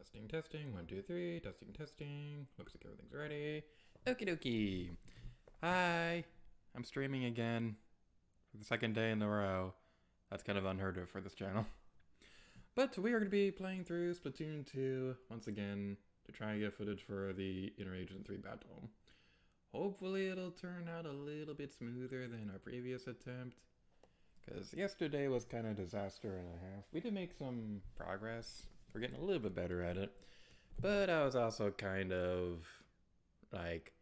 Testing, testing, 1, 2, 3, testing, testing. Looks like everything's ready. Okie dokie. Hi, I'm streaming again for the second day in a row. That's kind of unheard of for this channel. But we are going to be playing through Splatoon 2 once again to try and get footage for the Inner Agent 3 battle. Hopefully it'll turn out a little bit smoother than our previous attempt. Because yesterday was kind of a disaster and a half. We did make some progress. We're getting a little bit better at it. But I was also kind of, like,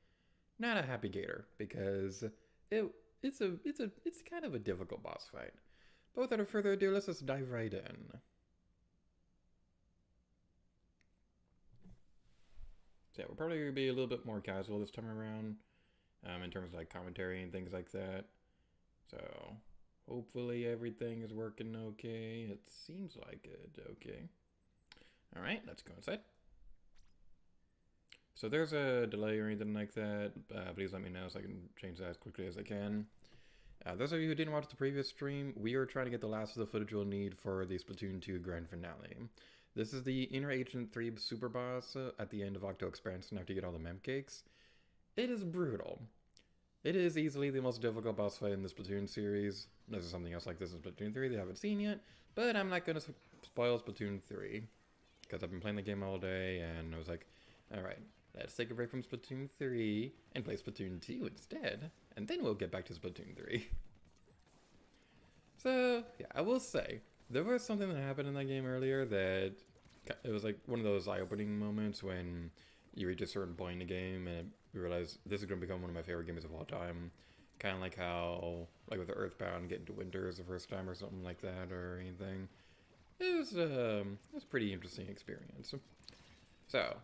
not a happy gator. Because it's kind of a difficult boss fight. But without further ado, let's just dive right in. So yeah, we're probably going to be a little bit more casual this time around. In terms of like commentary and things like that. So hopefully everything is working okay. It seems like it. Okay. Alright, let's go inside. So there's a delay or anything like that. Please let me know so I can change that as quickly as I can. Those of you who didn't watch the previous stream, we are trying to get the last of the footage we'll need for the Splatoon 2 grand finale. This is the Inner Agent 3 super boss at the end of Octo Expansion after you get all the mem cakes. It is brutal. It is easily the most difficult boss fight in the Splatoon series. This is something else like this in Splatoon 3 they haven't seen yet, but I'm not going to spoil Splatoon 3 because I've been playing the game all day and I was like, alright, let's take a break from Splatoon 3 and play Splatoon 2 instead, and then we'll get back to Splatoon 3. So, yeah, I will say, there was something that happened in that game earlier that it was like one of those eye-opening moments when you reach a certain point in the game and you realize this is going to become one of my favorite games of all time. Kind of like how, like with the Earthbound, getting to Winters the first time or something like that or anything. It was a pretty interesting experience. So,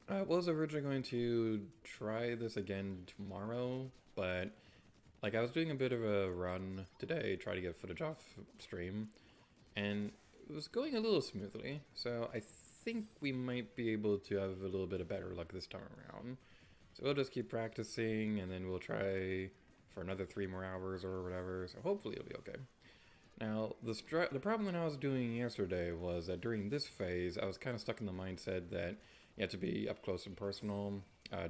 I was originally going to try this again tomorrow, but like I was doing a bit of a run today, try to get footage off stream, and it was going a little smoothly, so I think we might be able to have a little bit of better luck this time around. So we'll just keep practicing, and then we'll try for another 3 more hours or whatever, so hopefully it'll be okay. Now, the problem that I was doing yesterday was that during this phase, I was kind of stuck in the mindset that you have to be up close and personal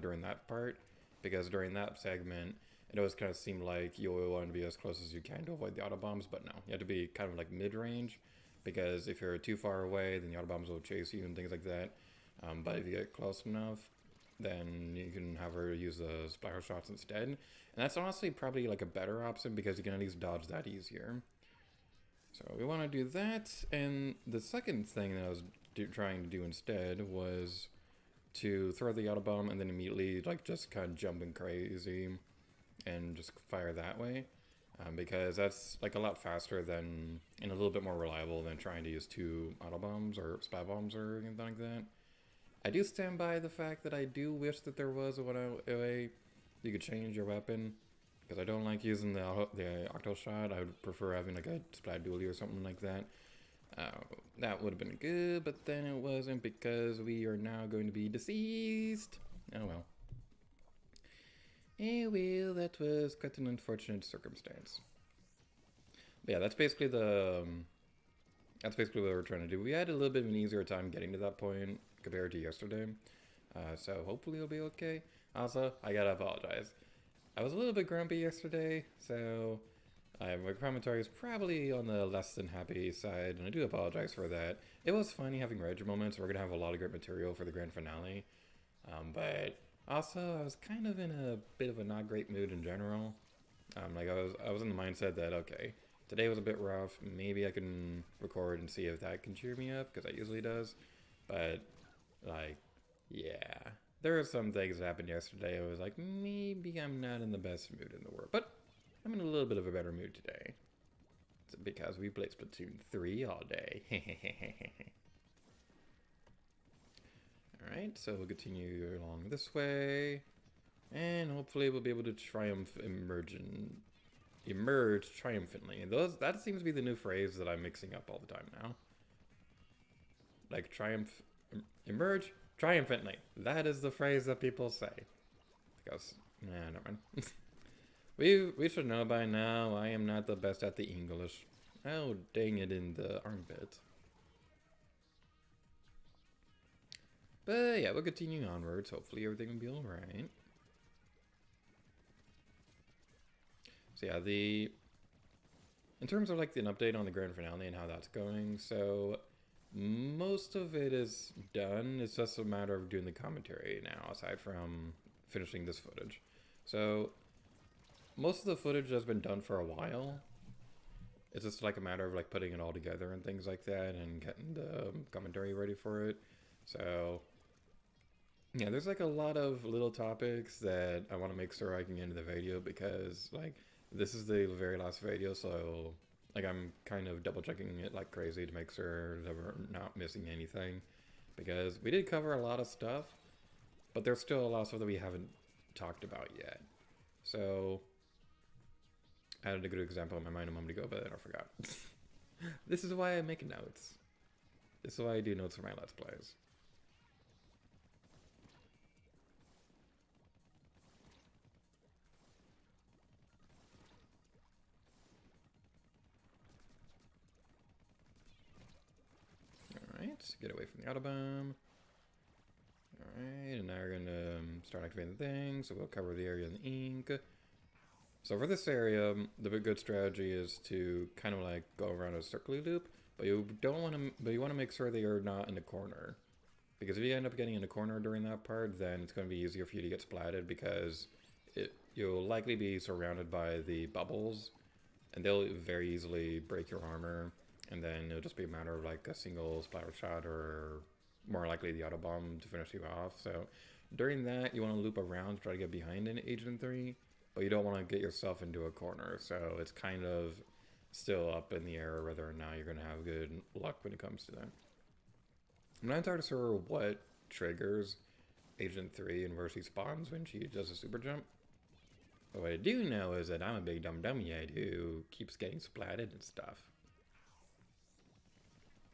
during that part, because during that segment, it always kind of seemed like you want to be as close as you can to avoid the auto bombs, but no, you have to be kind of like mid-range, because if you're too far away, then the auto bombs will chase you and things like that. But if you get close enough, then you can have her use the splash shots instead. And that's honestly probably like a better option because you can at least dodge that easier. So we want to do that. And the second thing that I was trying to do instead was to throw the auto bomb and then immediately like just kind of jumping crazy and just fire that way. Because that's like a lot faster than and a little bit more reliable than trying to use 2 auto bombs or splat bombs or anything like that. I do stand by the fact that I do wish that there was a way you could change your weapon, because I don't like using the octo shot. I would prefer having like a splat dually or something like that. That would have been good, but then it wasn't because we are now going to be deceased. Oh well. Eh, well, that was quite an unfortunate circumstance. But yeah, that's basically what we're trying to do. We had a little bit of an easier time getting to that point compared to yesterday. So hopefully it'll be okay. Also, I gotta apologize. I was a little bit grumpy yesterday, so my commentary is probably on the less than happy side, and I do apologize for that. It was funny having rage moments. We're gonna have a lot of great material for the grand finale. But also, I was kind of in a bit of a not great mood in general. Like I was in the mindset that, okay, today was a bit rough. Maybe I can record and see if that can cheer me up, because that usually does. But, like, yeah. There were some things that happened yesterday. I was like, maybe I'm not in the best mood in the world. But I'm in a little bit of a better mood today. It's because we played Splatoon 3 all day. Alright, so we'll continue along this way. And hopefully we'll be able to emerge triumphantly. And that seems to be the new phrase that I'm mixing up all the time now. Like emerge triumphantly. That is the phrase that people say. Because, nah, never mind. we should know by now, I am not the best at the English. Oh, dang it in the armpit. But yeah, we'll continue onwards. Hopefully everything will be alright. So yeah, in terms of like an update on the grand finale and how that's going, so most of it is done. It's just a matter of doing the commentary now, aside from finishing this footage. So most of the footage has been done for a while. It's just like a matter of like putting it all together and things like that and getting the commentary ready for it. So yeah, there's like a lot of little topics that I want to make sure I can get into the video because like this is the very last video, so like I'm kind of double checking it like crazy to make sure that we're not missing anything because we did cover a lot of stuff, but there's still a lot of stuff that we haven't talked about yet. So I had a good example in my mind a moment ago, but then I forgot. This is why I make notes. This is why I do notes for my Let's Plays. Alright, get away from the Autobomb. Alright, and now we're going to start activating the thing, so we'll cover the area in the ink. So for this area, the big good strategy is to kind of like go around a circular loop, but you want to make sure that you're not in the corner. Because if you end up getting in a corner during that part, then it's going to be easier for you to get splatted because you'll likely be surrounded by the bubbles, and they'll very easily break your armor, and then it'll just be a matter of like a single splatter shot or more likely the auto bomb to finish you off. So during that, you want to loop around to try to get behind an Agent 3, but you don't want to get yourself into a corner. So it's kind of still up in the air whether or not you're going to have good luck when it comes to that. I'm not entirely sure what triggers Agent 3 and where she spawns when she does a super jump. But what I do know is that I'm a big dumb dummy who keeps getting splatted and stuff.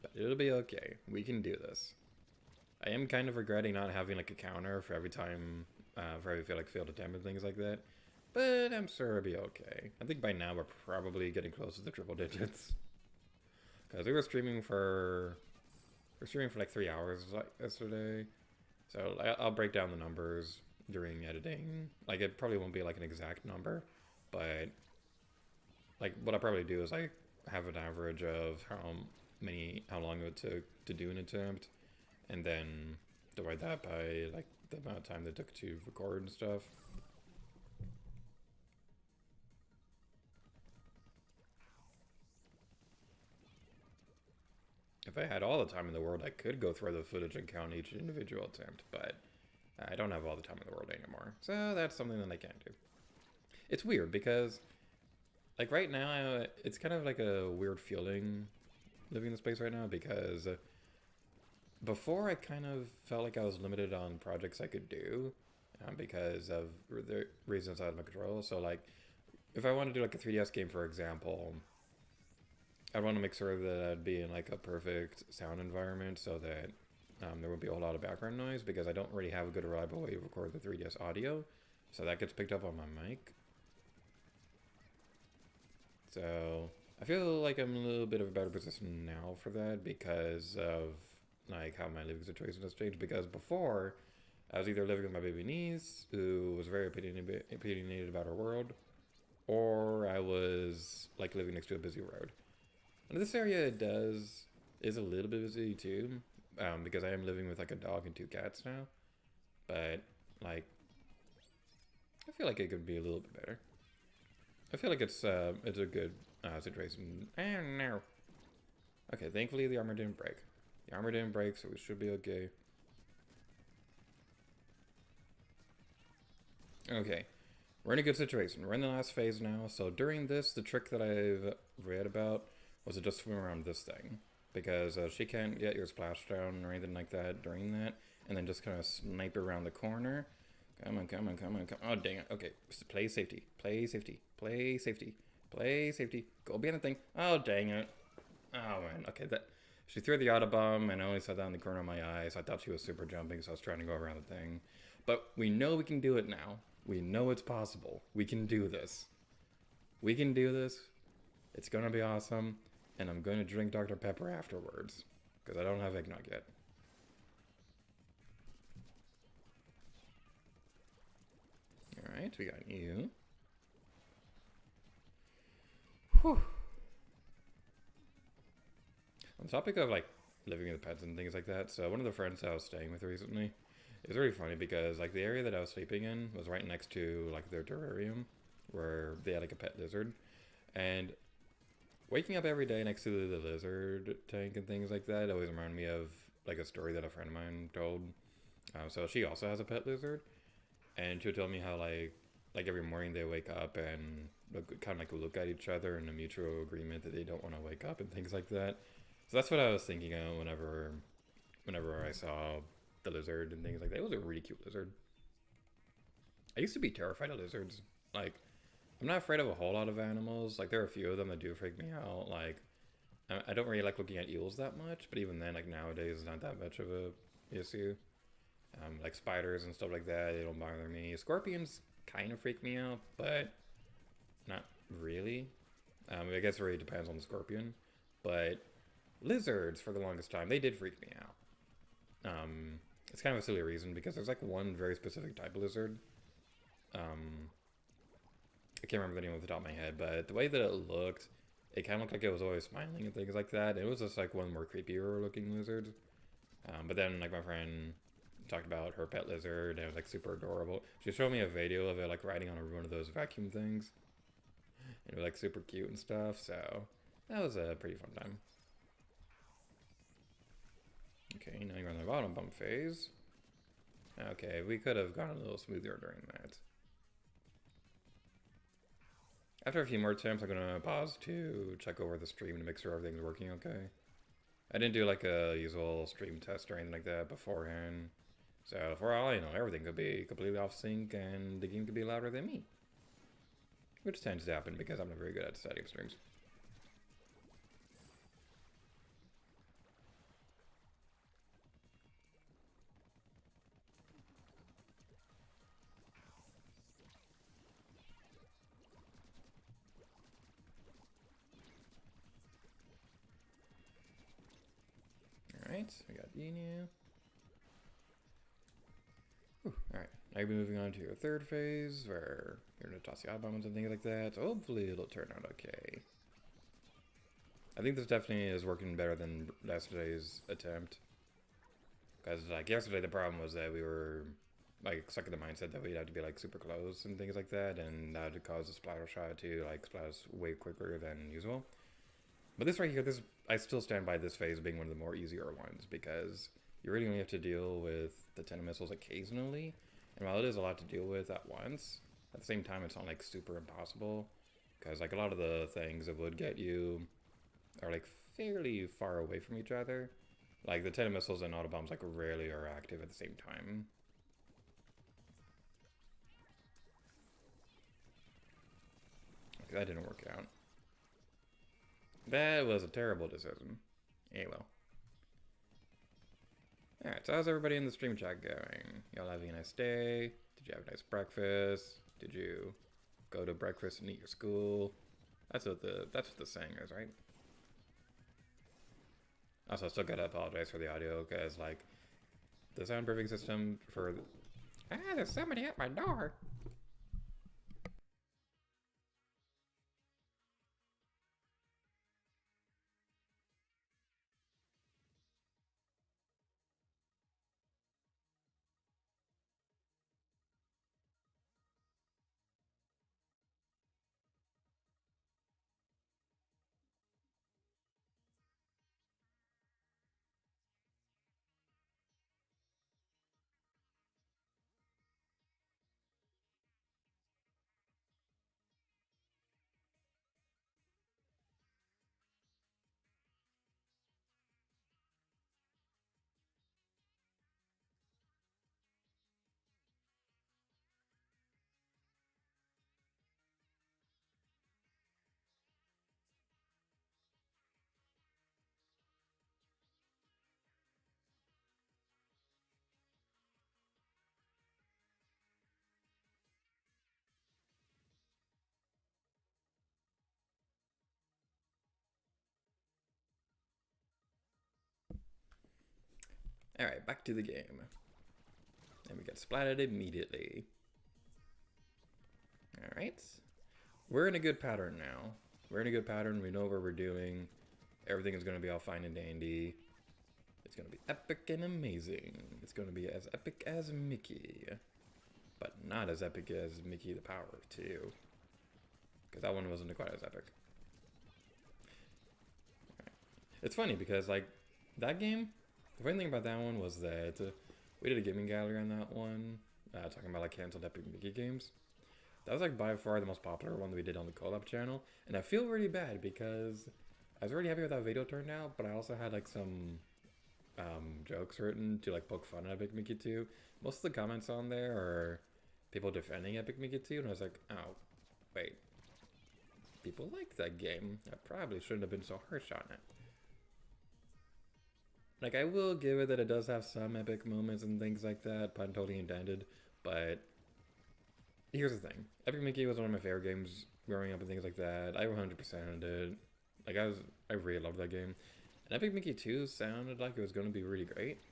But it'll be okay. We can do this. I am kind of regretting not having like a counter for every time, for every failed attempt and things like that. But I'm sure it'll be okay. I think by now we're probably getting close to the triple digits. Because we were streaming for like 3 hours yesterday. So I'll break down the numbers during editing. Like it probably won't be like an exact number, but like what I'll probably do is like have an average of how long it would take to do an attempt, and then divide that by like the amount of time that it took to record and stuff. If I had all the time in the world, I could go through the footage and count each individual attempt, but I don't have all the time in the world anymore. So that's something that I can't do. It's weird because, like right now, it's kind of like a weird feeling living in this place right now because before I kind of felt like I was limited on projects I could do because of the reasons out of my control. So like, if I want to do like a 3DS game, for example, I want to make sure that I'd be in like a perfect sound environment so that there won't be a whole lot of background noise because I don't really have a good reliable way to record the 3DS audio. So that gets picked up on my mic. So I feel like I'm in a little bit of a better position now for that because of like how my living situation has changed. Because before, I was either living with my baby niece, who was very opinionated about her world, or I was like living next to a busy road. And this area is a little bit busy too, because I am living with like a dog and 2 cats now. But like, I feel like it could be a little bit better. I feel like it's a good situation. And no. Okay, thankfully the armor didn't break. The armor didn't break, so we should be okay. Okay, we're in a good situation. We're in the last phase now. So during this, the trick that I've read about was to just swim around this thing. Because she can't get your splashdown or anything like that during that. And then just kind of snipe around the corner. Come on, come on, come on, come on. Oh, dang it. Okay, play safety. Play safety. Play safety. Play safety. Go behind the thing. Oh, dang it. Oh, man. Okay, she threw the auto bomb, and I only saw that in the corner of my eye, so I thought she was super jumping, so I was trying to go around the thing. But we know we can do it now. We know it's possible. We can do this. We can do this. It's going to be awesome. And I'm going to drink Dr. Pepper afterwards. Because I don't have eggnog yet. Alright, we got you. Whew. On the topic of like living with pets and things like that, so one of the friends I was staying with recently, it was really funny because like the area that I was sleeping in was right next to like their terrarium where they had like a pet lizard. And waking up every day next to the lizard tank and things like that always remind me of like a story that a friend of mine told. So she also has a pet lizard, and she would tell me how like every morning they wake up and kind of like look at each other in a mutual agreement that they don't want to wake up and things like that. So that's what I was thinking of whenever I saw the lizard and things like that. It was a really cute lizard. I used to be terrified of lizards. Like, I'm not afraid of a whole lot of animals. Like, there are a few of them that do freak me out. Like, I don't really like looking at eels that much, but even then, like nowadays, it's not that much of a issue. Like spiders and stuff like that, they don't bother me. Scorpions kind of freak me out, but not really. I guess it really depends on the scorpion. But lizards, for the longest time, they did freak me out. It's kind of a silly reason because there's like one very specific type of lizard. I can't remember the name off the top of my head, but the way that it looked, it kind of looked like it was always smiling and things like that. It was just like one more creepier looking lizard. But then like my friend talked about her pet lizard and it was like super adorable. She showed me a video of it like riding on one of those vacuum things. And it was like super cute and stuff, so that was a pretty fun time. Okay, now you're on the bottom bump phase. Okay, we could have gone a little smoother during that. After a few more attempts, I'm gonna pause to check over the stream to make sure everything's working okay. I didn't do like a usual stream test or anything like that beforehand. So for all I know, everything could be completely off sync and the game could be louder than me. Which tends to happen because I'm not very good at setting streams. Alright, we got Enu. Alright, now you'll be moving on to your third phase, where you're going to toss the odd bombs and things like that. So hopefully it'll turn out okay. I think this definitely is working better than yesterday's attempt. Because like yesterday the problem was that we were like stuck in the mindset that we'd have to be like super close and things like that, and that would cause the splatter shot to like splash way quicker than usual. But this right here, I still stand by this phase being one of the more easier ones because you really only have to deal with the 10 missiles occasionally, and while it is a lot to deal with at once, at the same time it's not like super impossible because like a lot of the things that would get you are like fairly far away from each other. Like the 10 missiles and auto bombs like rarely are active at the same time. Okay, that didn't work out. That was a terrible decision. Eh, well. Alright, so how's everybody in the stream chat going? Y'all having a nice day? Did you have a nice breakfast? Did you go to breakfast and eat your school? That's what the saying is, right? Also, I still gotta apologize for the audio, because, like, the soundproofing system for... there's somebody at my door! Alright, back to the game. And we get splatted immediately. Alright. We're in a good pattern now. We're in a good pattern. We know what we're doing. Everything is going to be all fine and dandy. It's going to be epic and amazing. It's going to be as epic as Mickey. But not as epic as Mickey the Power of 2. Because that one wasn't quite as epic. Right. It's funny because, like, that game, the funny thing about that one was that we did a gaming gallery on that one. Talking about, like, canceled epic Mickey games. That was, like, by far the most popular one that we did on the collab channel. And I feel really bad because I was really happy with how the video turned out, but I also had, like, some jokes written to, like, poke fun at Epic Mickey 2. Most of the comments on there are people defending Epic Mickey 2, and I was like, oh, wait. People like that game. I probably shouldn't have been so harsh on it. Like, I will give it that it does have some epic moments and things like that, pun totally intended, but here's the thing. Epic Mickey was one of my favorite games growing up and things like that. I 100%ed it. Like, I really loved that game. And Epic Mickey 2 sounded like it was going to be really great.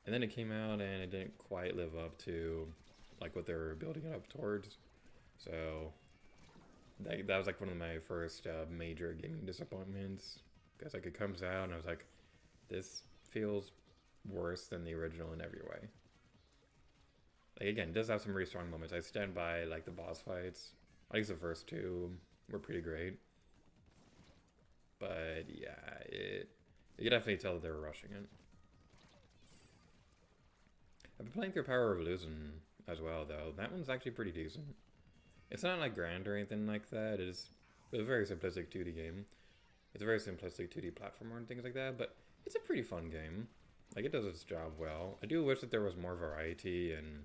And then it came out and it didn't quite live up to, like, what they were building it up towards. So that was, like, one of my first major gaming disappointments. Because, like, it comes out and I was like, this feels worse than the original in every way. Like, again, it does have some really strong moments. I stand by, like, the boss fights. At least the first two were pretty great. But, yeah, you can definitely tell that they were rushing it. I've been playing through Power of Illusion as well, though. That one's actually pretty decent. It's not, like, grand or anything like that. It's a very simplistic 2D game. It's a very simplistic 2D platformer and things like that, but it's a pretty fun game. Like, it does its job well. I do wish that there was more variety in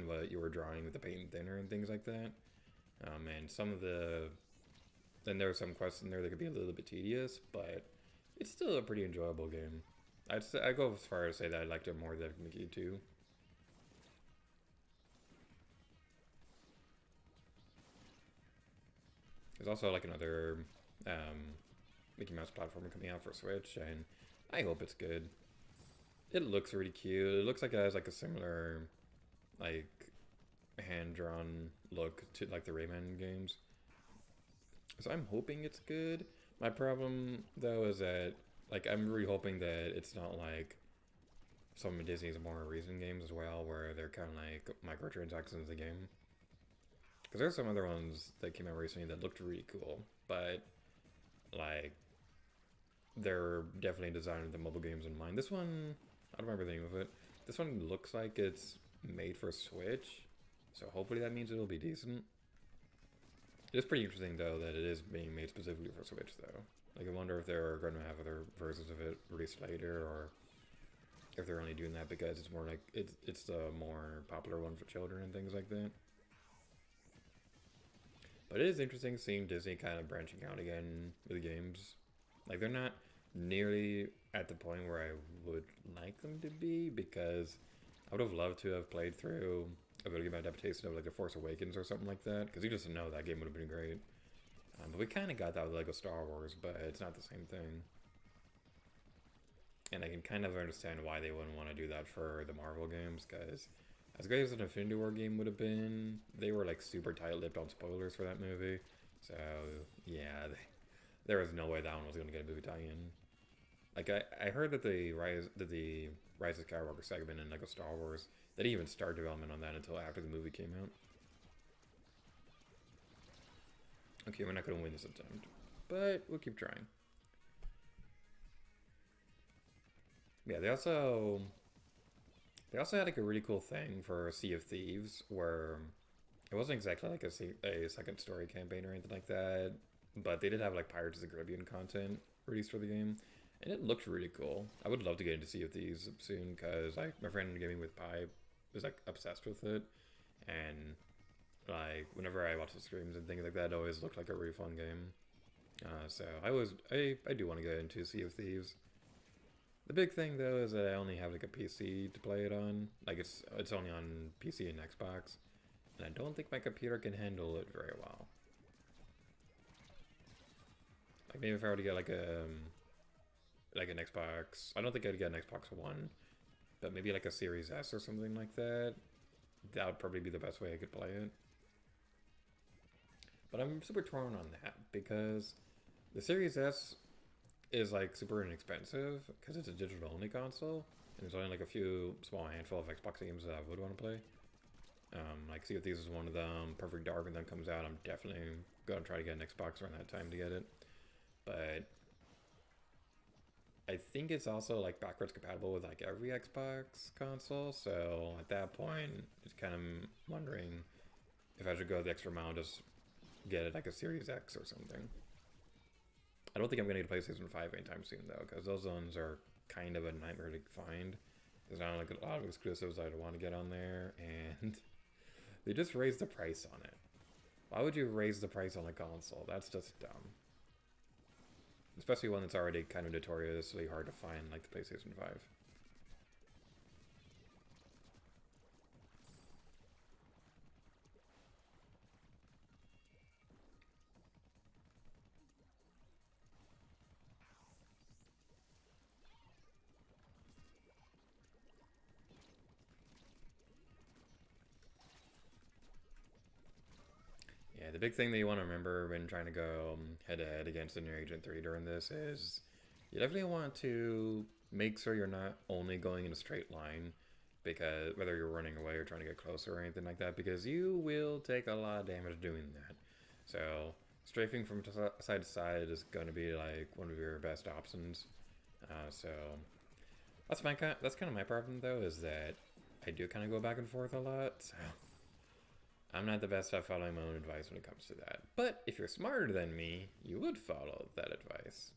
what you were drawing with the paint and thinner and things like that. And some of then there are some quests in there that could be a little bit tedious, but it's still a pretty enjoyable game. I'd go as far as say that I liked it more than Mickey 2. There's also, like, another Mickey Mouse platformer coming out for Switch, and I hope it's good. It looks really cute. It looks like it has, like, a similar, like, hand-drawn look to, like, the Rayman games. So I'm hoping it's good. My problem, though, is that, like, I'm really hoping that it's not like some of Disney's more recent games as well, where they're kind of like microtransactions in the game. Because there's some other ones that came out recently that looked really cool, but, like, they're definitely designed with the mobile games in mind. This one, I don't remember the name of it. This one looks like it's made for Switch, so hopefully that means it'll be decent. It's pretty interesting, though, that it is being made specifically for Switch, though. Like, I wonder if they're going to have other versions of it released later, or if they're only doing that because it's more like, it's the more popular one for children and things like that. But it is interesting seeing Disney kind of branching out again with games. Like, they're not nearly at the point where I would like them to be, because I would have loved to have played through a video game adaptation of, like, The Force Awakens or something like that, because you just know that game would have been great. But we kind of got that with Lego Star Wars, but it's not the same thing. And I can kind of understand why they wouldn't want to do that for the Marvel games, because as great as an Infinity War game would have been, they were, like, super tight-lipped on spoilers for that movie. So, yeah, there was no way that one was going to get a movie tie-in. Like, I heard that the Rise of Skywalker segment in Lego Star Wars, they didn't even start development on that until after the movie came out. Okay, we're not going to win this attempt, but we'll keep trying. Yeah, they also had, like, a really cool thing for Sea of Thieves, where it wasn't exactly like a second story campaign or anything like that, but they did have, like, Pirates of the Caribbean content released for the game, and it looked really cool. I would love to get into Sea of Thieves soon, because, like, my friend Gaming with Pi was, like, obsessed with it, and, like, whenever I watch the streams and things like that, it always looked like a really fun game. So I do want to get into Sea of Thieves. The big thing, though, is that I only have, like, a PC to play it on. Like, it's only on PC and Xbox, and I don't think my computer can handle it very well. Like, maybe if I were to get, like, an Xbox, I don't think I'd get an Xbox One, but maybe, like, a Series S or something like that. That would probably be the best way I could play it. But I'm super torn on that because the Series S is like super inexpensive because it's a digital only console, and there's only like a few small handful of Xbox games that I would want to play. Like Sea of Thieves is one of them. Perfect Dark when that comes out, I'm definitely gonna try to get an Xbox around that time to get it. But I think it's also like backwards compatible with like every Xbox console. So at that point, just kind of wondering if I should go the extra mile, just get it like a Series X or something. I don't think I'm gonna get a PlayStation 5 anytime soon though, because those ones are kind of a nightmare to find. There's not like a lot of exclusives I'd want to get on there, and they just raised the price on it. Why would you raise the price on a console? That's just dumb. Especially one that's already kind of notoriously hard to find, like the PlayStation 5. Yeah, the big thing that you want to remember when trying to go head-to-head against the New Agent 3 during this is you definitely want to make sure you're not only going in a straight line, because whether you're running away or trying to get closer or anything like that, because you will take a lot of damage doing that. So strafing from side to side is going to be like one of your best options. So that's kind of my problem though, is that I do kind of go back and forth a lot. So I'm not the best at following my own advice when it comes to that. But if you're smarter than me, you would follow that advice.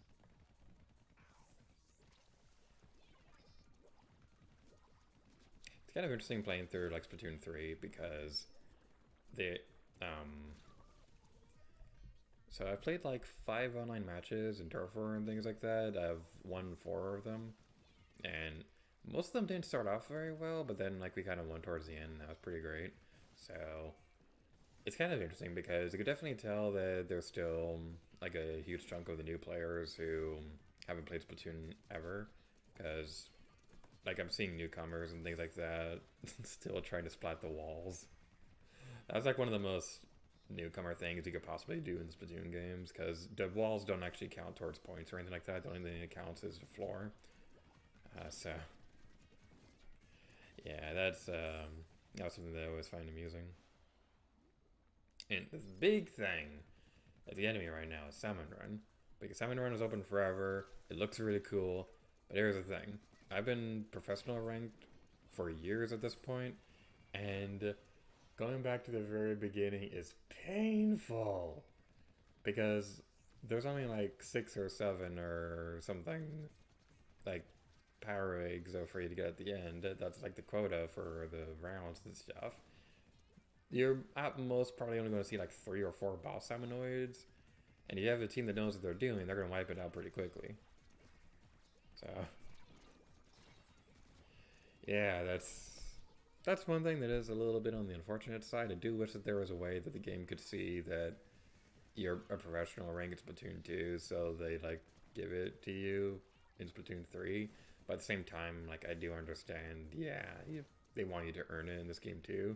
It's kind of interesting playing through like Splatoon 3 because they so I played like 5 online matches in Turf War and things like that. I've won 4 of them, and most of them didn't start off very well, but then like we kind of won towards the end, and that was pretty great. So it's kind of interesting because you could definitely tell that there's still like a huge chunk of the new players who haven't played Splatoon ever, because like I'm seeing newcomers and things like that still trying to splat the walls. That's like one of the most newcomer things you could possibly do in Splatoon games, because the walls don't actually count towards points or anything like that. The only thing that counts is the floor. So yeah, that's something that I always find amusing. And the big thing at the enemy right now is Salmon Run, because Salmon Run is open forever. It looks really cool, but here's the thing: I've been professional ranked for years at this point, and going back to the very beginning is painful, because there's only like 6 or 7 or something like power eggs for you to get at the end. That's like the quota for the rounds and stuff. You're at most probably only going to see like 3 or 4 boss salmonoids, and if you have a team that knows what they're doing, they're going to wipe it out pretty quickly. So yeah, that's one thing that is a little bit on the unfortunate side. I do wish that there was a way that the game could see that you're a professional rank in Splatoon 2, so they like give it to you in Splatoon 3. But at the same time, like I do understand, yeah, they want you to earn it in this game too.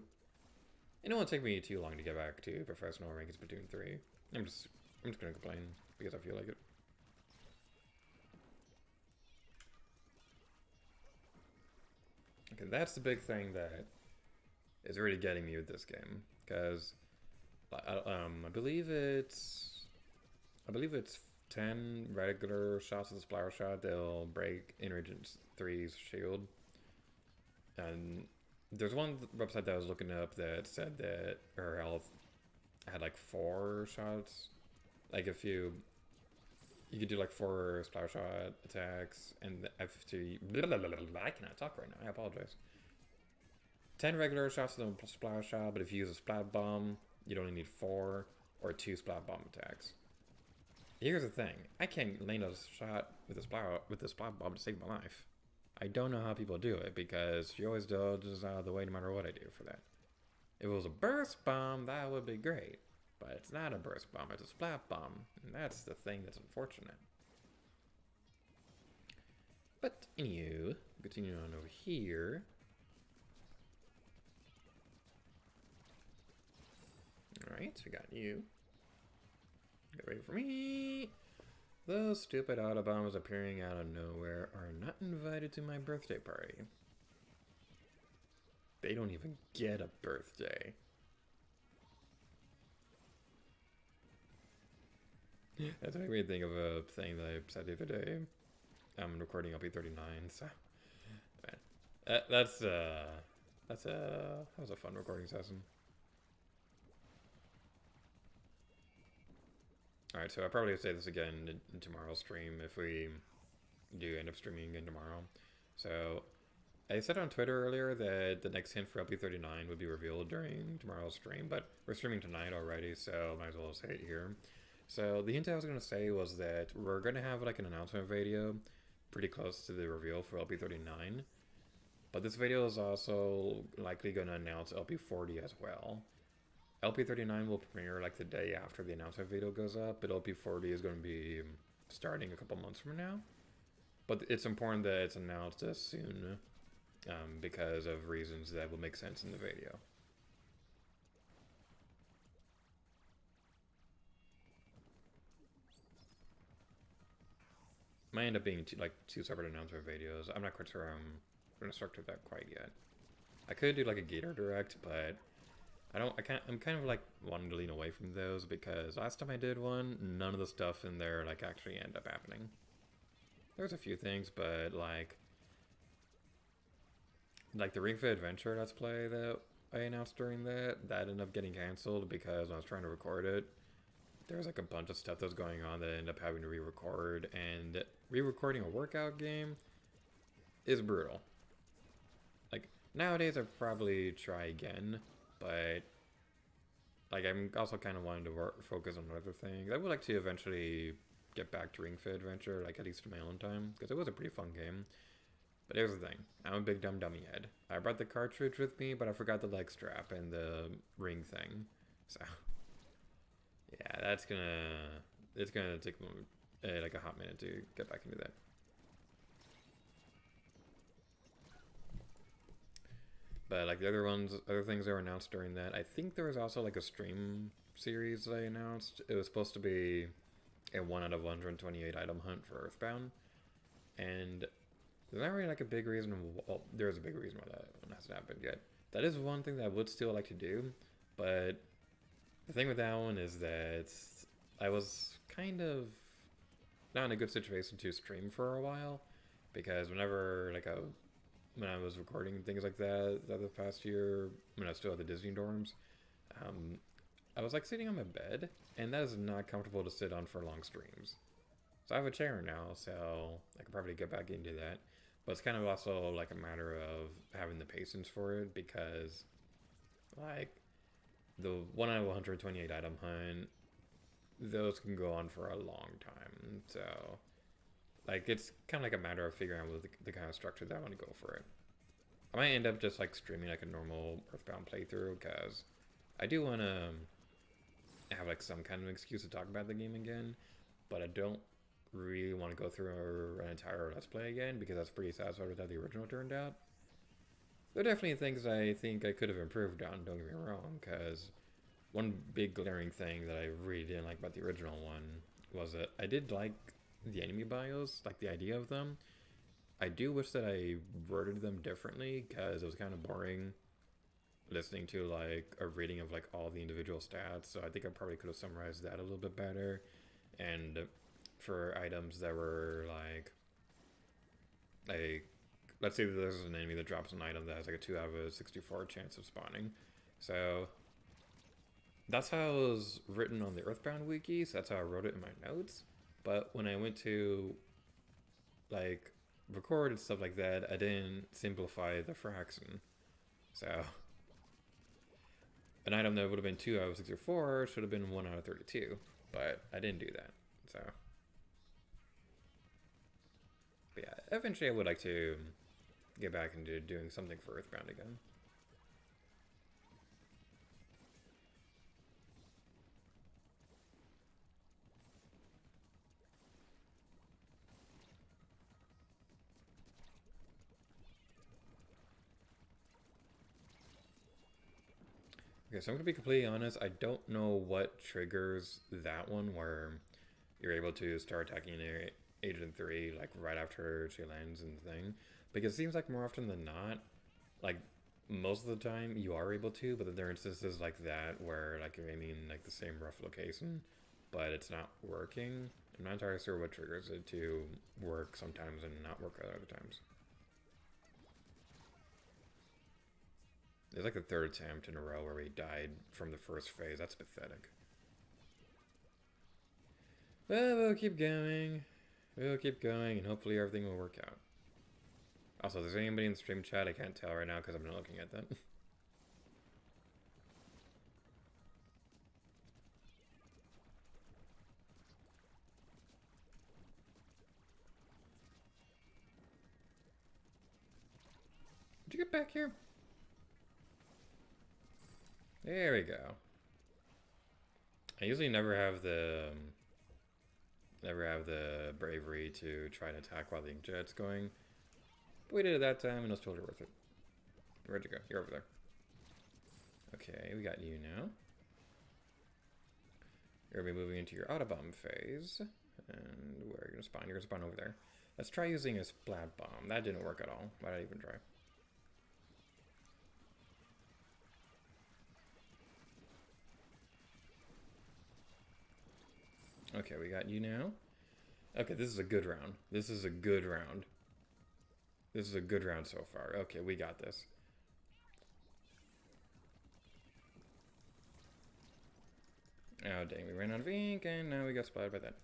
And it won't take me too long to get back to professional rank in Splatoon 3. I'm just gonna complain because I feel like it. Okay, that's the big thing that is really getting me with this game, because I believe it's 10 regular shots of the splatter shot that'll break Insurgent 3's shield. And there's one website that I was looking up that said that her health had like 4 shots. Like if you could do like 4 splatter shot attacks, and the F2. I cannot talk right now. I apologize. 10 regular shots of the splatter shot, but if you use a splat bomb, you'd only need 4 or 2 splat bomb attacks. Here's the thing: I can't land a shot with a splat bomb to save my life. I don't know how people do it, because she always dodges out of the way no matter what I do for that. If it was a burst bomb, that would be great. But it's not a burst bomb, it's a splat bomb. And that's the thing that's unfortunate. But anywho, continue on over here. Alright, so we got you. Get ready for me. Those stupid Autobombs appearing out of nowhere are not invited to my birthday party. They don't even get a birthday. That's making me think of a thing that I said the other day. I'm recording LP39, so that was a fun recording session. Alright, so I'll probably say this again in tomorrow's stream if we do end up streaming again tomorrow. So I said on Twitter earlier that the next hint for LP39 would be revealed during tomorrow's stream, but we're streaming tonight already, so might as well say it here. So the hint I was going to say was that we're going to have like an announcement video pretty close to the reveal for LP39, but this video is also likely going to announce LP40 as well. LP39 will premiere like the day after the announcement video goes up, but LP40 is going to be starting a couple months from now. But it's important that it's announced as soon because of reasons that will make sense in the video. Might end up being two separate announcement videos. I'm not quite sure I'm going to structure that quite yet. I could do like a Gator Direct, but I'm kind of like wanting to lean away from those because last time I did one, none of the stuff in there like actually ended up happening. There's a few things, but like the Ring Fit Adventure Let's Play that I announced during that ended up getting canceled because when I was trying to record it, there was like a bunch of stuff that was going on that I ended up having to re-record, and re-recording a workout game is brutal. Like nowadays I'd probably try again, but like I'm also kind of wanting to focus on other things. I would like to eventually get back to Ring Fit Adventure, like at least in my own time, because it was a pretty fun game. But here's the thing, I'm a big dumb dummy head. I brought the cartridge with me, but I forgot the leg strap and the ring thing. So yeah, it's gonna take like a hot minute to get back into that. But like the other things that were announced during that, I think there was also like a stream series that I announced. It was supposed to be a 1 out of 128 item hunt for Earthbound, and there's not really like a big reason. Well, there's a big reason why that one hasn't happened yet. That is one thing that I would still like to do, but the thing with that one is that I was kind of not in a good situation to stream for a while, because whenever when I was recording things like that the past year, when I was still at the Disney dorms, I was like sitting on my bed, and that is not comfortable to sit on for long streams. So I have a chair now, so I can probably get back into that. But it's kind of also like a matter of having the patience for it, because like the 1 out of 128 item hunt, those can go on for a long time. So like it's kind of like a matter of figuring out the kind of structure that I want to go for it. I might end up just like streaming like a normal Earthbound playthrough, because I do want to have like some kind of excuse to talk about the game again, but I don't really want to go through an entire Let's Play again, because that's pretty satisfied with how the original turned out. There are definitely things I think I could have improved on, don't get me wrong, because one big glaring thing that I really didn't like about the original one was that I did like the enemy bios, like the idea of them. I do wish that I worded them differently, because it was kind of boring listening to like a reading of like all the individual stats, so I think I probably could have summarized that a little bit better. And for items that were like let's say that there's an enemy that drops an item that has like a 2 out of a 64 chance of spawning, so that's how it was written on the Earthbound wiki, so that's how I wrote it in my notes. But when I went to like record and stuff like that, I didn't simplify the fraction, so an item that would have been 2 out of 64 should have been 1 out of 32, but I didn't do that. So but yeah, eventually I would like to get back into doing something for Earthbound again. Okay, so I'm gonna be completely honest. I don't know what triggers that one where you're able to start attacking your Agent 3 like right after she lands in the thing. Because it seems like more often than not, like most of the time you are able to, but then there are instances like that where like you're aiming in like the same rough location, but it's not working. I'm not entirely sure what triggers it to work sometimes and not work other times. It's like the third attempt in a row where we died from the first phase. That's pathetic. Well, we'll keep going. We'll keep going, and hopefully everything will work out. Also, if there's anybody in the stream chat, I can't tell right now because I'm not looking at that. Did you get back here? There we go. I usually never have the bravery to try and attack while the jet's going. But we did it that time and it was totally worth it. Where'd you go? You're over there. Okay, we got you now. You're gonna be moving into your Autobomb phase. And where are you gonna spawn? You're gonna spawn over there. Let's try using a Splat Bomb. That didn't work at all. Why did I even try? Okay, we got you now. Okay, this is a good round. This is a good round. This is a good round so far. Okay, we got this. Oh, dang, we ran out of ink, and now we got spotted by that.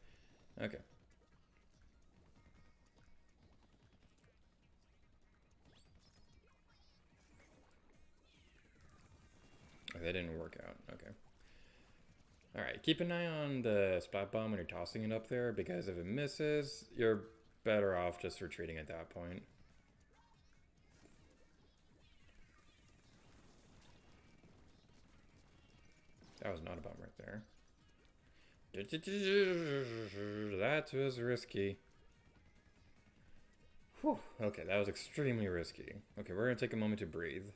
Okay. That didn't work out. Okay. Alright, keep an eye on the Splat Bomb when you're tossing it up there, because if it misses, you're better off just retreating at that point. That was not a bomb right there. That was risky. Whew. Okay, that was extremely risky. Okay, we're gonna take a moment to breathe.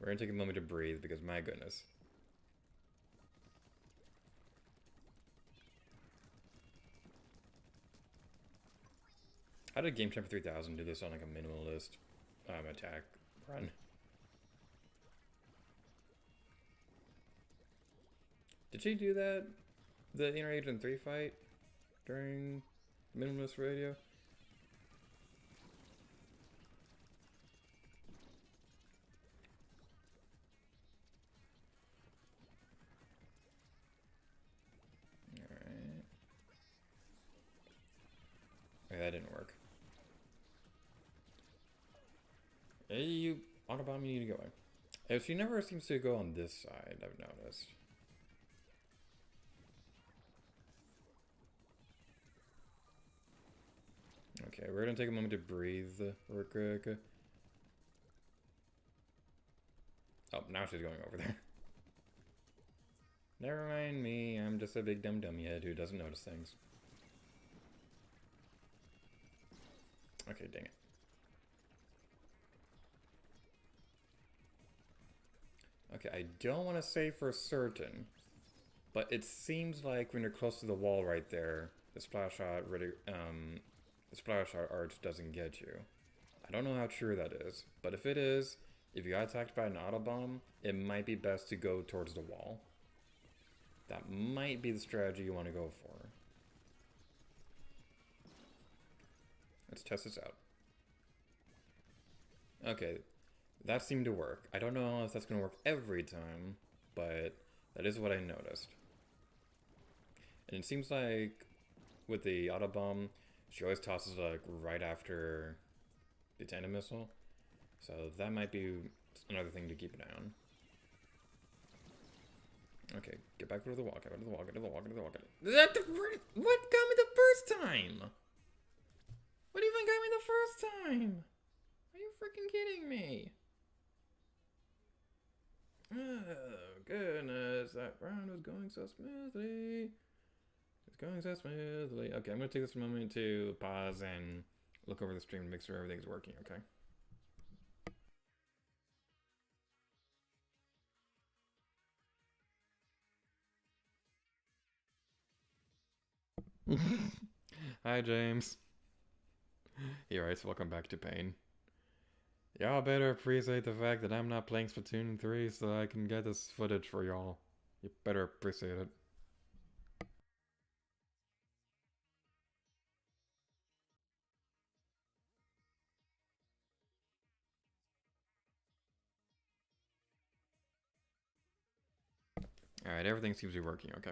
We're gonna take a moment to breathe because my goodness. How did Game Champ 3000 do this on like a minimalist attack run? Did she do that? The Inner Agent 3 fight during Minimalist Radio? Alright. Okay, that didn't work. Hey, you Autobomb, you need to go away. If she never seems to go on this side, I've noticed. Okay, we're gonna take a moment to breathe real quick. Oh, now she's going over there. Never mind me, I'm just a big dumb head who doesn't notice things. Okay, dang it. Okay, I don't want to say for certain, but it seems like when you're close to the wall right there, the splash shot really, the splash shot arch doesn't get you. I don't know how true that is, but if it is, if you got attacked by an Autobomb, it might be best to go towards the wall. That might be the strategy you want to go for. Let's test this out. Okay, that seemed to work. I don't know if that's going to work every time, but that is what I noticed. And it seems like with the Autobomb, she always tosses like right after the tandem missile. So that might be another thing to keep an eye on. Okay, get back to the wall, get back to the wall, get to the wall, get to the wall. What got me the first time? What even got me the first time? Are you freaking kidding me? Oh, goodness. That round was going so smoothly. It's going so smoothly. Okay, I'm going to take this moment to pause and look over the stream to make sure everything's working, okay? Hi, James. He writes, welcome back to Pain. Y'all better appreciate the fact that I'm not playing Splatoon 3 so I can get this footage for y'all. You better appreciate it. Alright, everything seems to be working okay.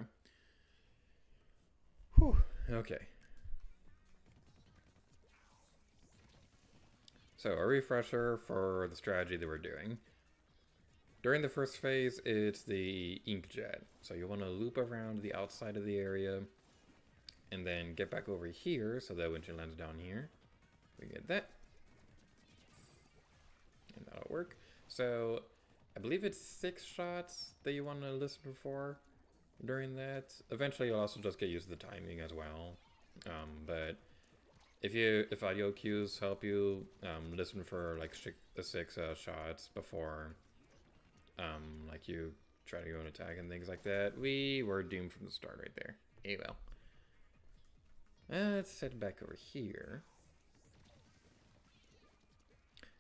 Whew, okay. So, a refresher for the strategy that we're doing. During the first phase, it's the inkjet. So you want to loop around the outside of the area and then get back over here so that when she lands down here, we get that. And that'll work. So I believe it's 6 shots that you want to listen for during that. Eventually you'll also just get used to the timing as well. But if audio cues help you, listen for like 6 shots before like you try to go and attack and things like that. We were doomed from the start right there. Hey, well. Let's head back over here.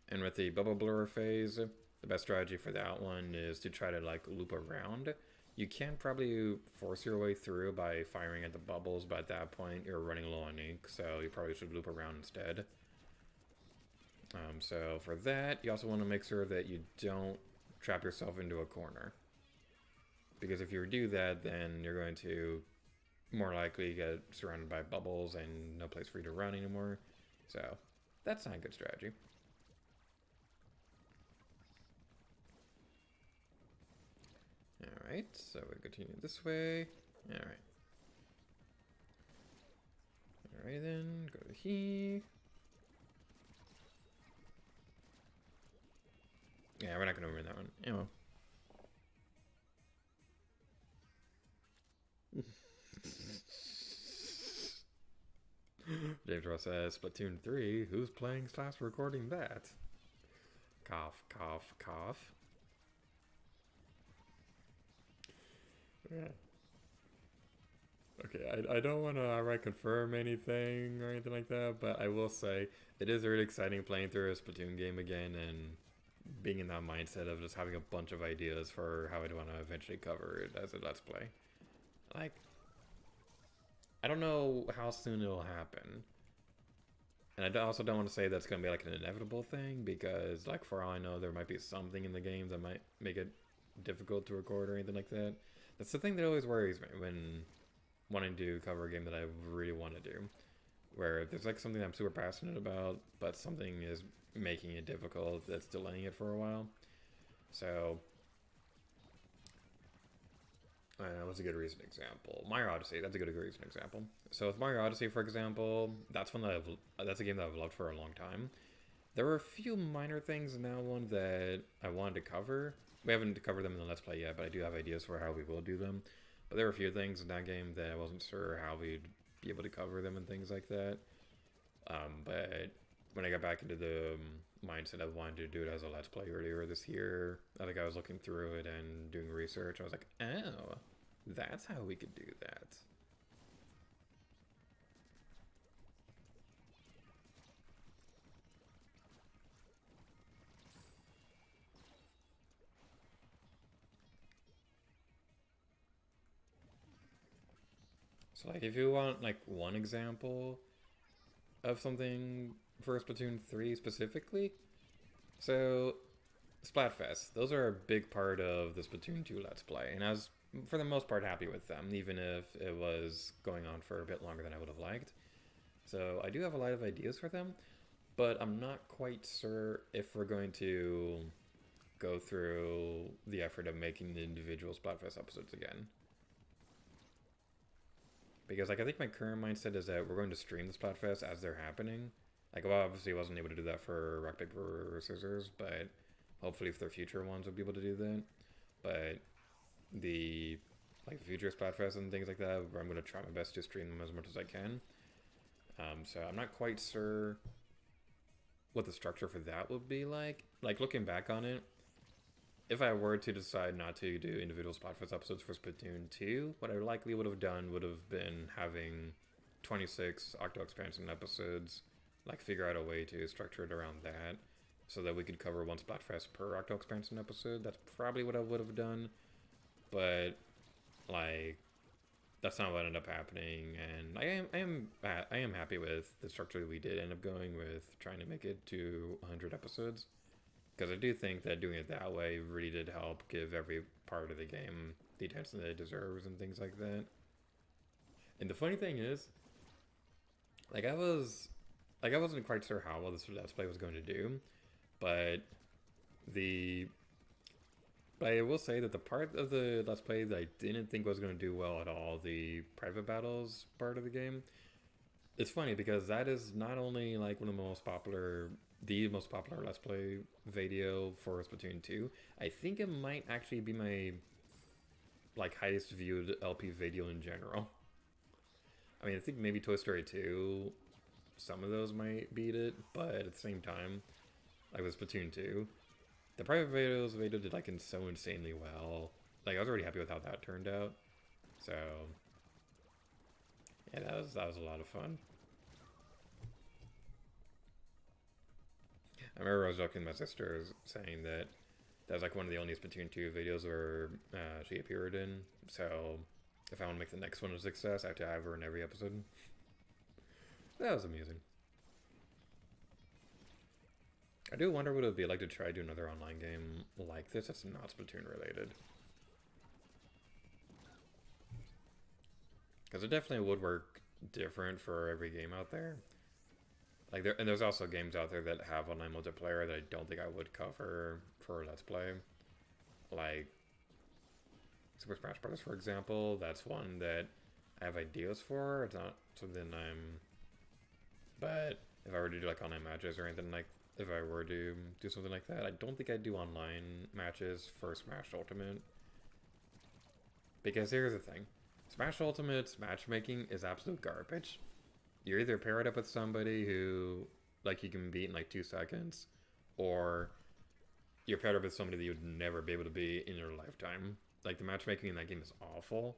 And with the bubble blur phase, the best strategy for that one is to try to like loop around. You can probably force your way through by firing at the bubbles, but at that point you're running low on ink, so you probably should loop around instead. So for that, you also want to make sure that you don't trap yourself into a corner. Because if you do that, then you're going to more likely get surrounded by bubbles and no place for you to run anymore. So that's not a good strategy. Alright, so we continue this way. Alright. Alright then, go to here. Yeah, we're not going to win that one. Yeah, well. James Ross says, Splatoon 3, who's playing / recording that? Cough, cough, cough. Yeah. Okay, I don't want to outright confirm anything or anything like that, but I will say it is really exciting playing through a Splatoon game again and being in that mindset of just having a bunch of ideas for how I'd want to eventually cover it as a Let's Play. Like, I don't know how soon it'll happen. And I also don't want to say that's going to be like an inevitable thing, because like for all I know, there might be something in the game that might make it difficult to record or anything like that. That's the thing that always worries me when wanting to cover a game that I really want to do. Where there's like something I'm super passionate about, but something is making it difficult that's delaying it for a while. So, what's a good recent example? Mario Odyssey, that's a good recent example. So with Mario Odyssey, for example, that's a game that I've loved for a long time. There were a few minor things in that one that I wanted to cover. We haven't covered them in the Let's Play yet, but I do have ideas for how we will do them. But there were a few things in that game that I wasn't sure how we'd be able to cover them and things like that. But when I got back into the mindset of wanting to do it as a Let's Play earlier this year, I think I was looking through it and doing research. I was like, oh, that's how we could do that. So like if you want like one example of something for Splatoon 3 specifically, so Splatfest, those are a big part of the Splatoon 2 Let's Play, and I was for the most part happy with them, even if it was going on for a bit longer than I would have liked. So I do have a lot of ideas for them, but I'm not quite sure if we're going to go through the effort of making the individual Splatfest episodes again. Because like I think my current mindset is that we're going to stream the Splatfest as they're happening. Like, well, obviously I wasn't able to do that for rock paper scissors, but hopefully for their future ones we'll be able to do that. But the future Splatfest and things like that, I'm going to try my best to stream them as much as I can. So I'm not quite sure what the structure for that would be like. Like looking back on it, if I were to decide not to do individual Splatfest episodes for Splatoon 2, what I likely would have done would have been having 26 Octo Expansion episodes, like figure out a way to structure it around that so that we could cover one Splatfest per Octo Expansion episode. That's probably what I would have done, but like that's not what ended up happening, and I am happy with the structure we did end up going with, trying to make it to 100 episodes, because I do think that doing it that way really did help give every part of the game the attention that it deserves and things like that. And the funny thing is, like I wasn't quite sure how well this Let's Play was going to do, but the but I will say that the part of the Let's Play that I didn't think was going to do well at all, the private battles part of the game, it's funny because that is not only like one of the most popular Let's Play video for Splatoon 2. I think it might actually be my like highest viewed LP video in general. I mean, I think maybe Toy Story 2, some of those might beat it, but at the same time, like with Splatoon 2, the private videos they did like so insanely well. Like I was already happy with how that turned out. So yeah, that was a lot of fun. I remember I was joking with my sister saying that that was like one of the only Splatoon 2 videos where she appeared in. So if I want to make the next one a success, I have to have her in every episode. That was amusing. I do wonder what it would be like to try to do another online game like this that's not Splatoon related. Because it definitely would work different for every game out there. Like there's also games out there that have online multiplayer that I don't think I would cover for Let's Play. Like Super Smash Bros. For example, that's one that I have ideas for. It's not something but if I were to do like online matches or anything like, if I were to do something like that, I don't think I'd do online matches for Smash Ultimate. Because here's the thing. Smash Ultimate's matchmaking is absolute garbage. You either pair it up with somebody who, like, you can beat in like 2 seconds, or you're paired up with somebody that you'd never be able to be in your lifetime. Like, the matchmaking in that game is awful,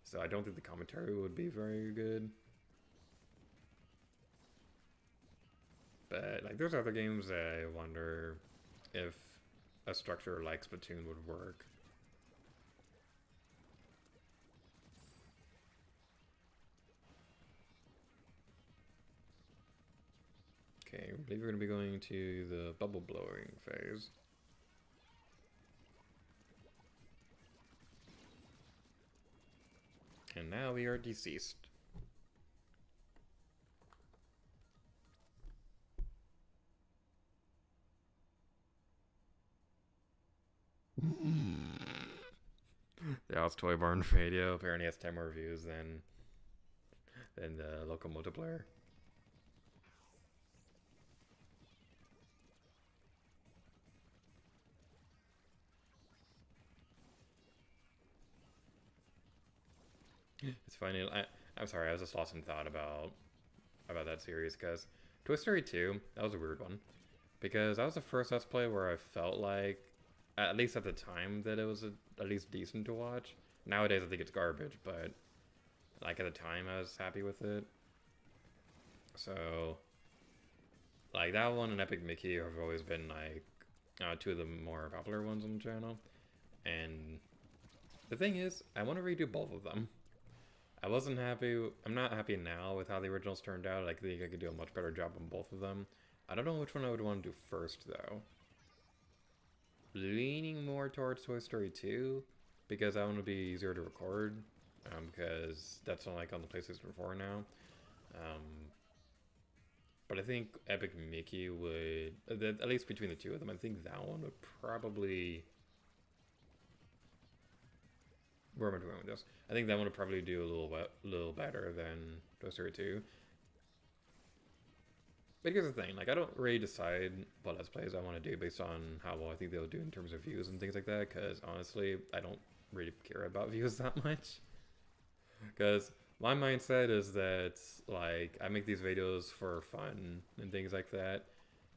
so I don't think the commentary would be very good. But, like, there's other games that I wonder if a structure like Splatoon would work. Okay, I believe we're going to be going to the bubble blowing phase. And now we are deceased. The Alice Toy Barn video apparently has 10 more views than the local multiplayer. It's funny. I'm sorry. I was just lost in thought about that series, because Toy Story 2, that was a weird one, because that was the first Let's Play where I felt like, at least at the time, that it was at least decent to watch. Nowadays, I think it's garbage, but like at the time, I was happy with it. So, like that one and Epic Mickey have always been like two of the more popular ones on the channel. And the thing is, I want to redo both of them. I wasn't happy. I'm not happy now with how the originals turned out. I think I could do a much better job on both of them. I don't know which one I would want to do first, though. Leaning more towards Toy Story 2, because that one would be easier to record, because that's on, like, on the PlayStation 4 now. But I think Epic Mickey would, at least between the two of them, I think that one would probably... Where am I going with this? I think that one would probably do a little better than Toy Story 2. But here's the thing, like, I don't really decide what Let's Plays I want to do based on how well I think they'll do in terms of views and things like that, because honestly, I don't really care about views that much. Because my mindset is that, like, I make these videos for fun and things like that,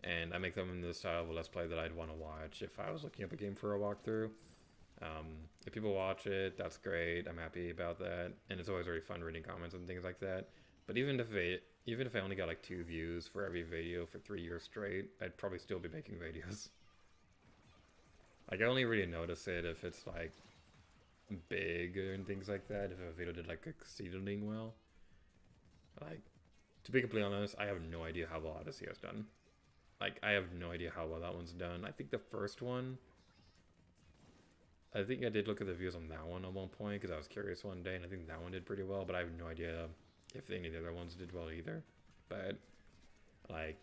and I make them in the style of a Let's Play that I'd want to watch if I was looking up a game for a walkthrough. If people watch it, that's great. I'm happy about that, and it's always really fun reading comments and things like that. But even if I only got like 2 views for every video for 3 years straight, I'd probably still be making videos. Like, I only really notice it if it's like big and things like that. If a video did like exceedingly well, like, to be completely honest, I have no idea how well Odyssey has done. Like, I have no idea how well that one's done. I think the first one, I think I did look at the views on that one at one point because I was curious one day, and I think that one did pretty well, but I have no idea if any of the other ones did well either. But, like,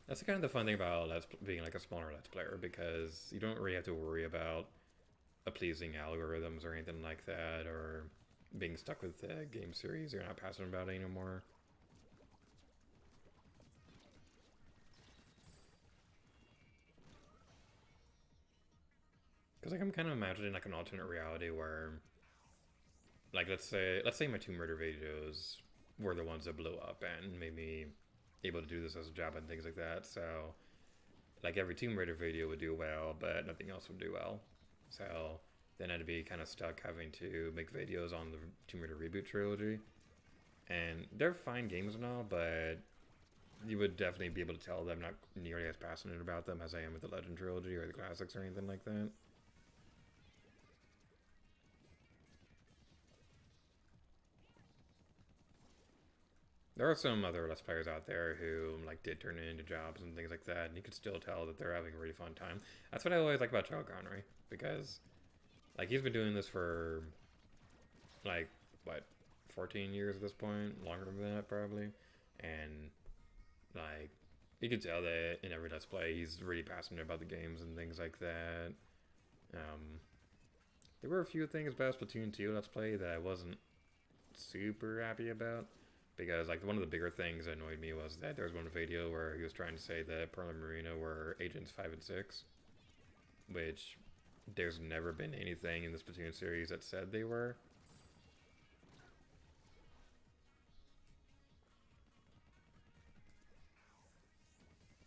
that's kind of the fun thing about being like a smaller Let's Player, because you don't really have to worry about pleasing algorithms or anything like that, or being stuck with the game series you're not passionate about anymore. Because like I'm kind of imagining like an alternate reality where, like, let's say my Tomb Raider videos were the ones that blew up and made me able to do this as a job and things like that. So like every Tomb Raider video would do well, but nothing else would do well. So then I'd be kind of stuck having to make videos on the Tomb Raider reboot trilogy. And they're fine games and all, but you would definitely be able to tell that I'm not nearly as passionate about them as I am with the Legend trilogy or the classics or anything like that. There are some other Let's Players out there who like did turn it into jobs and things like that, and you could still tell that they're having a really fun time. That's what I always like about Joe Connery, because like he's been doing this for like what, 14 years at this point, longer than that probably, and like you can tell that in every Let's Play he's really passionate about the games and things like that. There were a few things about Splatoon 2 Let's Play that I wasn't super happy about, because like one of the bigger things that annoyed me was that there was one video where he was trying to say that Pearl and Marina were Agents 5 and 6, which there's never been anything in the Splatoon series that said they were.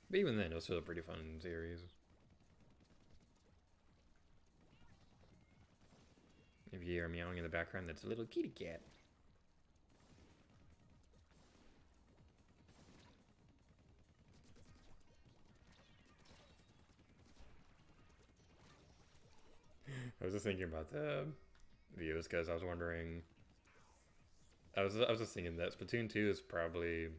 But even then, it was still a pretty fun series. If you hear meowing in the background, that's a little kitty cat. I was just thinking about the views because I was wondering. I was just thinking that Splatoon 2 is probably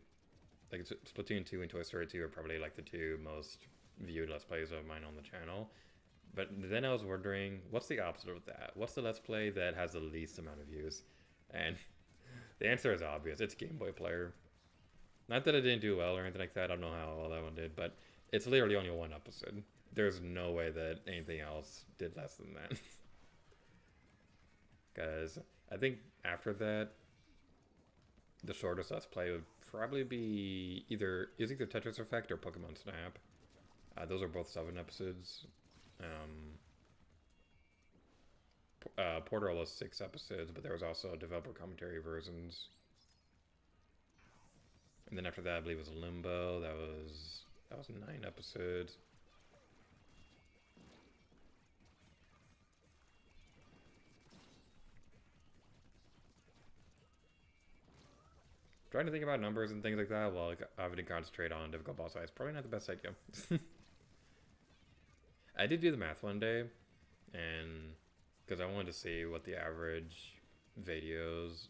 like Splatoon 2 and Toy Story 2 are probably like the two most viewed Let's Plays of mine on the channel. But then I was wondering, what's the opposite of that? What's the Let's Play that has the least amount of views? And the answer is obvious. It's Game Boy Player. Not that it didn't do well or anything like that. I don't know how well that one did, but it's literally only one episode. There's no way that anything else did less than that. Because I think after that, the shortest Let's Play would probably be either Tetris Effect or Pokemon Snap. Those are both 7 episodes. Portal was 6 episodes, but there was also developer commentary versions. And then after that, I believe it was Limbo. That was 9 episodes. Trying to think about numbers and things like that while I would concentrate on difficult boss fights. Probably not the best idea. I did do the math one day, and because I wanted to see what the average videos,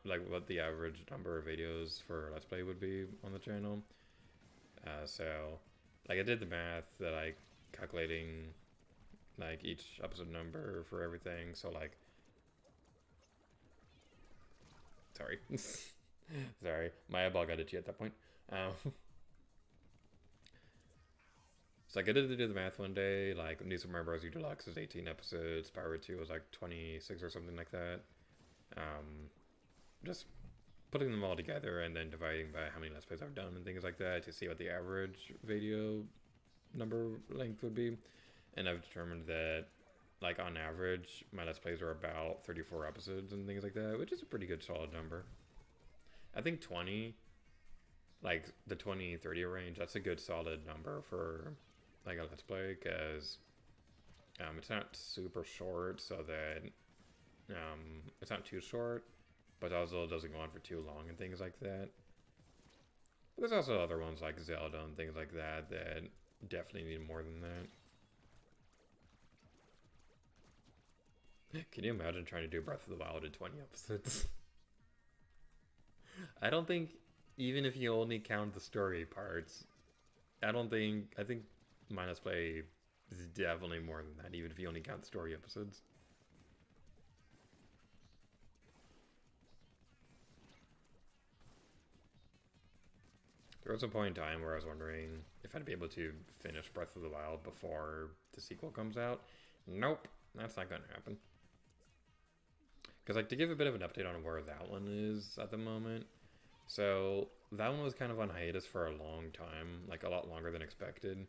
like what the average number of videos for Let's Play would be on the channel. So, like I did the math that I calculating like each episode number for everything. So like, sorry. Sorry, my eyeball got itchy at that point. So like I did do the math one day, like New Super Mario Bros. U Deluxe is 18 episodes, Spyro 2 was like 26 or something like that. Just putting them all together and then dividing by how many Let's Plays I've done and things like that to see what the average video number length would be. And I've determined that, like on average, my Let's Plays are about 34 episodes and things like that, which is a pretty good solid number. I think 20, like the 20-30 range, that's a good solid number for like a Let's Play, because It's not super short, so that it's not too short, but also it doesn't go on for too long and things like that. But there's also other ones like Zelda and things like that that definitely need more than that. Can you imagine trying to do Breath of the Wild in 20 episodes? I don't think, even if you only count the story parts, I think Minus Play is definitely more than that, even if you only count the story episodes. There was a point in time where I was wondering if I'd be able to finish Breath of the Wild before the sequel comes out. Nope, that's not gonna happen. Because, like, to give a bit of an update on where that one is at the moment, so that one was kind of on hiatus for a long time, like a lot longer than expected,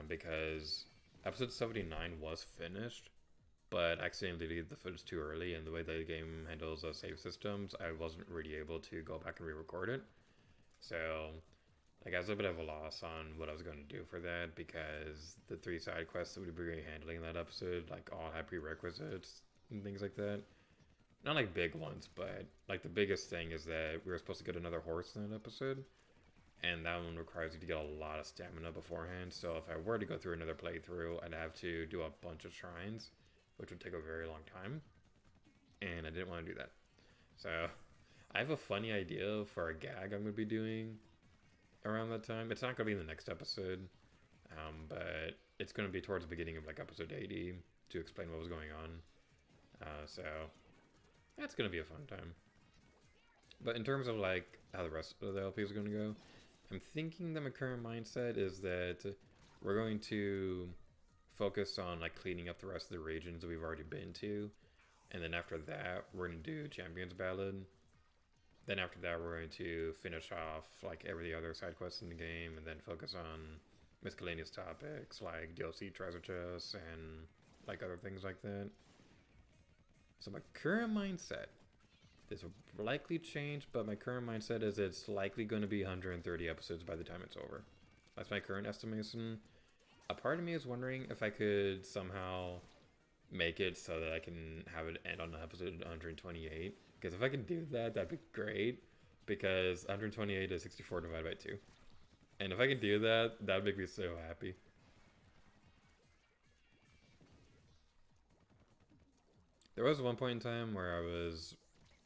because episode 79 was finished, but accidentally deleted the footage too early, and the way the game handles save systems, I wasn't really able to go back and re-record it. So, like, I was a bit of a loss on what I was going to do for that, because the 3 side quests that we'd be handling in that episode, like, all had prerequisites and things like that. Not like big ones, but like the biggest thing is that we were supposed to get another horse in that episode, and that one requires you to get a lot of stamina beforehand. So if I were to go through another playthrough, I'd have to do a bunch of shrines, which would take a very long time, and I didn't want to do that. So I have a funny idea for a gag I'm going to be doing around that time. It's not going to be in the next episode, but it's going to be towards the beginning of like episode 80 to explain what was going on. So that's going to be a fun time. But in terms of like how the rest of the LP is going to go, I'm thinking that my current mindset is that we're going to focus on like cleaning up the rest of the regions that we've already been to. And then after that, we're going to do Champions Ballad. Then after that, we're going to finish off like every other side quest in the game, and then focus on miscellaneous topics like DLC treasure chests and like other things like that. So my current mindset, this will likely change, but my current mindset is it's likely going to be 130 episodes by the time it's over. That's my current estimation. A part of me is wondering if I could somehow make it so that I can have it end on episode 128. Because if I can do that, that'd be great. Because 128 is 64 divided by 2. And if I can do that, that'd make me so happy. There was one point in time where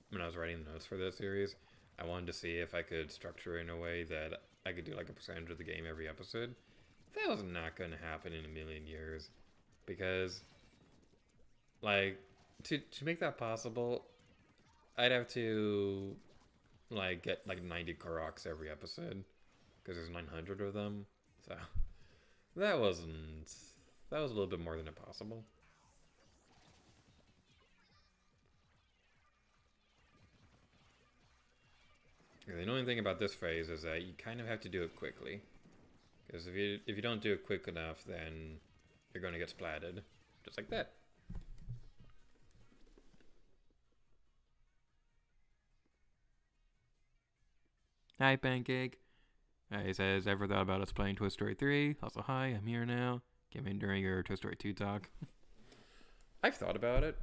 when I was writing the notes for this series, I wanted to see if I could structure it in a way that I could do like a percentage of the game every episode. That was not going to happen in a million years. Because, like, to make that possible, I'd have to, like, get like 90 Koroks every episode. Because there's 900 of them. So, that was a little bit more than impossible. The annoying thing about this phase is that you kind of have to do it quickly. Because if you don't do it quick enough, then you're going to get splatted. Just like that. Hi, Pancake. He says, ever thought about us playing Toy Story 3? Also, hi, I'm here now. Came in during your Toy Story 2 talk. I've thought about it.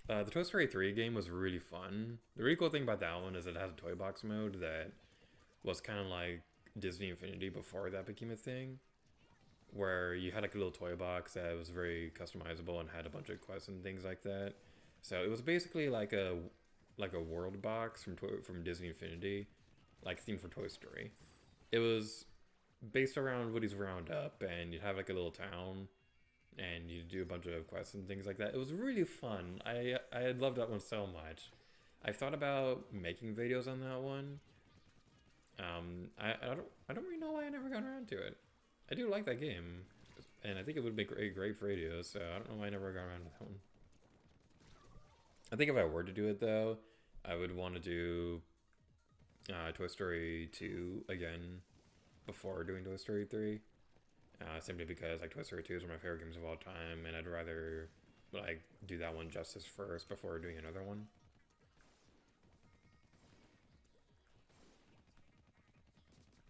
The Toy Story 3 game was really fun. The really cool thing about that one is it has a toy box mode that was kind of like Disney Infinity before that became a thing. Where you had like a little toy box that was very customizable and had a bunch of quests and things like that. So it was basically like a world box from Disney Infinity, like themed for Toy Story. It was based around Woody's Roundup, and you'd have like a little town, and you do a bunch of quests and things like that. It was really fun. I had loved that one so much. I've thought about making videos on that one. I don't really know why I never got around to it. I do like that game, and I think it would be great for videos. So I don't know why I never got around to that one. I think if I were to do it though, I would want to do Toy Story 2 again before doing Toy Story 3. Simply because like Toy Story 2 is one of my favorite games of all time, and I'd rather like do that one justice first before doing another one.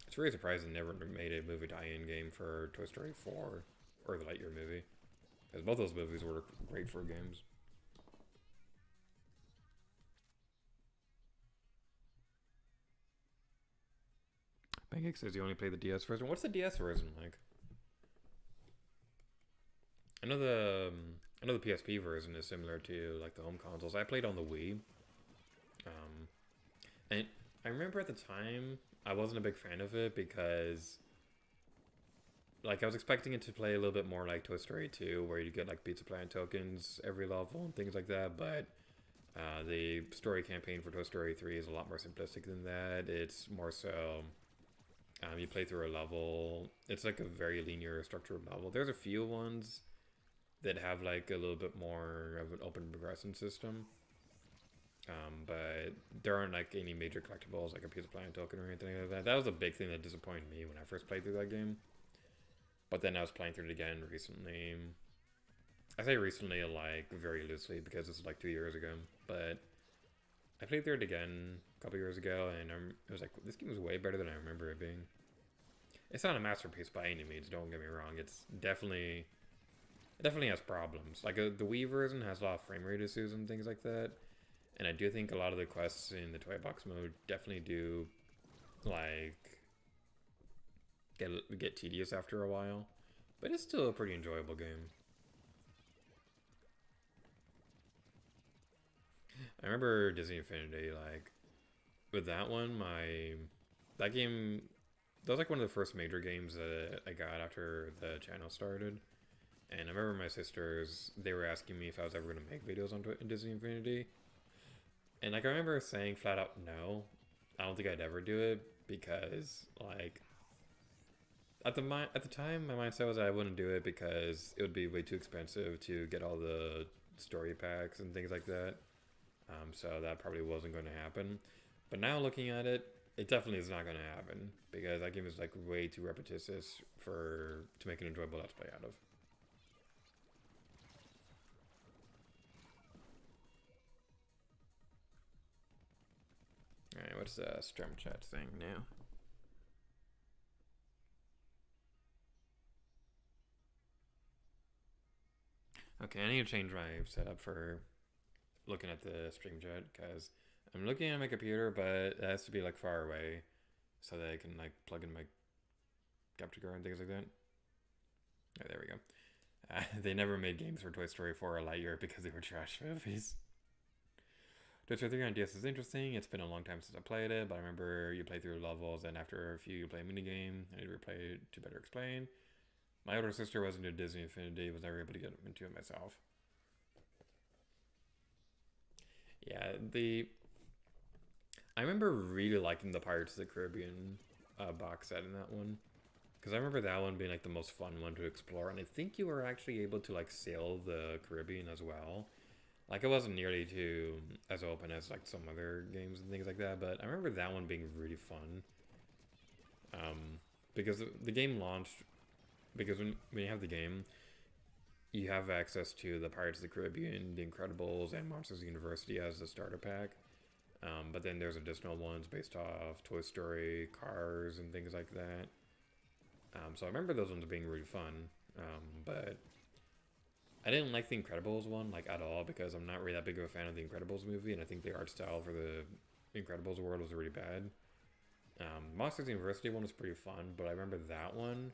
It's really surprising they never made a movie tie-in game for Toy Story 4 or the Lightyear movie. Because both those movies were great for games. Pancake says you only play the DS version. What's the DS version like? I know the I know the PSP version is similar to like the home consoles. I played on the Wii, um, and I remember at the time I wasn't a big fan of it because like I was expecting it to play a little bit more like Toy Story 2, where you get like Pizza Planet tokens every level and things like that. But the story campaign for Toy Story 3 is a lot more simplistic than that. It's more so you play through a level. It's like a very linear structured level. There's a few ones that have like a little bit more of an open progression system. But there aren't like any major collectibles like a Pizza Planet token or anything like that. That was a big thing that disappointed me when I first played through that game. But then I was playing through it again recently. I say recently like very loosely because it's like 2 years ago. But I played through it again a couple years ago and it was like, this game is way better than I remember it being. It's not a masterpiece by any means, don't get me wrong. It definitely has problems. Like the Wii version has a lot of frame rate issues and things like that. And I do think a lot of the quests in the toy box mode definitely do like get tedious after a while. But it's still a pretty enjoyable game. I remember Disney Infinity, like with that one, that game, that was like one of the first major games that I got after the channel started. And I remember my sisters, they were asking me if I was ever going to make videos on Disney Infinity. And like I remember saying flat out no, I don't think I'd ever do it because like at the time my mindset was I wouldn't do it because it would be way too expensive to get all the story packs and things like that. So that probably wasn't going to happen. But now looking at it, it definitely is not going to happen because that game is like way too repetitious to make an enjoyable Let's Play out of. Alright, what's the stream chat thing now? Okay, I need to change my setup for looking at the stream chat because I'm looking at my computer, but it has to be like far away so that I can like plug in my capture card and things like that. Oh, there we go. They never made games for Toy Story 4 or Lightyear because they were trash movies. Toy Story 3 on DS is interesting. It's been a long time since I played it, but I remember you play through levels and after a few you play a minigame. I need to replay it to better explain. My older sister was into Disney Infinity, was never able to get into it myself. Yeah, I remember really liking the Pirates of the Caribbean box set in that one. Because I remember that one being like the most fun one to explore. And I think you were actually able to like sail the Caribbean as well. Like it wasn't nearly as open as like some other games and things like that. But I remember that one being really fun. Because the game launched, because when you have the game, you have access to the Pirates of the Caribbean, The Incredibles, and Monsters University as a starter pack. But then there's additional ones based off Toy Story, Cars, and things like that. So I remember those ones being really fun. But I didn't like the Incredibles one like at all because I'm not really that big of a fan of the Incredibles movie, and I think the art style for the Incredibles world was really bad. Monsters University one was pretty fun, but I remember that one.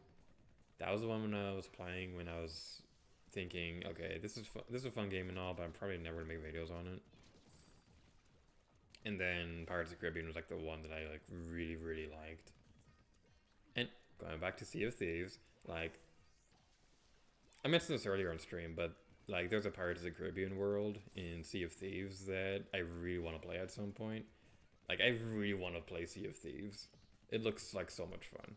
That was the one when I was playing when I was thinking, okay, this is a fun game and all, but I'm probably never gonna make videos on it. And then Pirates of the Caribbean was like the one that I like really, really liked. And going back to Sea of Thieves, like I mentioned this earlier on stream, but like there's a Pirates of the Caribbean world in Sea of Thieves that I really want to play at some point. Like I really want to play Sea of Thieves. It looks like so much fun.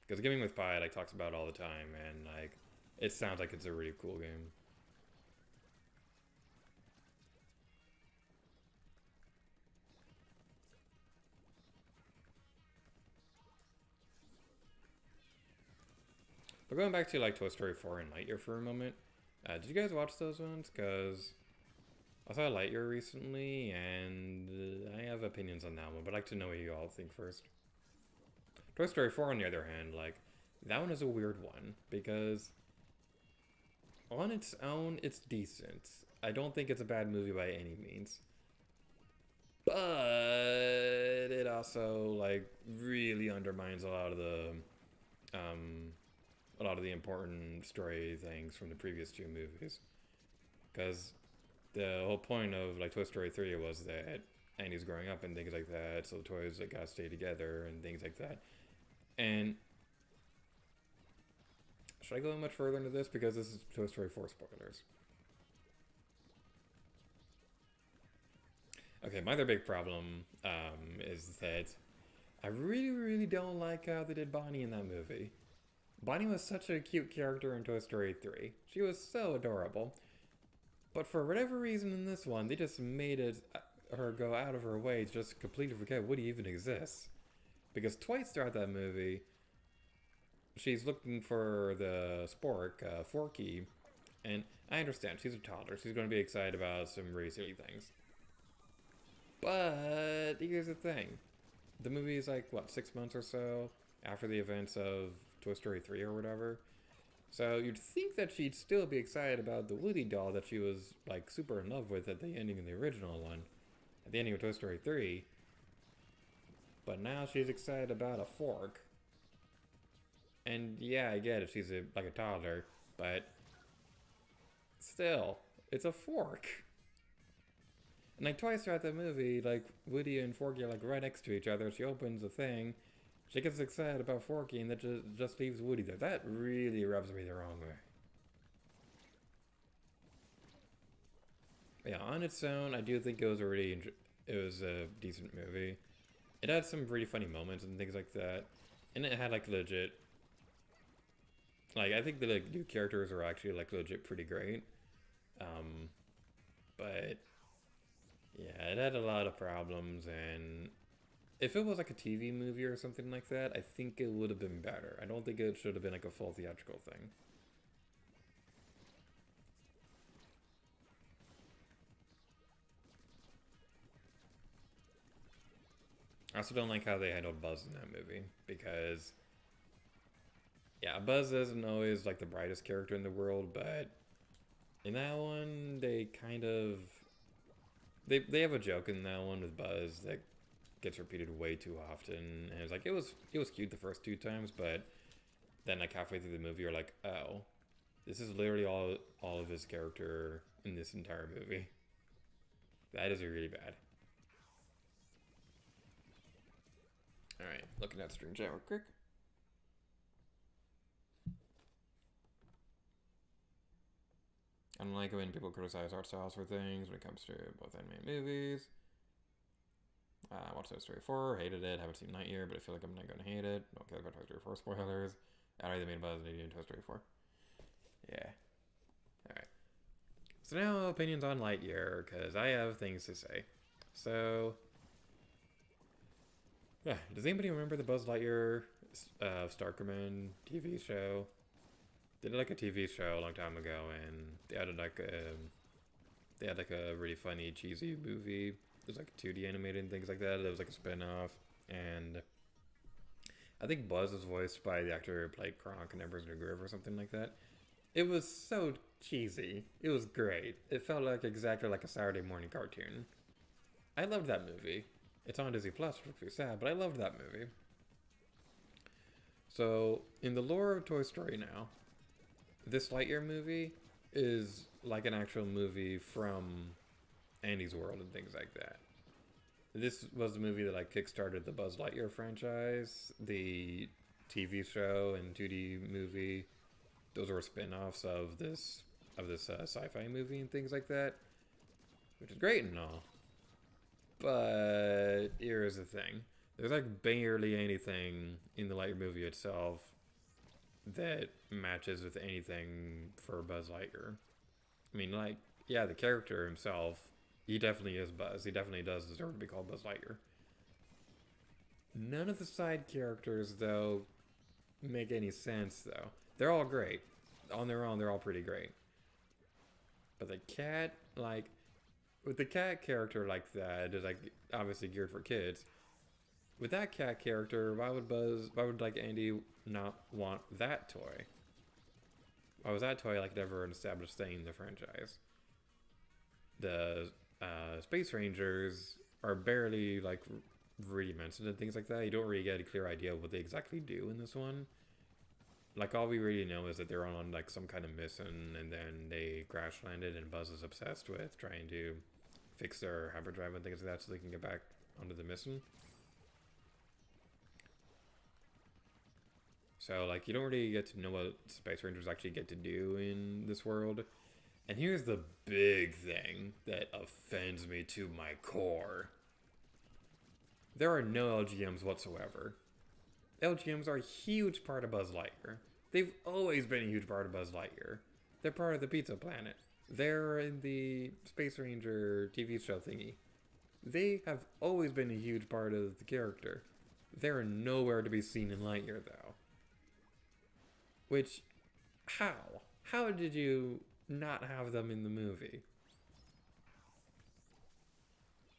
Because Gaming with Pi like talks about it all the time, and like it sounds like it's a really cool game. But going back to like Toy Story 4 and Lightyear for a moment, did you guys watch those ones? Because I saw Lightyear recently, and I have opinions on that one, but I'd like to know what you all think first. Toy Story 4, on the other hand, like, that one is a weird one, because On its own, it's decent. I don't think it's a bad movie by any means. But it also like really undermines um, a lot of the important story things from the previous two movies. Because the whole point of like Toy Story 3 was that Andy's growing up and things like that, so the toys like gotta stay together and things like that. And should I go much further into this because this is Toy Story 4 spoilers? Okay, my other big problem is that I really, really don't like how they did Bonnie in that movie. Bonnie was such a cute character in Toy Story 3. She was so adorable. But for whatever reason in this one, they just made it her go out of her way to just completely forget Woody even exists. Because twice throughout that movie, she's looking for the spork, Forky, and I understand she's a toddler. She's going to be excited about some really silly things. But here's the thing: the movie is like what 6 months or so after the events of Toy Story 3 or whatever. So you'd think that she'd still be excited about the Woody doll that she was like super in love with at the ending of the original one, at the ending of Toy Story 3. But now she's excited about a fork. And yeah, I get it, she's like a toddler, but still, it's a fork. And like twice throughout the movie, like Woody and Forky are like right next to each other. She opens the thing, she gets excited about Forky, and that just leaves Woody there. That really rubs me the wrong way. Yeah, on its own, I do think it was a decent movie. It had some really funny moments and things like that, and it had like legit, like I think the like, new characters are actually like legit pretty great. But yeah, it had a lot of problems, and if it was like a TV movie or something like that, I think it would have been better. I don't think it should have been like a full theatrical thing. I also don't like how they handled Buzz in that movie because, yeah, Buzz isn't always like the brightest character in the world, but in that one, they kind of they have a joke in that one with Buzz that gets repeated way too often, and it's like it was cute the first two times, but then like halfway through the movie, you're like, oh, this is literally all of his character in this entire movie. That is really bad. All right, looking at stream chat real quick. I don't like when people criticize art styles for things when it comes to both anime and movies. Watched Toy Story 4, hated it, haven't seen Lightyear, but I feel like I'm not going to hate it. Don't care about Toy Story 4 spoilers. I already made Buzz in Toy Story 4. Yeah. Alright. So now opinions on Lightyear, because I have things to say. So, yeah, does anybody remember the Buzz Lightyear Starkerman TV show? They did like a TV show a long time ago, and they had like a really funny, cheesy movie. It was like 2D animated and things like that. It was like a spin-off, and I think Buzz was voiced by the actor who played Kronk in Emperor's New Groove or something like that. It was so cheesy. It was great. It felt like exactly like a Saturday morning cartoon. I loved that movie. It's on Disney Plus, which makes me sad, but I loved that movie. So, in the lore of Toy Story now, this Lightyear movie is like an actual movie from Andy's World and things like that. This was the movie that like kickstarted the Buzz Lightyear franchise, the TV show and 2D movie. Those were spin-offs of this sci-fi movie and things like that, which is great and all. But here's the thing: there's like barely anything in the Lightyear movie itself that matches with anything for Buzz Lightyear. I mean, like, yeah, the character himself, he definitely is Buzz. He definitely does deserve to be called Buzz Lightyear. None of the side characters, though, make any sense, though. They're all great. On their own, they're all pretty great. But the cat, like, with the cat character like that, is like obviously geared for kids. With that cat character, why would like Andy not want that toy? why was that toy like never an established thing in the franchise? The Space Rangers are barely like really mentioned and things like that. You don't really get a clear idea of what they exactly do in this one. Like all we really know is that they're on like some kind of mission, and then they crash landed, and Buzz is obsessed with trying to fix their hyperdrive and things like that so they can get back onto the mission. So like you don't really get to know what Space Rangers actually get to do in this world. And here's the big thing that offends me to my core. There are no LGMs whatsoever. LGMs are a huge part of Buzz Lightyear. They've always been a huge part of Buzz Lightyear. They're part of the Pizza Planet. They're in the Space Ranger TV show thingy. They have always been a huge part of the character. They're nowhere to be seen in Lightyear, though. Which, how? How did you not have them in the movie?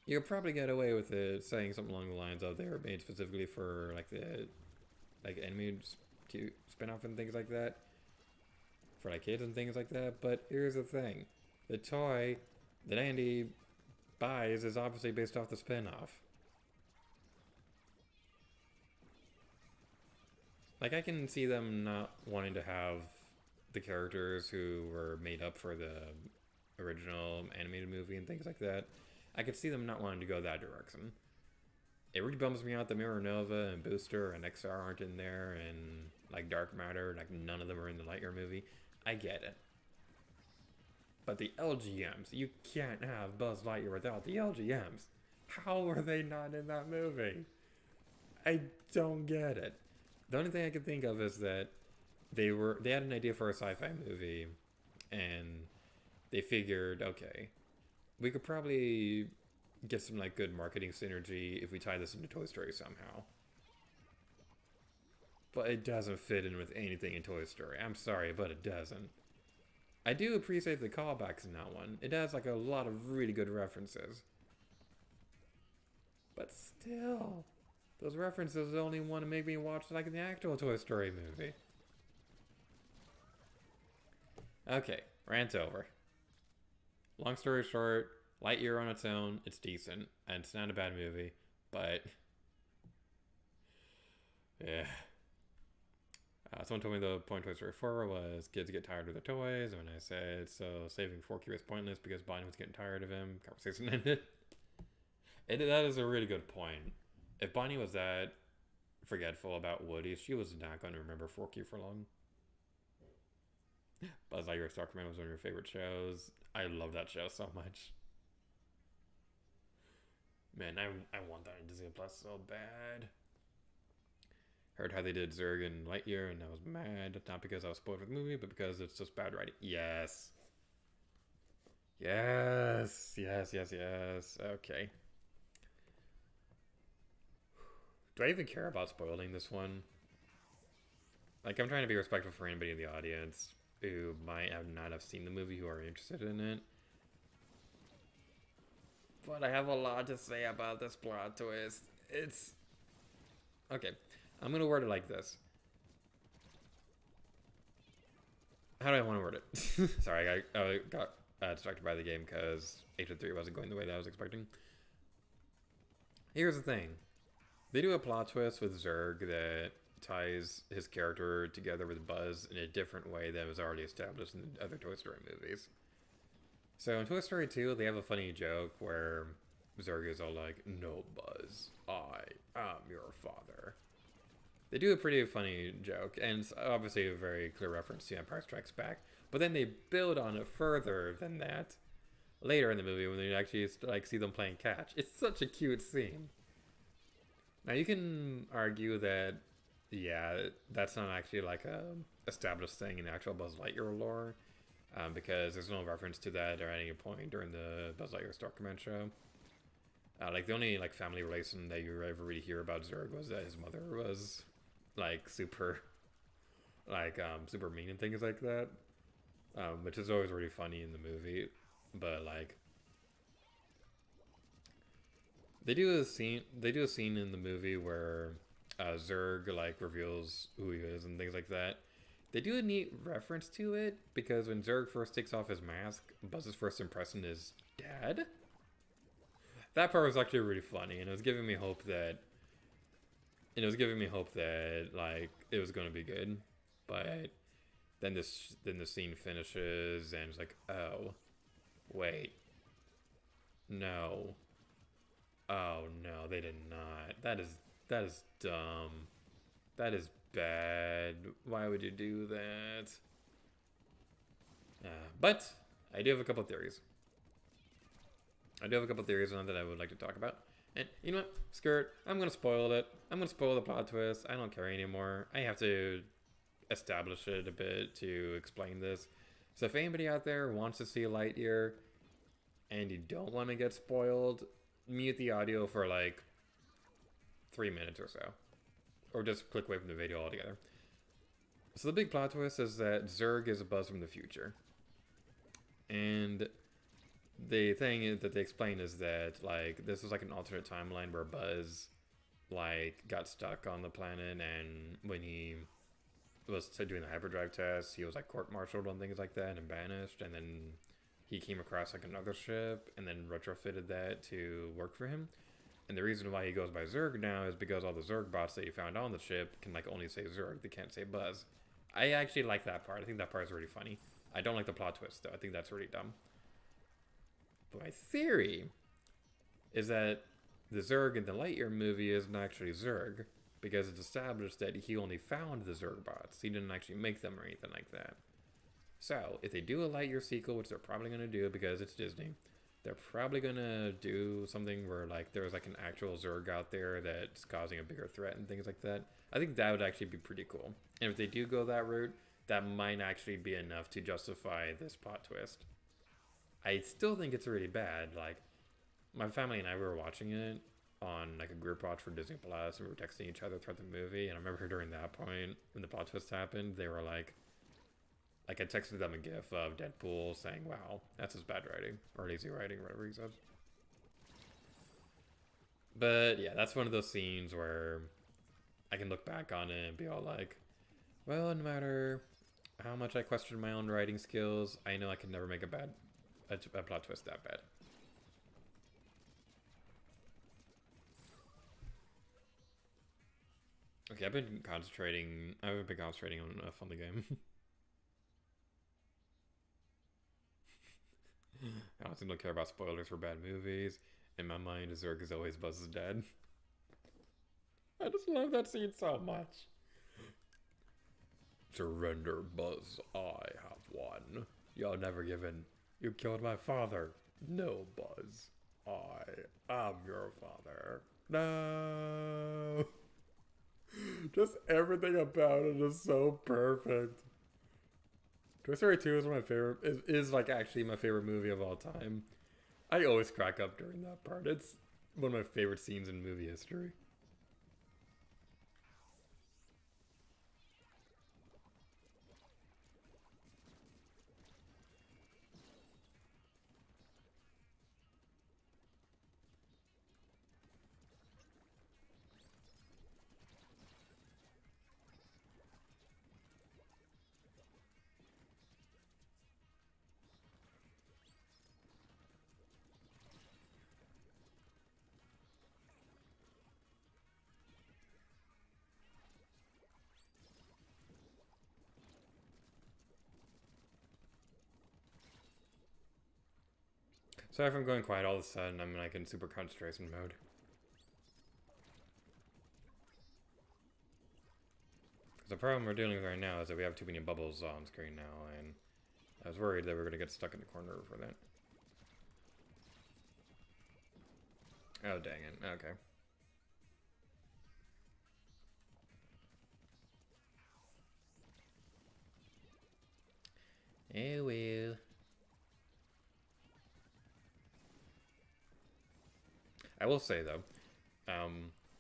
You could probably get away with it saying something along the lines of they were made specifically for like the animated spin-off and things like that, for like kids and things like that. But here's the thing, the toy that Andy buys is obviously based off the spin-off. Like I can see them not wanting to have the characters who were made up for the original animated movie and things like that. I could see them not wanting to go that direction. It really bums me out that Mirror Nova and Booster and XR aren't in there, and like Dark Matter, like none of them are in the Lightyear movie. I get it. But the LGMs, you can't have Buzz Lightyear without the LGMs. How were they not in that movie? I don't get it. The only thing I can think of is that they had an idea for a sci-fi movie, and they figured, okay, we could probably get some like good marketing synergy if we tie this into Toy Story somehow. But it doesn't fit in with anything in Toy Story. I'm sorry, but it doesn't. I do appreciate the callbacks in that one. It has like a lot of really good references. But still, those references only want to make me watch like the actual Toy Story movie. Okay, rant over. Long story short, Lightyear on its own, it's decent, and it's not a bad movie, but yeah. Someone told me the point Toy Story 4 was kids get tired of their toys, and when I said, so saving Forky was pointless because Bonnie was getting tired of him, conversation ended. That is a really good point. If Bonnie was that forgetful about Woody, she was not going to remember Forky for long. Buzz Lightyear Star Command was one of your favorite shows. I love that show so much. Man, I want that on Disney Plus so bad. Heard how they did Zurg and Lightyear, and I was mad. Not because I was spoiled for the movie, but because it's just bad writing. Yes. Yes. Yes, yes, yes. Okay. Do I even care about spoiling this one? Like, I'm trying to be respectful for anybody in the audience who might have not have seen the movie, who are interested in it. But I have a lot to say about this plot twist. It's... Okay, I'm gonna word it like this. How do I want to word it? Sorry, I got distracted by the game because H3 wasn't going the way that I was expecting. Here's the thing. They do a plot twist with Zurg that ties his character together with Buzz in a different way than was already established in the other Toy Story movies. So in Toy Story 2, they have a funny joke where Zurg is all like, "No, Buzz, I am your father." They do a pretty funny joke, and it's obviously a very clear reference to Empire Strikes Back. But then they build on it further than that later in the movie when they actually like see them playing catch. It's such a cute scene. Now you can argue that, yeah, that's not actually like a established thing in the actual Buzz Lightyear lore, because there's no reference to that at any point during the Buzz Lightyear Star Command show. Like the only like family relation that you ever really hear about Zurg was that his mother was like super mean and things like that, which is always really funny in the movie. But like they do a scene in the movie where Zurg like reveals who he is and things like that, They do a neat reference to it, because when Zurg first takes off his mask, Buzz's first impression is Dad? That part was actually really funny, and it was giving me hope that... And it was giving me hope that, like, it was going to be good. But then the scene finishes, and it's like, oh, wait. No. Oh, no, they did not. That is dumb. That is bad. Why would you do that? But I do have a couple of theories. On that I would like to talk about. And you know what? Screw it. I'm going to spoil it. I'm going to spoil the plot twist. I don't care anymore. I have to establish it a bit to explain this. So if anybody out there wants to see Lightyear and you don't want to get spoiled, mute the audio for like 3 minutes or so. Or just click away from the video altogether. So the big plot twist is that Zurg is a Buzz from the future. And the thing that they explain is that, like, this is like an alternate timeline where Buzz, like, got stuck on the planet, and when he was doing the hyperdrive test, he was, like, court-martialed on things like that and banished, and then he came across, like, another ship, and then retrofitted that to work for him. And the reason why he goes by Zurg now is because all the Zurg bots that he found on the ship can, like, only say Zurg. They can't say Buzz. I actually like that part. I think that part is really funny. I don't like the plot twist, though. I think that's really dumb. But my theory is that the Zurg in the Lightyear movie isn't actually Zurg, because it's established that he only found the Zurg bots. He didn't actually make them or anything like that. So, if they do a Lightyear sequel, which they're probably going to do because it's Disney, they're probably going to do something where, like, there's, like, an actual Zurg out there that's causing a bigger threat and things like that. I think that would actually be pretty cool. And if they do go that route, that might actually be enough to justify this plot twist. I still think it's really bad. Like, my family and I were watching it on, like, a group watch for Disney Plus, and we were texting each other throughout the movie, and I remember during that point, when the plot twist happened, they were like, I texted them a gif of Deadpool saying, wow, that's his bad writing, or lazy writing, whatever he said. But, yeah, that's one of those scenes where I can look back on it and be all like, well, no matter how much I question my own writing skills, I know I can never make a plot twist that bad. Okay, I haven't been concentrating on enough on the game. I don't seem to care about spoilers for bad movies. In my mind, Zurg is always Buzz's dad. I just love that scene so much. Surrender, Buzz. I have won. You'll never give in. You killed my father. No, Buzz. I am your father. No. Just everything about it is so perfect. Toy Story 2 is one of my favorite, is like actually my favorite movie of all time. I always crack up during that part. It's one of my favorite scenes in movie history. Sorry if I'm going quiet all of a sudden. I'm like in super concentration mode. The problem we're dealing with right now is that we have too many bubbles on screen now, and I was worried that we were going to get stuck in the corner for that. Oh, dang it. Okay. Oh, well. I will say, though,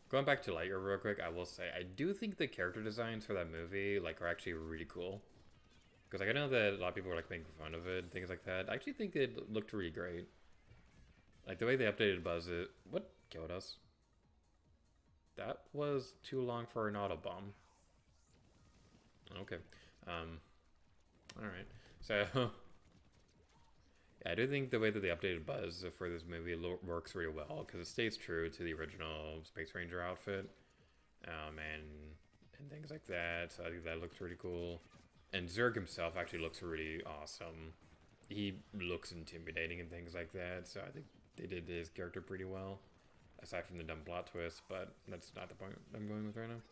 going back to Lightyear real quick, I will say, I do think the character designs for that movie, like, are actually really cool. Because, like, I know that a lot of people were, like, making fun of it and things like that. I actually think it looked really great. Like, the way they updated Buzz, what killed us? That was too long for an auto bomb. Okay. Alright. So, yeah, I do think the way that they updated Buzz for this movie works really well, because it stays true to the original Space Ranger outfit, and things like that, so I think that looks really cool. And Zurg himself actually looks really awesome. He looks intimidating and things like that, so I think they did his character pretty well, aside from the dumb plot twist, but that's not the point I'm going with right now.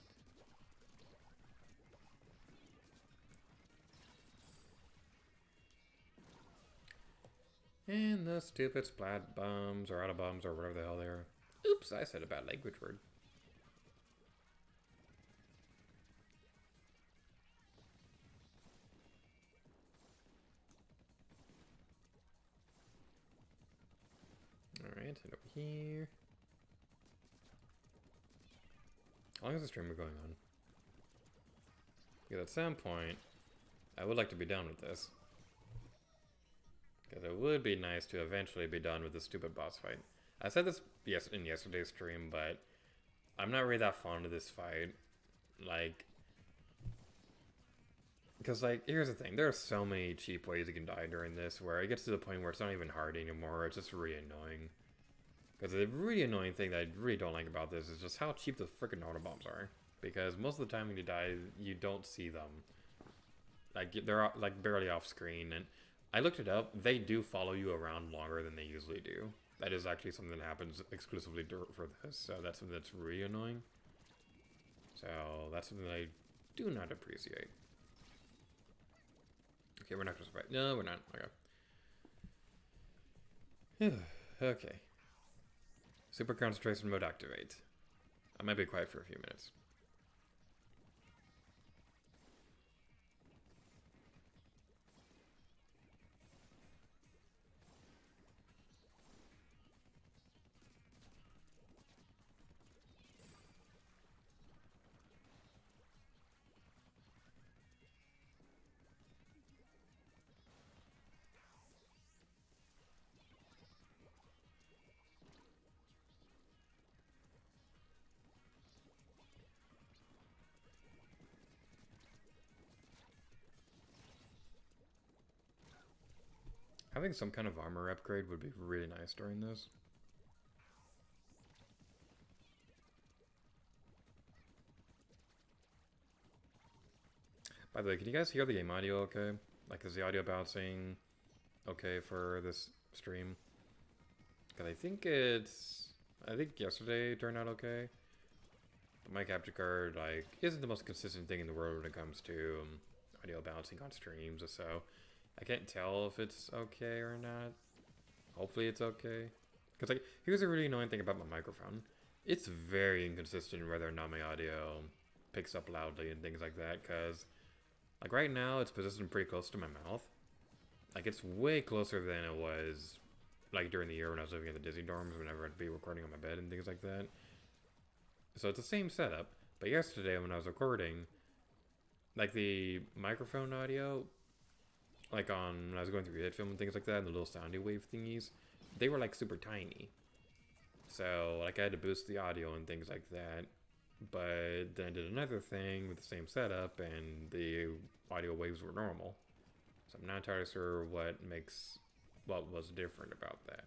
And the stupid splat bombs, or auto bombs, or whatever the hell they are. Oops, I said a bad language word. Alright, head over here. How long is the stream going on? Because at some point, I would like to be done with this. Because it would be nice to eventually be done with this stupid boss fight. I said this in yesterday's stream, but I'm not really that fond of this fight. Like, because, like, here's the thing. There are so many cheap ways you can die during this, where it gets to the point where it's not even hard anymore. It's just really annoying. Because the really annoying thing that I really don't like about this is just how cheap the freaking autobombs are. Because most of the time when you die, you don't see them. Like, they're, like, barely off screen, and I looked it up. They do follow you around longer than they usually do. That is actually something that happens exclusively for this, so that's something that's really annoying. So that's something that I do not appreciate. Okay, we're not going to survive. No, we're not. Okay. Okay. Super concentration mode activate. I might be quiet for a few minutes. Having some kind of armor upgrade would be really nice during this. By the way, can you guys hear the game audio okay? Like, is the audio bouncing okay for this stream? Because I think yesterday turned out okay. But my capture card, like, isn't the most consistent thing in the world when it comes to audio bouncing on streams, so I can't tell if it's okay or not. Hopefully it's okay. Because, like, here's a really annoying thing about my microphone. It's very inconsistent whether or not my audio picks up loudly and things like that, because, like, right now it's positioned pretty close to my mouth. Like, it's way closer than it was, like, during the year when I was living in the Disney dorms, whenever I'd be recording on my bed and things like that. So it's the same setup, but yesterday when I was recording, like, the microphone audio, like, when I was going through headfilm and things like that, and the little soundy wave thingies, they were, like, super tiny. So, like, I had to boost the audio and things like that. But then I did another thing with the same setup, and the audio waves were normal. So I'm not entirely sure what was different about that.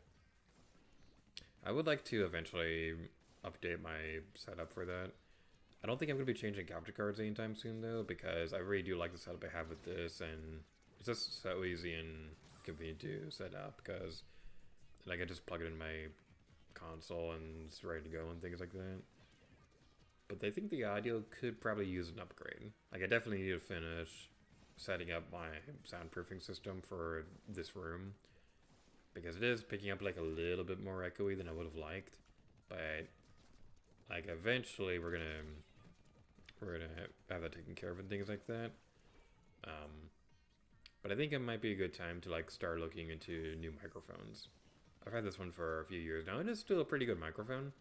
I would like to eventually update my setup for that. I don't think I'm going to be changing capture cards anytime soon, though, because I really do like the setup I have with this, and it's just so easy and convenient to set up, because, like, I just plug it in my console and it's ready to go and things like that. But I think the audio could probably use an upgrade. Like, I definitely need to finish setting up my soundproofing system for this room, because it is picking up, like, a little bit more echoey than I would have liked. But, like, eventually we're gonna have that taken care of and things like that. But I think it might be a good time to, like, start looking into new microphones. I've had this one for a few years now, and it's still a pretty good microphone,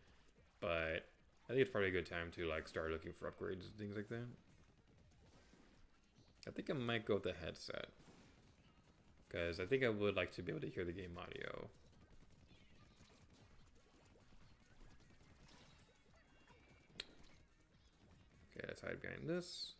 but I think it's probably a good time to, like, start looking for upgrades and things like that. I think I might go with the headset, because I think I would like to be able to hear the game audio. Okay, let's hide behind this.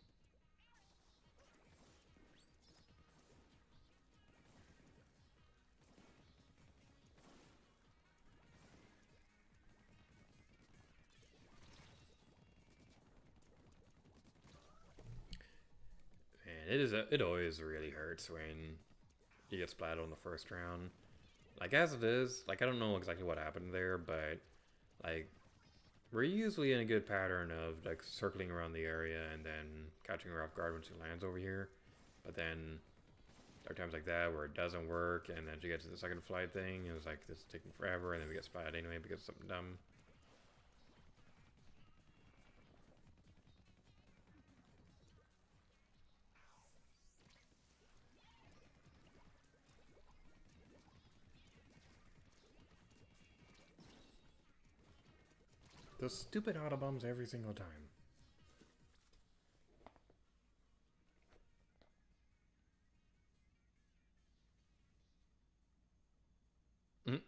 It always really hurts when you get splatted on the first round. Like, as it is, like, I don't know exactly what happened there, but, like, we're usually in a good pattern of, like, circling around the area and then catching her off guard when she lands over here. But then there are times like that where it doesn't work, and then she gets to the second flight thing, and it's like, this is taking forever, and then we get splatted anyway because of something dumb. Those stupid auto bombs every single time. Mm.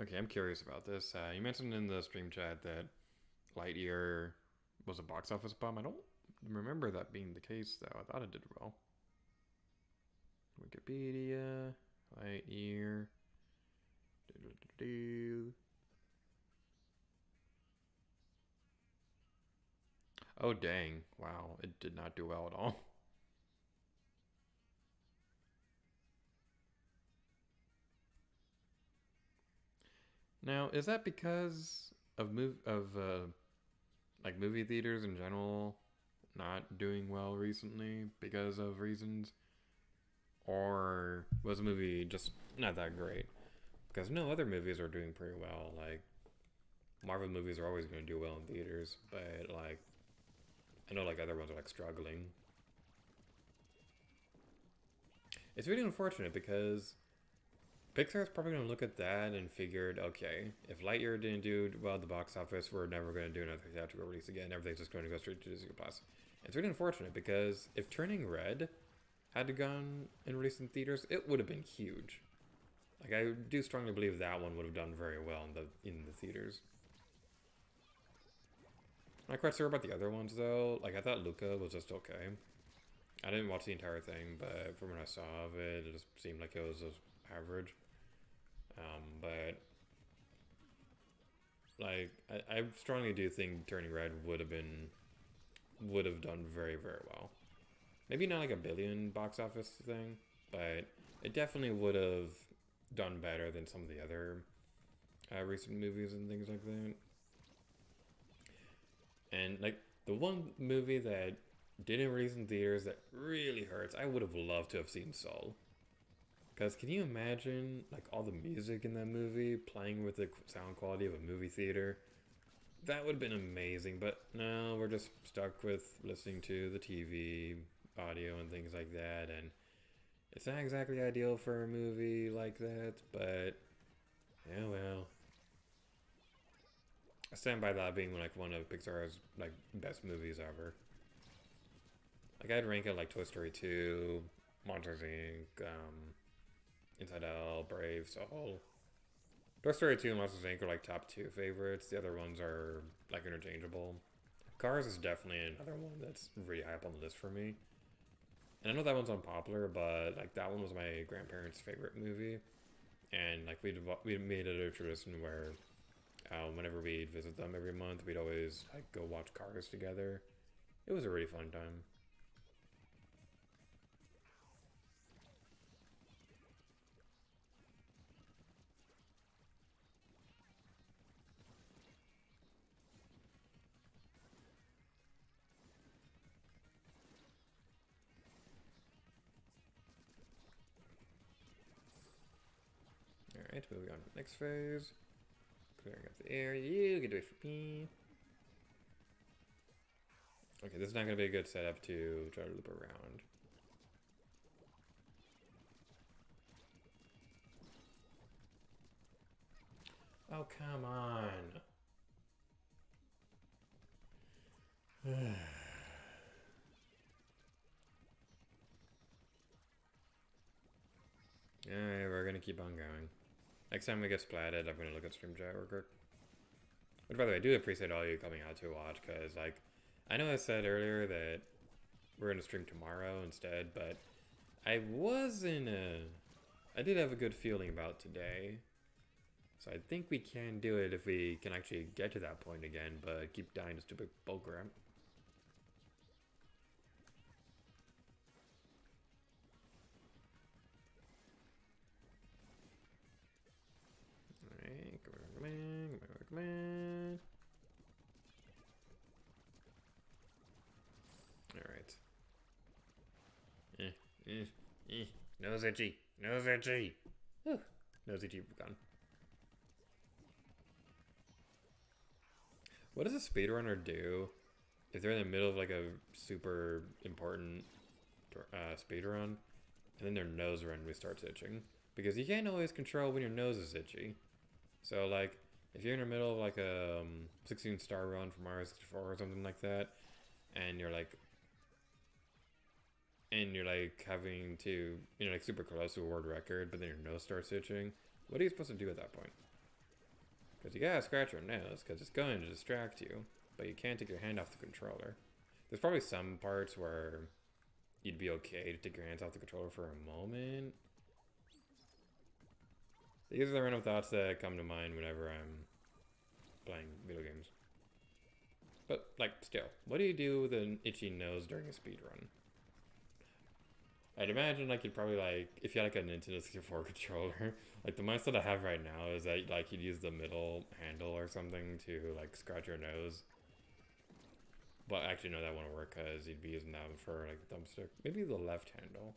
Okay, I'm curious about this. You mentioned in the stream chat that Lightyear was a box office bomb. I don't remember that being the case, though. I thought it did well. Wikipedia, Lightyear. Oh, dang. Wow, it did not do well at all. Now, is that because of like movie theaters in general not doing well recently because of reasons, or was the movie just not that great? Because no other movies are doing pretty well. Like Marvel movies are always going to do well in theaters, but like I know like other ones are like struggling. It's really unfortunate because Pixar's probably going to look at that and figured, okay, if Lightyear didn't do well at the box office, we're never going to do another theatrical release again. Everything's just going to go straight to Disney Plus. It's really unfortunate because if Turning Red had gone and released in theaters, it would have been huge. Like I do strongly believe that one would have done very well in the theaters. I'm not quite sure about the other ones though. Like I thought Luca was just okay. I didn't watch the entire thing, but from what I saw of it, it just seemed like it was just average. But like I strongly do think Turning Red would have done very well. Maybe not like a billion box office thing, but it definitely would have done better than some of the other recent movies and things like that. And like the one movie that didn't release in theaters that really hurts, I would have loved to have seen Soul. Because can you imagine like all the music in that movie playing with the sound quality of a movie theater? That would have been amazing, but no, we're just stuck with listening to the TV audio and things like that, and it's not exactly ideal for a movie like that, but yeah, well. I stand by that being like one of Pixar's like best movies ever. Like I'd rank it like Toy Story 2, Monsters Inc., Inside Out, Brave, Soul. Toy Story 2 and Monsters Inc. are like top 2 favorites. The other ones are like interchangeable. Cars is definitely another one that's really high up on the list for me. And I know that one's unpopular, but like that one was my grandparents' favorite movie. And like we made it a tradition where whenever we'd visit them every month, we'd always like go watch Cars together. It was a really fun time. Alright, moving on to the next phase. Clearing up the air. You get away from me. Okay, this is not going to be a good setup to try to loop around. Oh, come on. Alright, we're going to keep on going. Next time we get splatted, I'm going to look at stream chat real quick. But by the way, I do appreciate all you coming out to watch, because, like, I know I said earlier that we're going to stream tomorrow instead, but I did have a good feeling about today. So I think we can do it if we can actually get to that point again, but keep dying to stupid bulk ramp. Alright, come on. Alright. Nose itchy. Nose itchy. Whew. Nose itchy gone. What does a speedrunner do if they're in the middle of like a super important speedrun and then their nose randomly starts itching? Because you can't always control when your nose is itchy. So like, if you're in the middle of like a 16-star run from Mario 64 or something like that, and you're like having to, you know, like super close to a world record, but then your nose starts itching, what are you supposed to do at that point? Because you gotta scratch your nose, because it's going to distract you, but you can't take your hand off the controller. There's probably some parts where you'd be okay to take your hands off the controller for a moment. These are the random thoughts that come to mind whenever I'm playing video games. But, like, still, what do you do with an itchy nose during a speedrun? I'd imagine, like, you'd probably, like, if you had, like, a Nintendo 64 controller, like, the mindset I have right now is that, like, you'd use the middle handle or something to, like, scratch your nose. But actually, no, that wouldn't work, because you'd be using that for, like, the thumbstick. Maybe the left handle.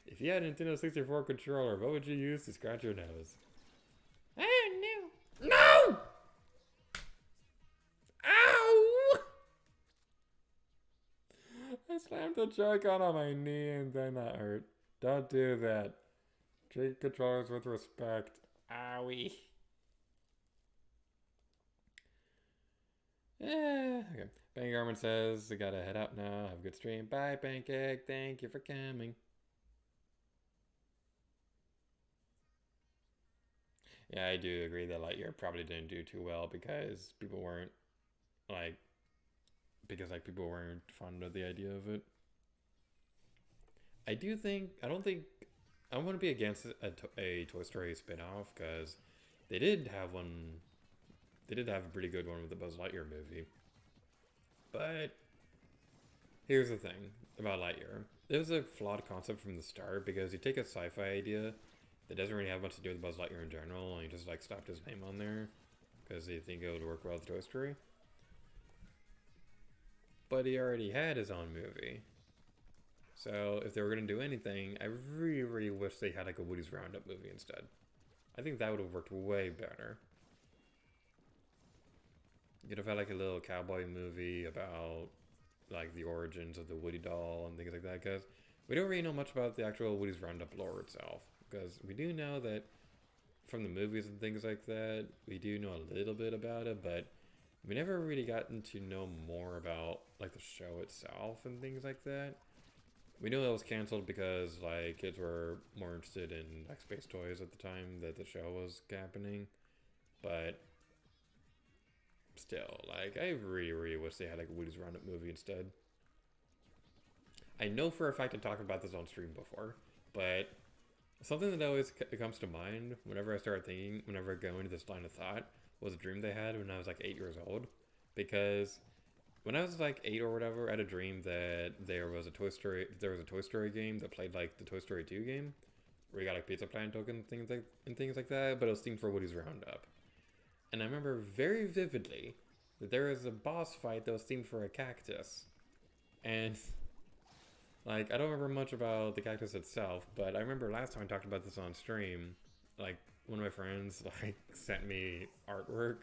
If you had a Nintendo 64 controller, what would you use to scratch your nose? Oh, no. No! Ow! I slammed the Joy-Con on my knee and then that hurt. Don't do that. Treat controllers with respect. Owie. Yeah, okay. Bang Garmin says, I gotta head out now. Have a good stream. Bye, Pancake. Thank you for coming. Yeah, I do agree that Lightyear probably didn't do too well because people weren't, like, people weren't fond of the idea of it. I don't think, I want to be against a Toy Story spin-off because they did have a pretty good one with the Buzz Lightyear movie. But here's the thing about Lightyear. It was a flawed concept from the start because you take a sci-fi idea that doesn't really have much to do with Buzz Lightyear in general, and you just like slapped his name on there because you think it would work well with Toy Story. But he already had his own movie. So if they were going to do anything, I really, really wish they had like a Woody's Roundup movie instead. I think that would have worked way better. You could have had like a little cowboy movie about like the origins of the Woody doll and things like that, because we don't really know much about the actual Woody's Roundup lore itself. Because we do know that from the movies and things like that, we do know a little bit about it, but we never really gotten to know more about like the show itself and things like that. We know it was canceled because like kids were more interested in like space toys at the time that the show was happening, but still, like, I really, really wish they had like a Woody's Roundup movie instead. I know for a fact I talked about this on stream before, but something that always comes to mind whenever I go into this line of thought was a dream they had when I was like 8 years old. Because when I was like 8 or whatever, I had a dream that there was a Toy Story game that played like the Toy Story 2 game, where you got like Pizza Planet token things like that, but it was themed for Woody's Roundup. And I remember very vividly that there was a boss fight that was themed for a cactus. And like, I don't remember much about the cactus itself, but I remember last time I talked about this on stream, like, one of my friends, like, sent me artwork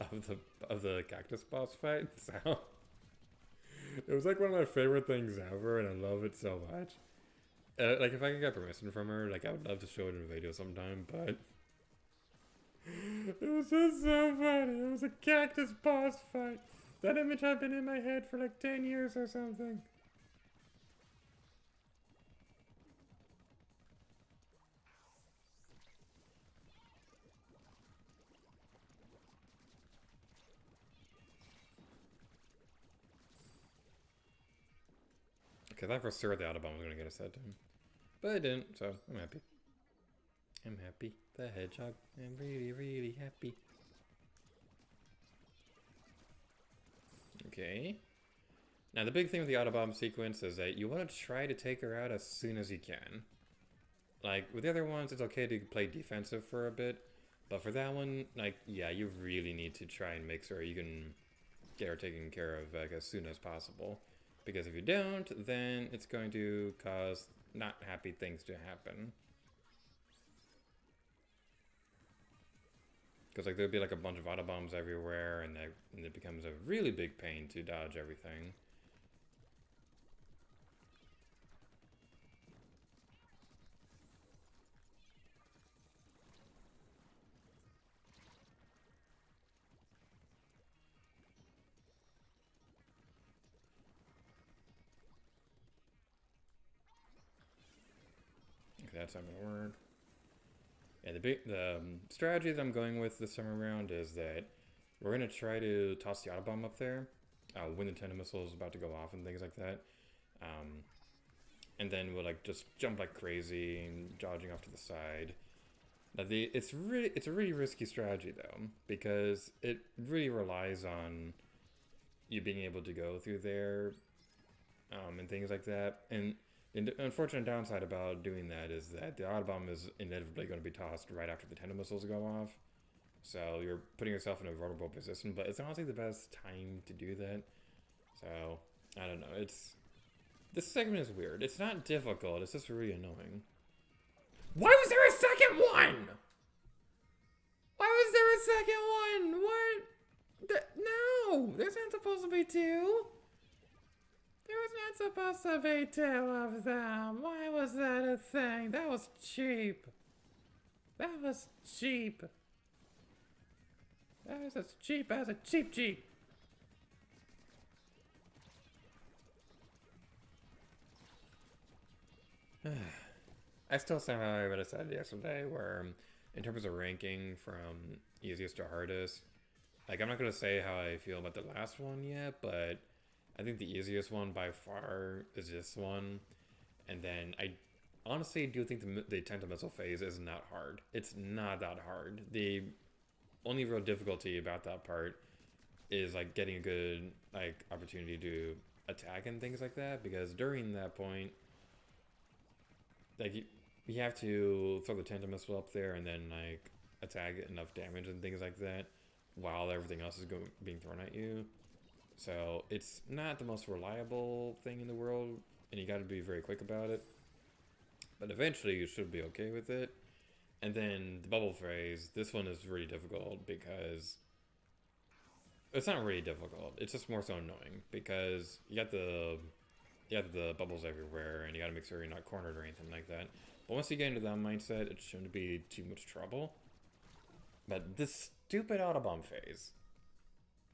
of the cactus boss fight, so it was, like, one of my favorite things ever, and I love it so much. Like, if I could get permission from her, like, I would love to show it in a video sometime, but it was just so funny. It was a cactus boss fight. That image had been in my head for, like, 10 years or something. Because I for sure the Autobahn was going to get a set to him. But I didn't, so I'm happy. I'm happy. the hedgehog. I'm really, really happy. Okay. Now the big thing with the Autobomb sequence is that you want to try to take her out as soon as you can. Like, with the other ones, it's okay to play defensive for a bit. But for that one, like, yeah, you really need to try and make sure you can get her taken care of like, as soon as possible. Because if you don't, then it's going to cause not happy things to happen. Because like there'll be like a bunch of Autobombs everywhere, and it becomes a really big pain to dodge everything. Okay, that's not gonna work. Yeah, the strategy that I'm going with this time around is that we're gonna try to toss the Autobomb up there when the tenta missile is about to go off and things like that. And then we'll like just jump like crazy and dodging off to the side. Now it's a really risky strategy though, because it really relies on you being able to go through there and things like that. And the unfortunate downside about doing that is that the Autobomb is inevitably going to be tossed right after the tenta missiles go off. So you're putting yourself in a vulnerable position, but it's honestly the best time to do that. So, I don't know, this segment is weird. It's not difficult, it's just really annoying. Why was there a second one? Why was there a second one? What? No, there's not supposed to be two. There was not supposed to be two of them. Why was that a thing? That was cheap. That was cheap. That was as cheap as a cheap. I still stand by what I said yesterday, where in terms of ranking from easiest to hardest, like I'm not gonna say how I feel about the last one yet, but I think the easiest one by far is this one, and then I honestly do think the tenta missile phase is not hard. It's not that hard. The only real difficulty about that part is like getting a good like opportunity to attack and things like that, because during that point, like you have to throw the tenta missile up there and then like attack enough damage and things like that while everything else is being thrown at you. So it's not the most reliable thing in the world, and you got to be very quick about it. But eventually you should be okay with it. And then the bubble phase, this one is really difficult because it's not really difficult. It's just more so annoying because you got the bubbles everywhere, and you got to make sure you're not cornered or anything like that. But once you get into that mindset, it shouldn't be too much trouble. But this stupid Autobomb phase,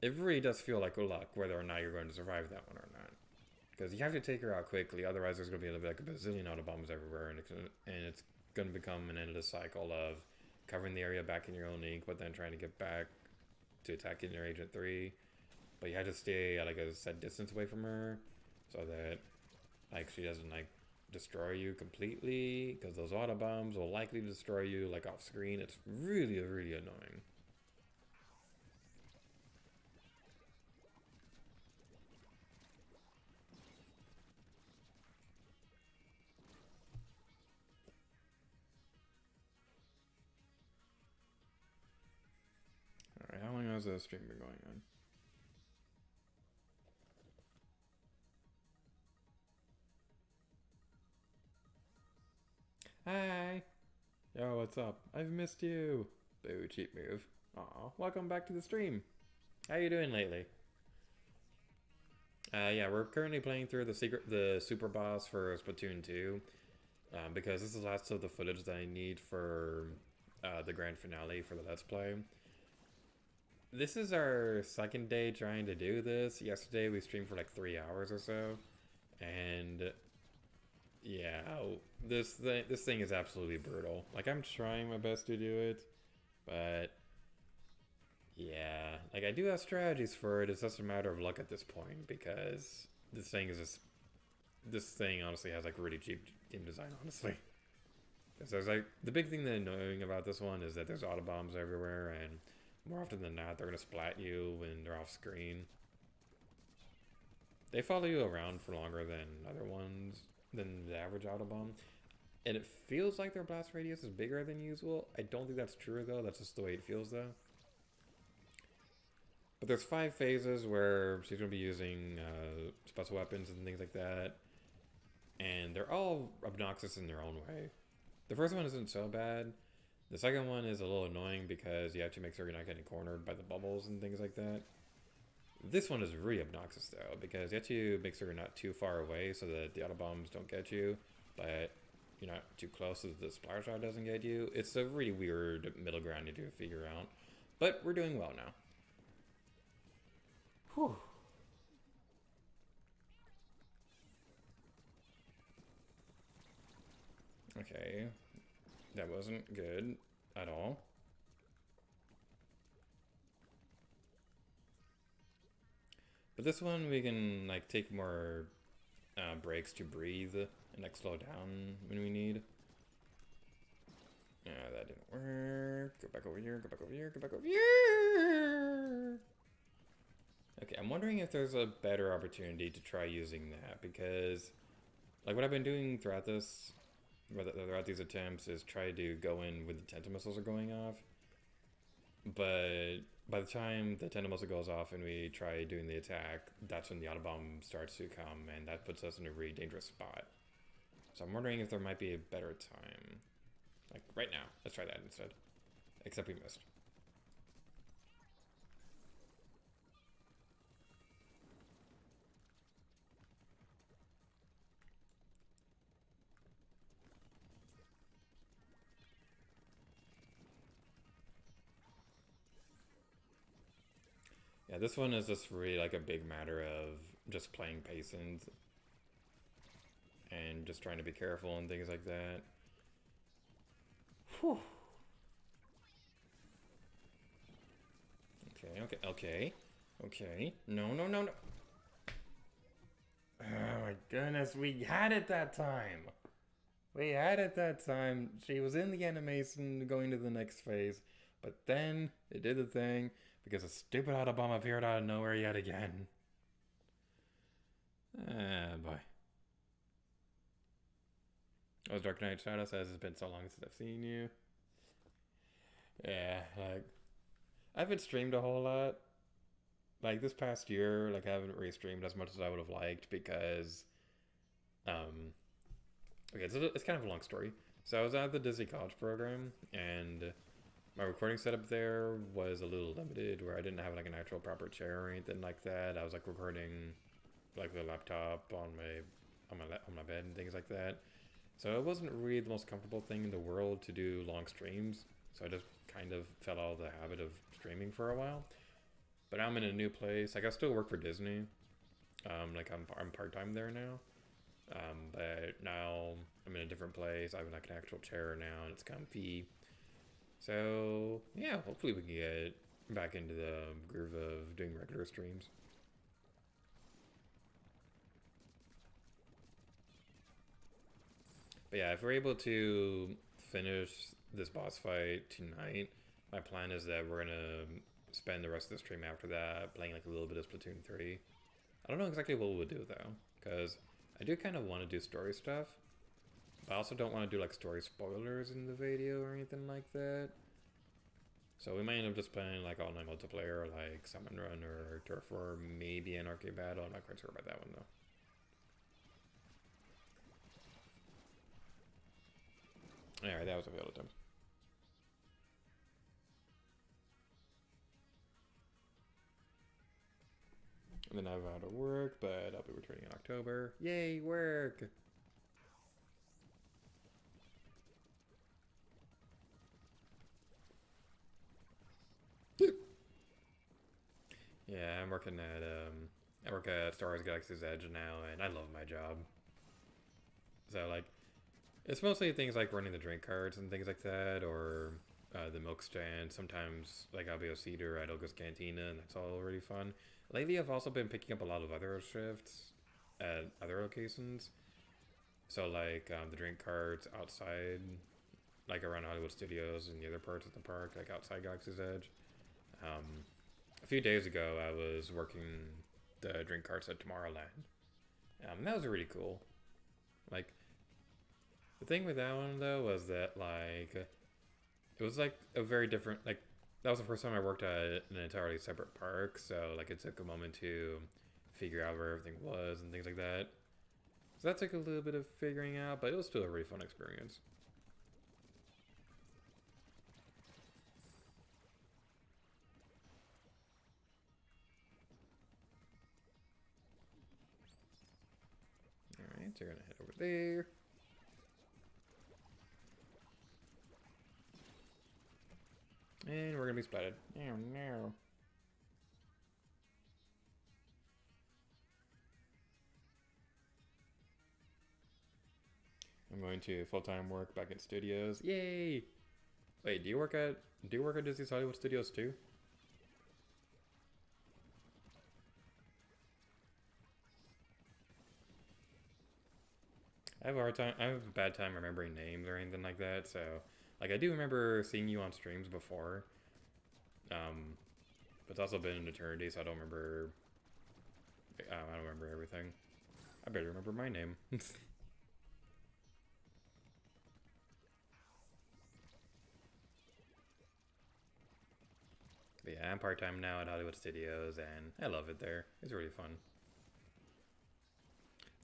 it really does feel like luck whether or not you're going to survive that one or not. Because you have to take her out quickly, otherwise there's going to be like a bazillion Autobombs everywhere, and it's going to become an endless cycle of covering the area back in your own ink, but then trying to get back to attack in your Agent 3. But you have to stay at like a set distance away from her, so that like she doesn't like destroy you completely, because those Autobombs will likely destroy you like off screen. It's really, really annoying. Alright, how long has the stream been going on? Hi! Yo, what's up? I've missed you! Boo, cheap move. Aw, welcome back to the stream. How you doing lately? Yeah, we're currently playing through the super boss for Splatoon 2. Because this is the last of the footage that I need for the grand finale for the Let's Play. This is our second day trying to do this. Yesterday we streamed for like 3 hours or so. And yeah, this thing is absolutely brutal. Like, I'm trying my best to do it, but yeah, like I do have strategies for it. It's just a matter of luck at this point, because this thing honestly has like really cheap game design, honestly. So there's like the big thing that annoying about this one is that there's auto bombs everywhere, and more often than not, they're gonna splat you when they're off screen. They follow you around for longer than other ones, than the average auto bomb, and it feels like their blast radius is bigger than usual. I don't think that's true though. That's just the way it feels though. But there's 5 phases where she's gonna be using special weapons and things like that, and they're all obnoxious in their own way. The first one isn't so bad. The second one is a little annoying because you have to make sure you're not getting cornered by the bubbles and things like that. This one is really obnoxious though, because you have to make sure you're not too far away so that the auto bombs don't get you, but you're not too close so that the splash shot doesn't get you. It's a really weird middle ground you do figure out, but we're doing well now. Whew. Okay, that wasn't good at all. But this one we can like take more breaks to breathe and like slow down when we need. Yeah, that didn't work. Go back over here, go back over here, go back over here. Okay, I'm wondering if there's a better opportunity to try using that, because like what I've been doing throughout this, throughout these attempts, is try to go in when the tenta missiles are going off. But by the time the tenta missile goes off and we try doing the attack, that's when the auto bomb starts to come, and that puts us in a really dangerous spot. So I'm wondering if there might be a better time. Like right now, let's try that instead. Except we missed. Yeah, this one is just really like a big matter of just playing patient and just trying to be careful and things like that. Whew. Okay. No. Oh my goodness, we had it that time. She was in the animation going to the next phase, but then it did the thing because a stupid auto bomb appeared out of nowhere yet again. Ah, boy. Oh, Dark Knight Shadow says it's been so long since I've seen you. Yeah, like I haven't streamed a whole lot. Like this past year, like I haven't really streamed as much as I would have liked because, okay, it's kind of a long story. So I was at the Disney College program, and my recording setup there was a little limited, where I didn't have like an actual proper chair or anything like that. I was like recording, like with a laptop on my bed and things like that. So it wasn't really the most comfortable thing in the world to do long streams. So I just kind of fell out of the habit of streaming for a while. But now I'm in a new place. Like I still work for Disney. Like I'm part-time there now. But now I'm in a different place. I have like an actual chair now, and it's comfy. So yeah, hopefully we can get back into the groove of doing regular streams. But yeah, if we're able to finish this boss fight tonight, my plan is that we're gonna spend the rest of the stream after that playing like a little bit of Splatoon 3. I don't know exactly what we'll do though, because I do kind of want to do story stuff, but I also don't want to do like story spoilers in the video or anything like that. So we might end up just playing like online multiplayer, like Summon Run or Turf War, maybe an arcade battle. I'm not quite sure about that one though. Alright, that was a failed attempt. And then I've out of work, but I'll be returning in October. Yay, work! Yeah, I work at Star Wars Galaxy's Edge now, and I love my job. So like, it's mostly things like running the drink carts and things like that, or the milk stand. Sometimes like I'll be a seater at Olga's Cantina, and that's all really fun. Lately, I've also been picking up a lot of other shifts at other locations. So like the drink carts outside like around Hollywood Studios and the other parts of the park, like outside Galaxy's Edge. A few days ago, I was working the drink carts at Tomorrowland. And that was really cool. Like, the thing with that one though was that like it was like a very different like that was the first time I worked at an entirely separate park, so like it took a moment to figure out where everything was and things like that. So that took a little bit of figuring out, but it was still a really fun experience. Alright, so we're gonna head over there. And we're gonna be splatted. Oh no. I'm going to full-time work back in studios. Yay! Wait, do you work at Disney's Hollywood Studios too? I have a bad time remembering names or anything like that, so like I do remember seeing you on streams before. But it's also been an eternity, so I don't remember everything. I better remember my name. But yeah, I'm part-time now at Hollywood Studios, and I love it there. It's really fun.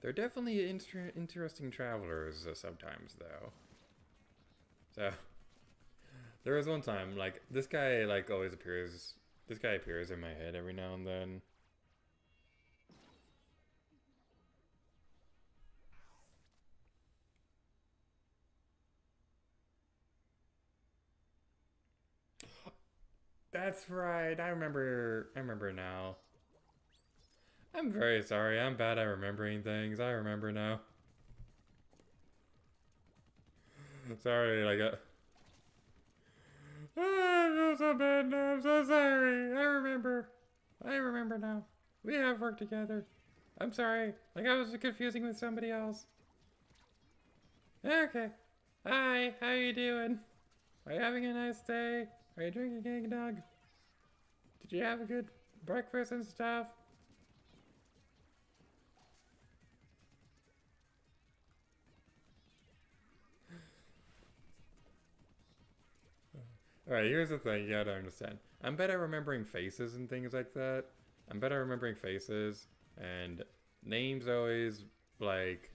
They're definitely interesting travelers sometimes, though. So, there was one time, like, this guy, like, always appears... This guy appears in my head every now and then. That's right, I remember now. I'm very sorry, I'm bad at remembering things. I remember now. Sorry, like, oh, I feel so bad now. I'm so sorry. I remember now. We have worked together. I'm sorry. Like I was confusing with somebody else. Okay. Hi, how you doing? Are you having a nice day? Are you drinking eggnog? Did you have a good breakfast and stuff? Alright, here's the thing you gotta understand. I'm better at remembering faces and things like that. I'm better at remembering faces, and names always, like,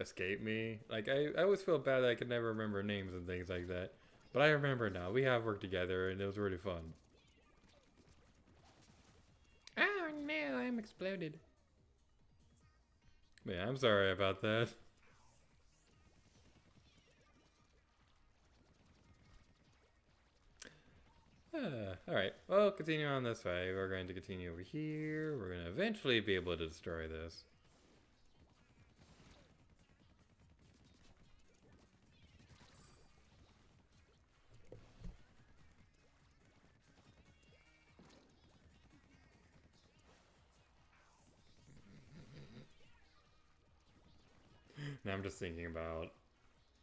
escape me. Like, I always feel bad that I could never remember names and things like that. But I remember now. We have worked together, and it was really fun. Oh no, I'm exploded. Yeah, I'm sorry about that. Alright, well, continue on this way. We're going to continue over here. We're going to eventually be able to destroy this. Now I'm just thinking about,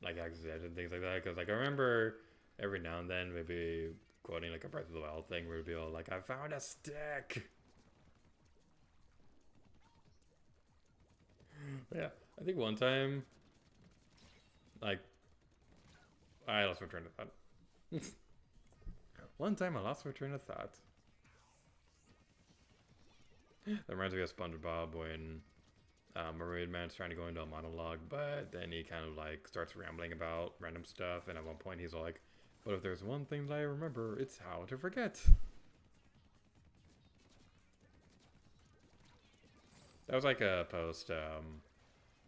like, accidents and things like that, because, like, I remember every now and then maybe quoting, like, a Breath of the Wild thing where it'd be all like, I found a stick! Yeah, I think one time, like, I lost my train of thought. One time I lost my train of thought. That reminds me of SpongeBob when Mermaid Man's trying to go into a monologue, but then he kind of like starts rambling about random stuff, and at one point he's like, but if there's one thing that I remember, it's how to forget. That was like a post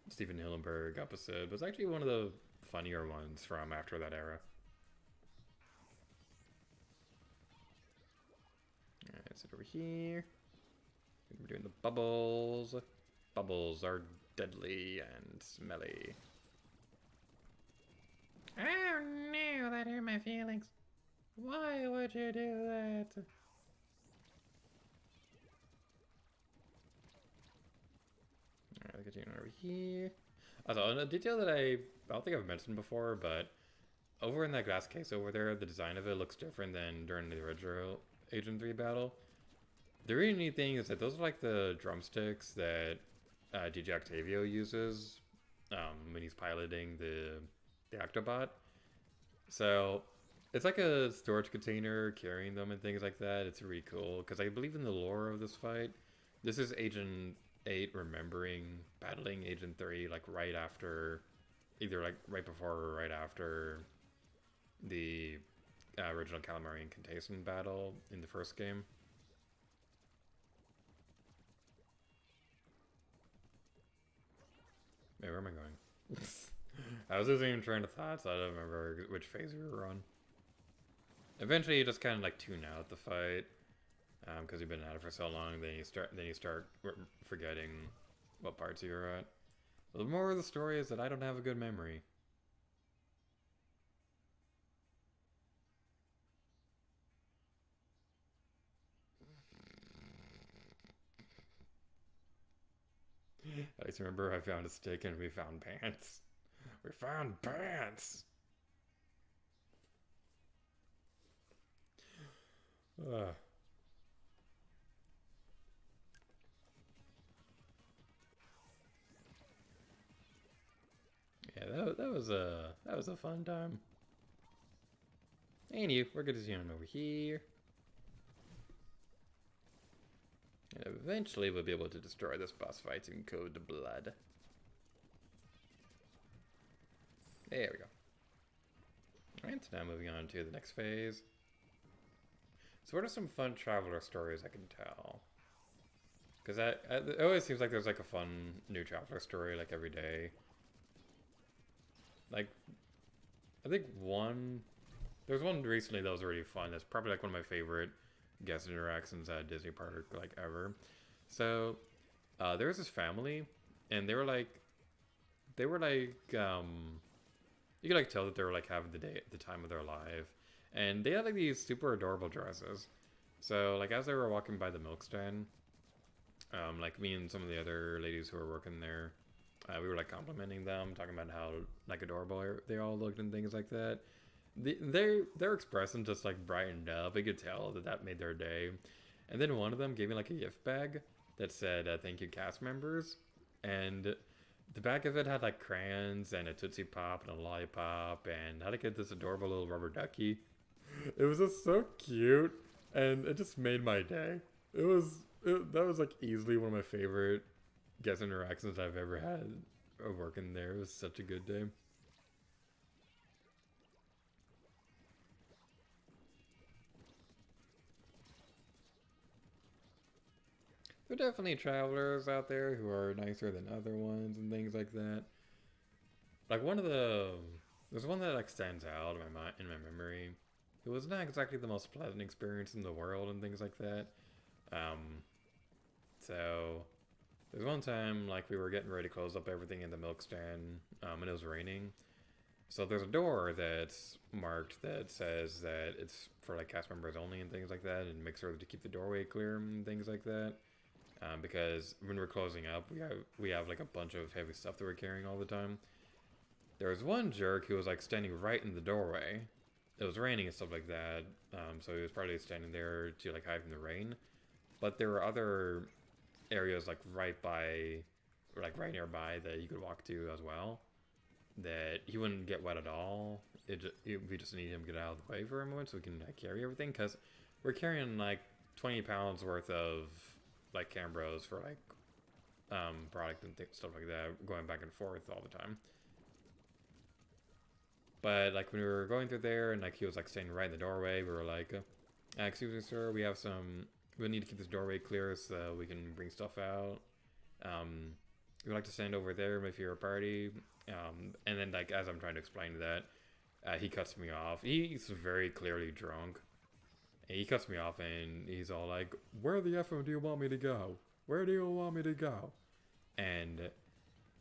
Steven Hillenberg episode. It was actually one of the funnier ones from after that era. Alright, sit over here. We're doing the bubbles. Bubbles are deadly and smelly. Oh no, that hurt my feelings. Why would you do that? Alright, continue over here. Also, a detail that I don't think I've mentioned before, but over in that glass case over there, the design of it looks different than during the original Agent 3 battle. The really neat thing is that those are like the drumsticks that DJ Octavio uses when he's piloting the Octobot. So it's like a storage container carrying them and things like that. It's really cool because I believe in the lore of this fight. This is Agent 8 remembering battling Agent 3 like right after, either like right before or right after the original Calamari and Contagion battle in the first game. Wait, where am I going? I was losing train of thought, so I don't remember which phase we were on. Eventually, you just kind of like tune out the fight because you've been at it for so long. Then you start forgetting what parts you were at. The moral of the story is that I don't have a good memory. I just remember I found a stick and we found pants. We found pants! Yeah, that was a fun time. And you, we're gonna see him over here. And eventually we'll be able to destroy this boss fight in Code Blood. There we go. Alright, so now moving on to the next phase. So what are some fun Traveler stories I can tell? Because it always seems like there's like a fun new Traveler story like every day. Like, I think there's one recently that was really fun. That's probably like one of my favorite guest interactions at Disney Park like ever. So there was this family, and they were like you could like tell that they were like having the time of their life, and they had like these super adorable dresses. So like as they were walking by the milk stand, like me and some of the other ladies who were working there, we were like complimenting them, talking about how like adorable they all looked and things like that. Their expression just like brightened up. I could tell that made their day. And then one of them gave me like a gift bag that said thank you cast members, and the back of it had like crayons and a Tootsie Pop and a lollipop and had like this adorable little rubber ducky. It was just so cute, and it just made my day. That was like easily one of my favorite guest interactions I've ever had working there. It was such a good day. There are definitely travelers out there who are nicer than other ones and things like that. Like there's one that like stands out in my memory. It was not exactly the most pleasant experience in the world and things like that. Um, so there's one time like we were getting ready to close up everything in the milk stand, and it was raining. So there's a door that's marked that says that it's for like cast members only and things like that, and make sure to keep the doorway clear and things like that. Because when we're closing up, we have like a bunch of heavy stuff that we're carrying all the time. There was one jerk who was like standing right in the doorway. It was raining and stuff like that, so he was probably standing there to like hide from the rain. But there were other areas like right by, or like right nearby that you could walk to as well. That he wouldn't get wet at all. We just need him to get out of the way for a moment so we can carry everything, because we're carrying like 20 pounds worth of like Cambros for like product and stuff like that, going back and forth all the time. But like when we were going through there and like he was like standing right in the doorway, we were like, excuse me sir, we need to keep this doorway clear so we can bring stuff out. We'd like to stand over there if you're a party. And then like as I'm trying to explain that, he cuts me off. He's very clearly drunk. And he cuts me off and he's all like, where the F do you want me to go? Where do you want me to go? And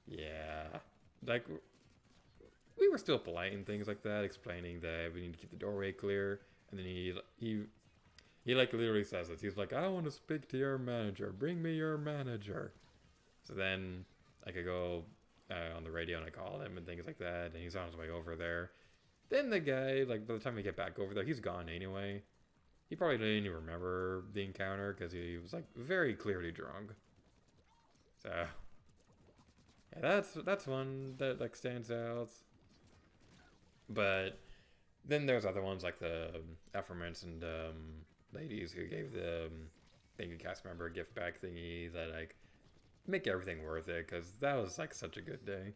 yeah, like we were still polite and things like that, explaining that we need to keep the doorway clear. And then he like literally says this. He's like, I want to speak to your manager. Bring me your manager. So then I could go on the radio and I call him and things like that. And he's on his way over there. Then the guy, like, by the time we get back over there, he's gone anyway. He probably didn't even remember the encounter because he was, like, very clearly drunk. So, yeah, that's one that, like, stands out. But then there's other ones like the aforementioned ladies who gave the thank you cast member gift back thingy that, like, make everything worth it because that was, like, such a good day.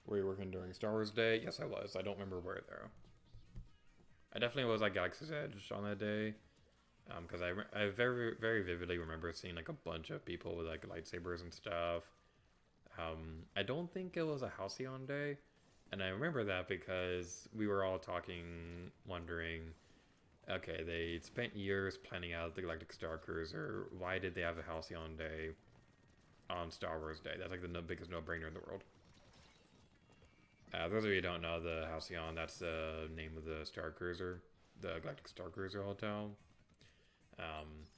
Were you working during Star Wars Day? Yes, I was. I don't remember where, though. I definitely was at Galaxy's Edge on that day. Because I very, very vividly remember seeing, like, a bunch of people with, like, lightsabers and stuff. I don't think it was a Halcyon Day. And I remember that because we were all talking, wondering, okay, they spent years planning out the Galactic Star Cruiser. Why did they have a Halcyon Day on Star Wars Day? That's, like, the biggest no-brainer in the world. Those of you who don't know, the Halcyon, that's the name of the Star Cruiser, the Galactic Star Cruiser Hotel.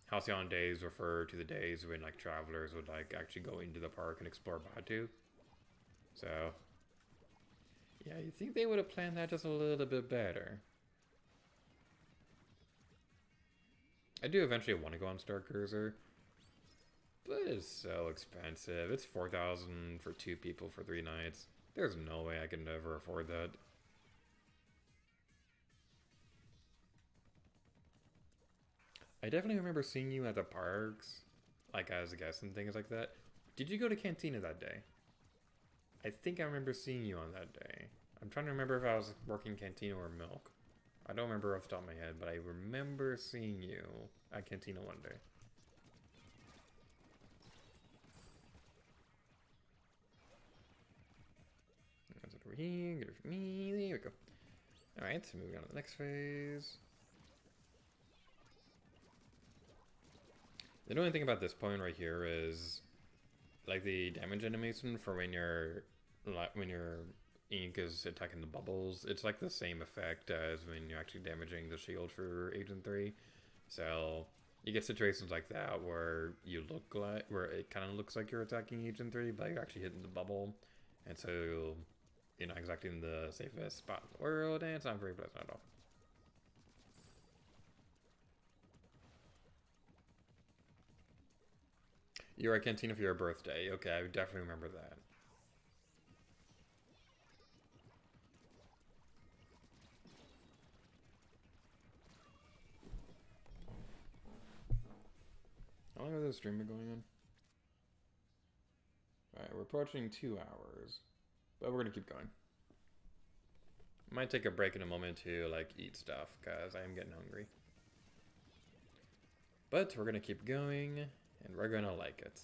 Halcyon days refer to the days when, like, travelers would, like, actually go into the park and explore Batu. So, yeah, you think they would have planned that just a little bit better. I do eventually want to go on Star Cruiser, but it's so expensive. It's $4,000 for 2 people for 3 nights. There's no way I can ever afford that. I definitely remember seeing you at the parks, like as a guest and things like that. Did you go to Cantina that day? I think I remember seeing you on that day. I'm trying to remember if I was working Cantina or Milk. I don't remember off the top of my head, but I remember seeing you at Cantina one day. That's it over here, get it for me, there we go. Alright, so moving on to the next phase. The only thing about this point right here is, like, the damage animation for when your ink is attacking the bubbles. It's like the same effect as when you're actually damaging the shield for Agent 3. So you get situations like that where where it kind of looks like you're attacking Agent 3, but you're actually hitting the bubble, and so you're not exactly in the safest spot in the world, and it's not very pleasant at all. You're at Cantina for your birthday. Okay, I definitely remember that. How long has this stream been going on? Alright, we're approaching 2 hours. But we're gonna keep going. Might take a break in a moment to, like, eat stuff, because I am getting hungry. But we're gonna keep going, and we're gonna like it.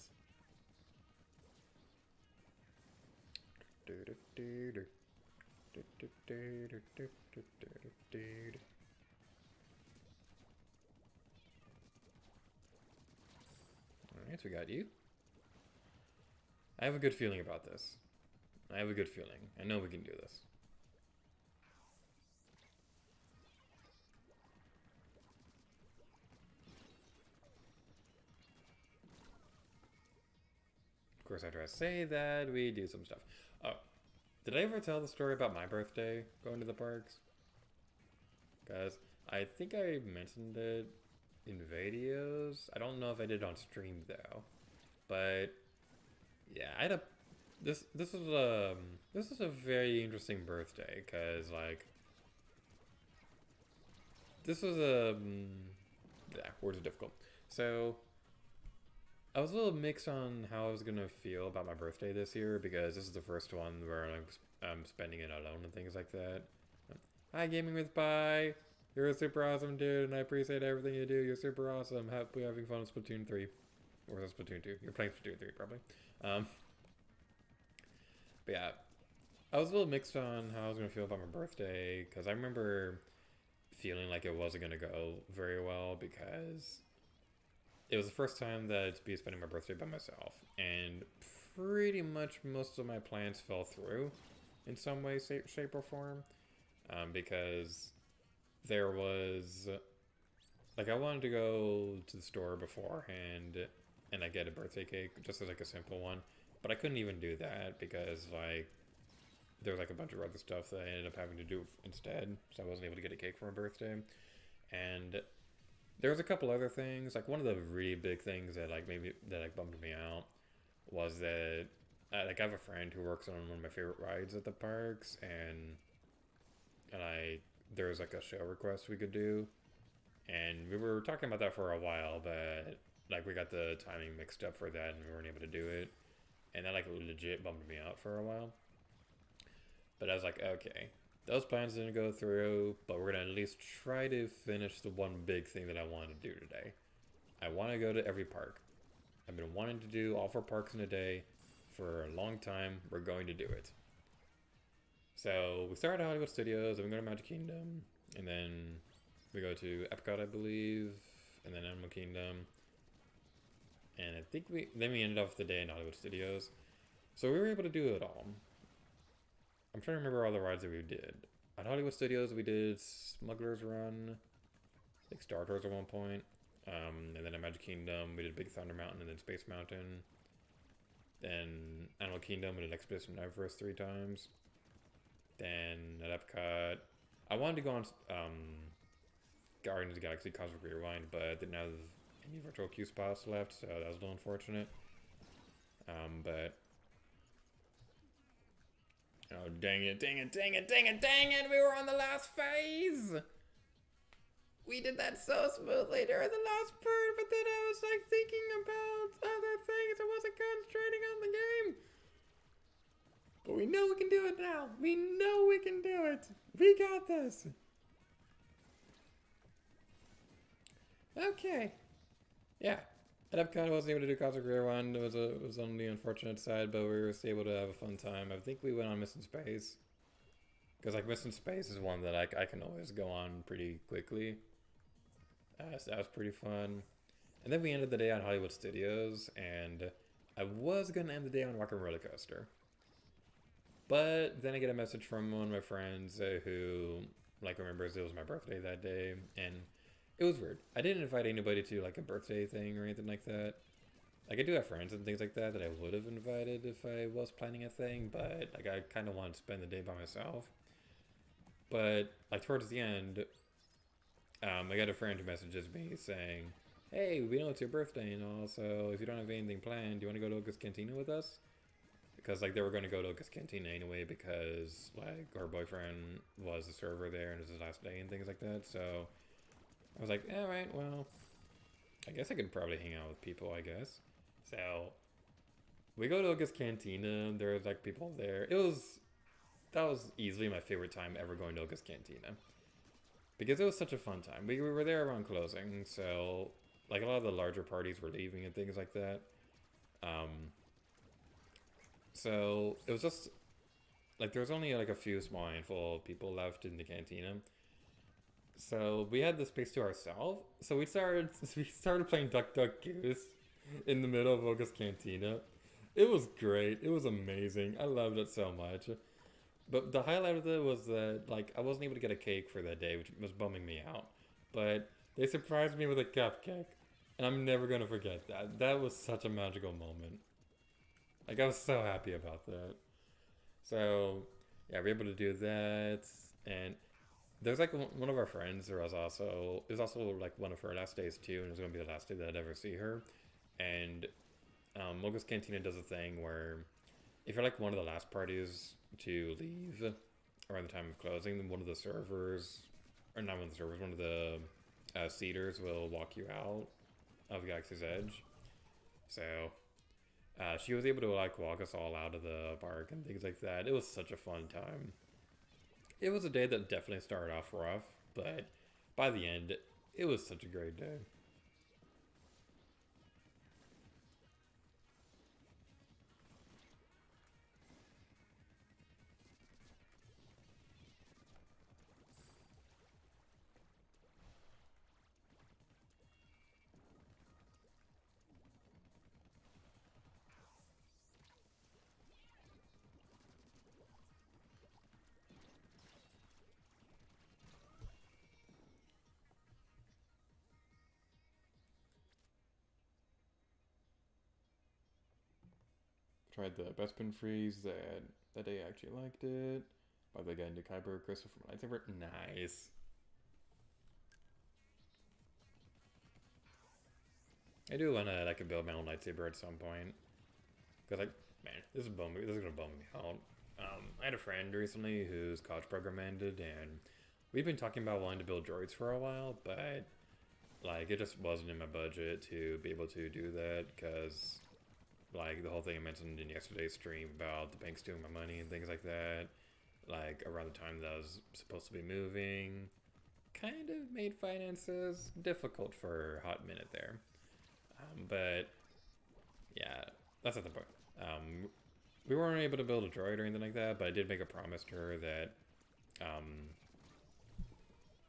Alright, so we got you. I have a good feeling about this. I have a good feeling. I know we can do this. Of course, after I say that, we do some stuff. Oh, did I ever tell the story about my birthday going to the parks? Guys, I think I mentioned it in videos. I don't know if I did on stream though. But yeah, I had a this is a very interesting birthday because, like, this was a yeah, words are difficult. So I was a little mixed on how I was gonna feel about my birthday this year because this is the first one where I'm spending it alone and things like that. Hi, Gaming with Pi. You're a super awesome dude, and I appreciate everything you do. You're super awesome. Happy having fun with Splatoon 3. Or is it Splatoon 2? You're playing Splatoon 3, probably. But yeah, I was a little mixed on how I was going to feel about my birthday, because I remember feeling like it wasn't going to go very well, because it was the first time that I'd be spending my birthday by myself, and pretty much most of my plans fell through in some way, shape, or form. because there was like I wanted to go to the store beforehand and I get a birthday cake just as like a simple one, but I couldn't even do that because like there was like a bunch of other stuff that I ended up having to do instead, so I wasn't able to get a cake for my birthday. And there was a couple other things. Like one of the really big things that like maybe that like bummed me out was that like I have a friend who works on one of my favorite rides at the parks, and I there was like a show request we could do, and we were talking about that for a while, but like we got the timing mixed up for that, and we weren't able to do it, and that like legit bummed me out for a while. But I was like, okay, those plans didn't go through, but we're gonna at least try to finish the one big thing that I want to do today. I want to go to every park. I've been wanting to do all 4 parks in a day for a long time. We're going to do it. So we start at Hollywood Studios, then we go to Magic Kingdom, and then we go to Epcot, I believe, and then Animal Kingdom. And I think we ended off the day in Hollywood Studios. So we were able to do it all. I'm trying to remember all the rides that we did. At Hollywood Studios, we did Smuggler's Run, like Star Tours at one point. And then at Magic Kingdom, we did Big Thunder Mountain and then Space Mountain. Then Animal Kingdom, we did Expedition Everest 3 times. Then at Epcot, I wanted to go on Guardians of the Galaxy Cosmic Rewind, but didn't have any virtual queue spots left, so that was a little unfortunate. But oh, dang it, dang it, dang it, dang it, dang it! We were on the last phase! We did that so smoothly during the last part, but then I was like thinking about other things. I wasn't concentrating on the game. But we know we can do it now. We know we can do it. We got this. Okay. Yeah. At Epcot, I wasn't able to do Cosmic Rewind. It was on the unfortunate side, but we were able to have a fun time. I think we went on Mission Space. Because like Mission Space is one that I can always go on pretty quickly. So that was pretty fun. And then we ended the day on Hollywood Studios, and I was going to end the day on Rock and Roller Coaster. But then I get a message from one of my friends who like remembers it was my birthday that day, and it was weird. I didn't invite anybody to like a birthday thing or anything like that. Like I do have friends and things like that I would have invited if I was planning a thing, but like I kind of wanted to spend the day by myself. But like towards the end, I got a friend who messages me saying, "Hey, we know it's your birthday and all, so if you don't have anything planned, do you want to go to Oga's Cantina with us?" Because like they were going to go to Oga's Cantina anyway because like her boyfriend was the server there and it was his last day and things like that. So I was like, all right, well, I guess I could probably hang out with people, I guess. So we go to Oga's Cantina. There's like people there. That was easily my favorite time ever going to Oga's Cantina. Because it was such a fun time. We were there around closing, so like a lot of the larger parties were leaving and things like that. So it was just like there was only like a few small handful of people left in the cantina. So we had the space to ourselves. So we started playing Duck Duck Goose in the middle of Oga's Cantina. It was great. It was amazing. I loved it so much. But the highlight of it was that like I wasn't able to get a cake for that day, which was bumming me out. But they surprised me with a cupcake, and I'm never gonna forget that. That was such a magical moment. Like I was so happy about that. So yeah, we were able to do that, and there's like one of our friends. It was also like one of her last days too, and it was gonna be the last day that I'd ever see her. And Moga's Cantina does a thing where if you're like one of the last parties to leave around the time of closing, then one of the servers, or not one of the servers, one of the seaters will walk you out of Galaxy's Edge. So she was able to like walk us all out of the park and things like that. It was such a fun time. It was a day that definitely started off rough, but by the end, it was such a great day. Tried the Bespin freeze that day. I actually liked it. By the guy into Kyber crystal from lightsaber. Nice. I do wanna like build my own lightsaber at some point. Cause like, man, this is gonna bum me out. I had a friend recently whose college program ended, and we've been talking about wanting to build droids for a while, but like it just wasn't in my budget to be able to do that. Cause like the whole thing I mentioned in yesterday's stream about the bank stealing my money and things like that, like around the time that I was supposed to be moving, kind of made finances difficult for a hot minute there. But yeah, that's not the point. We weren't able to build a droid or anything like that, but I did make a promise to her that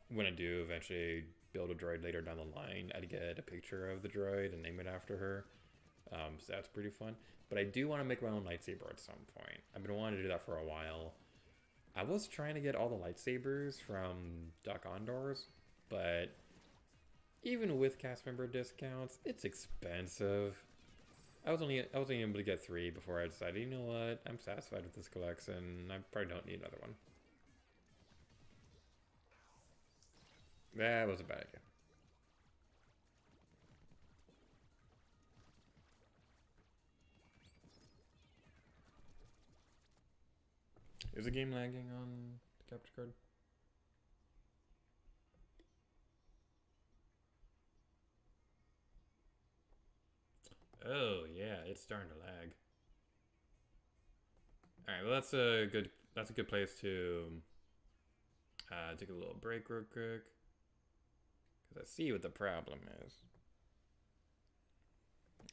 when I do eventually build a droid later down the line, I'd get a picture of the droid and name it after her. So that's pretty fun. But I do want to make my own lightsaber at some point. I've been wanting to do that for a while. I was trying to get all the lightsabers from Doc Ondor's, but even with cast member discounts, it's expensive. I was only able to get 3 before I decided, you know what, I'm satisfied with this collection. I probably don't need another one. That was a bad idea. Is the game lagging on the capture card? Oh yeah, it's starting to lag. All right, well that's a good place to take a little break real quick, because I see what the problem is.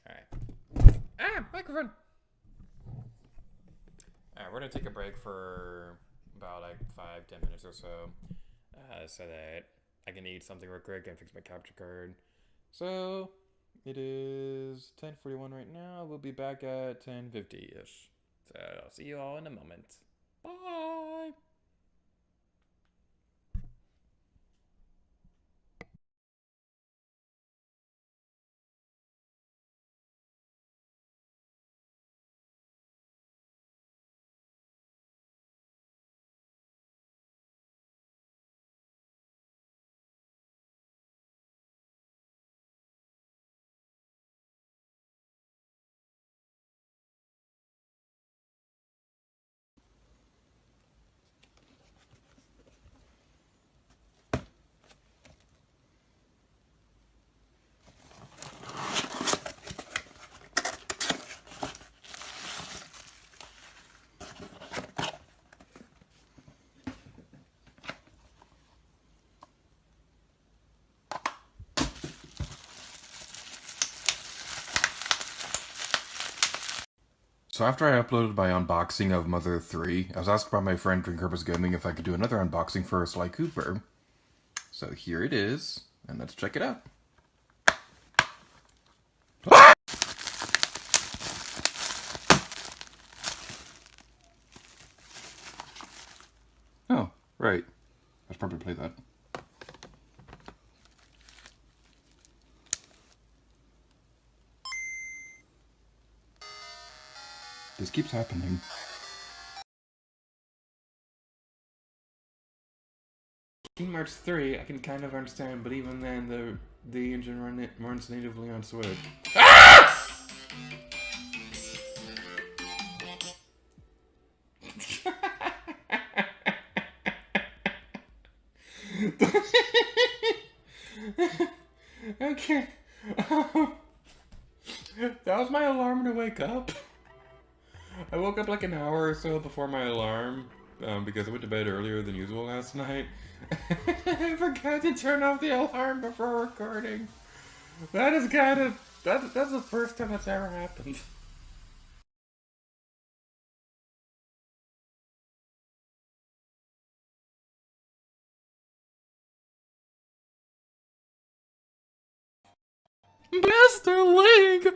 All right. Ah, microphone. All right, we're gonna take a break for about like 5-10 minutes or so, so that I can eat something real quick and fix my capture card. So it is 10:41 right now. We'll be back at 10:50-ish. So I'll see you all in a moment. Bye! So after I uploaded my unboxing of Mother 3, I was asked by my friend Drinkerpus Gaming if I could do another unboxing for Sly Cooper. So here it is, and let's check it out. Oh, right. I should probably play that. This keeps happening. Kingdom Hearts 3, I can kind of understand, but even then, the engine runs natively on Switch. Ah! Okay. That was my alarm to wake up. I woke up like an hour or so before my alarm, because I went to bed earlier than usual last night. I forgot to turn off the alarm before recording. That is kind of... That's the first time that's ever happened. Master Link!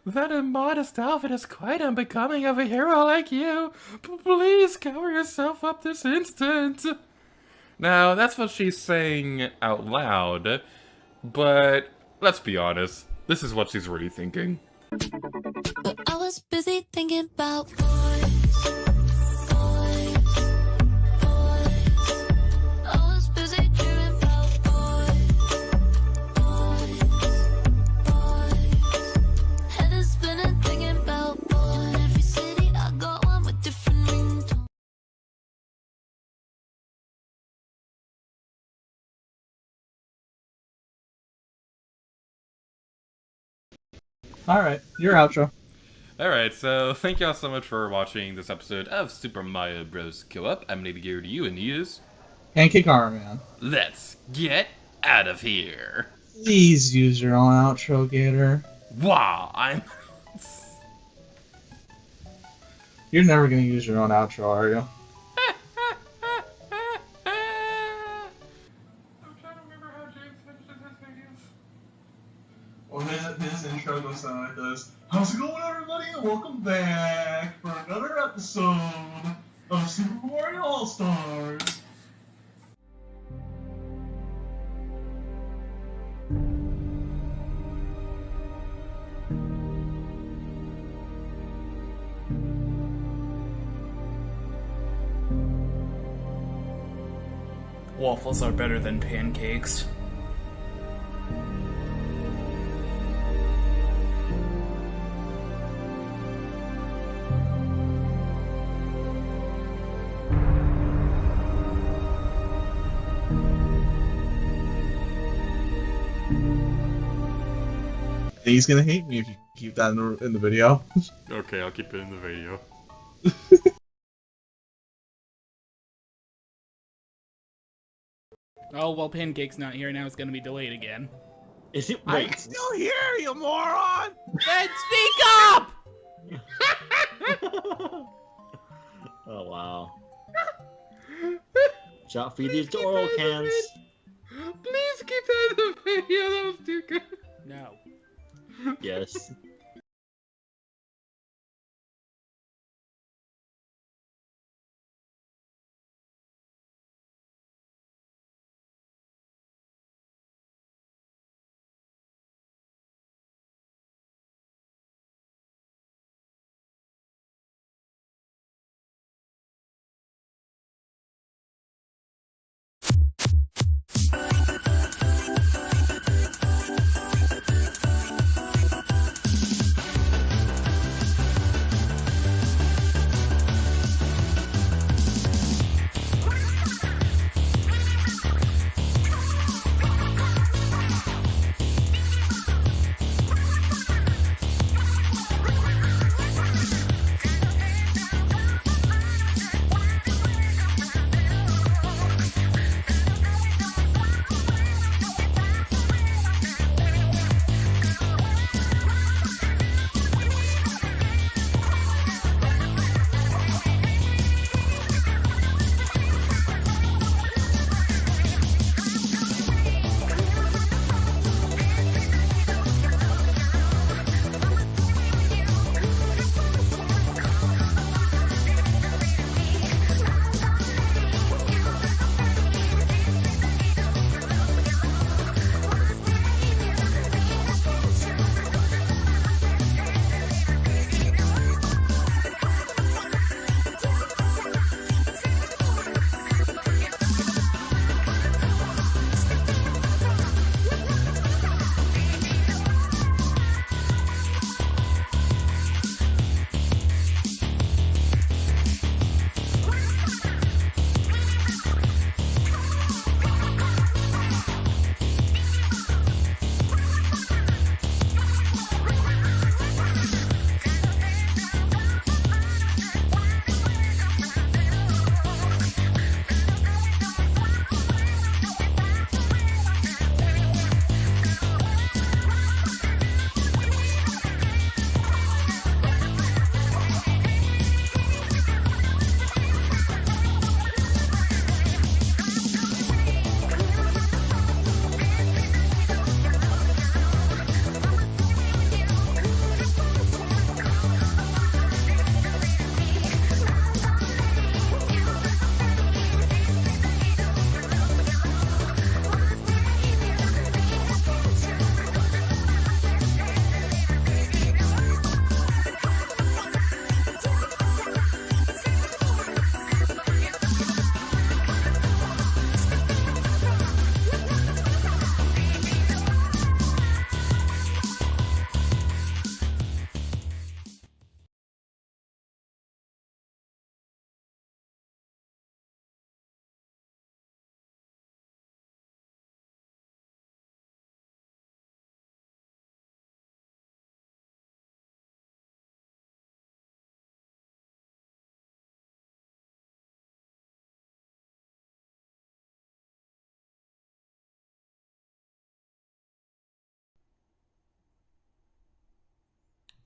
That immodest outfit is quite unbecoming of a hero like you. Please cover yourself up this instant. Now, that's what she's saying out loud, but let's be honest, this is what she's really thinking. was busy thinking about boys, boys, boys. I was busy dreaming about boys, boys, boys. Head is spinning thinking about boys. In every city I got one with different ringtones. Alright, your outro. Alright, so thank y'all so much for watching this episode of Super Mario Bros. Co-op. I'm gonna be here to you, and he is... Pancake Armor Man. Let's get out of here. Please use your own outro, Gator. Wow, I'm... You're never gonna use your own outro, are you? Well, his intro goes something like this. How's it going, everybody? And welcome back for another episode of Super Mario All-Stars. Waffles are better than pancakes. He's gonna hate me if you keep that in the video. Okay, I'll keep it in the video. Oh, well, Pancake's not here, now it's gonna be delayed again. Is it? I can still hear you, moron! Then speak up! Oh wow. Shot feed these to oral cans. Please keep that in the video, that was too good. No. Yes.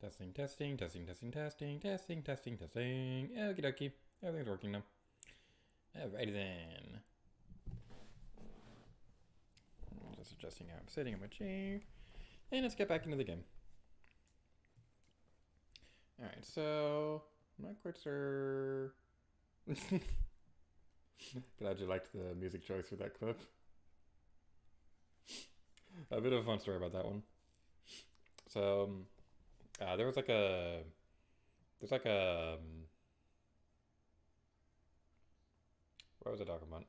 Testing, testing, testing, testing, testing, testing, testing, testing. Okie dokie. Everything's working now. Alrighty then. Just adjusting how I'm sitting in my chair. And let's get back into the game. Alright, so I'm not quite sure. Glad you liked the music choice for that clip. A bit of a fun story about that one. So, there was like a, what was I talking about?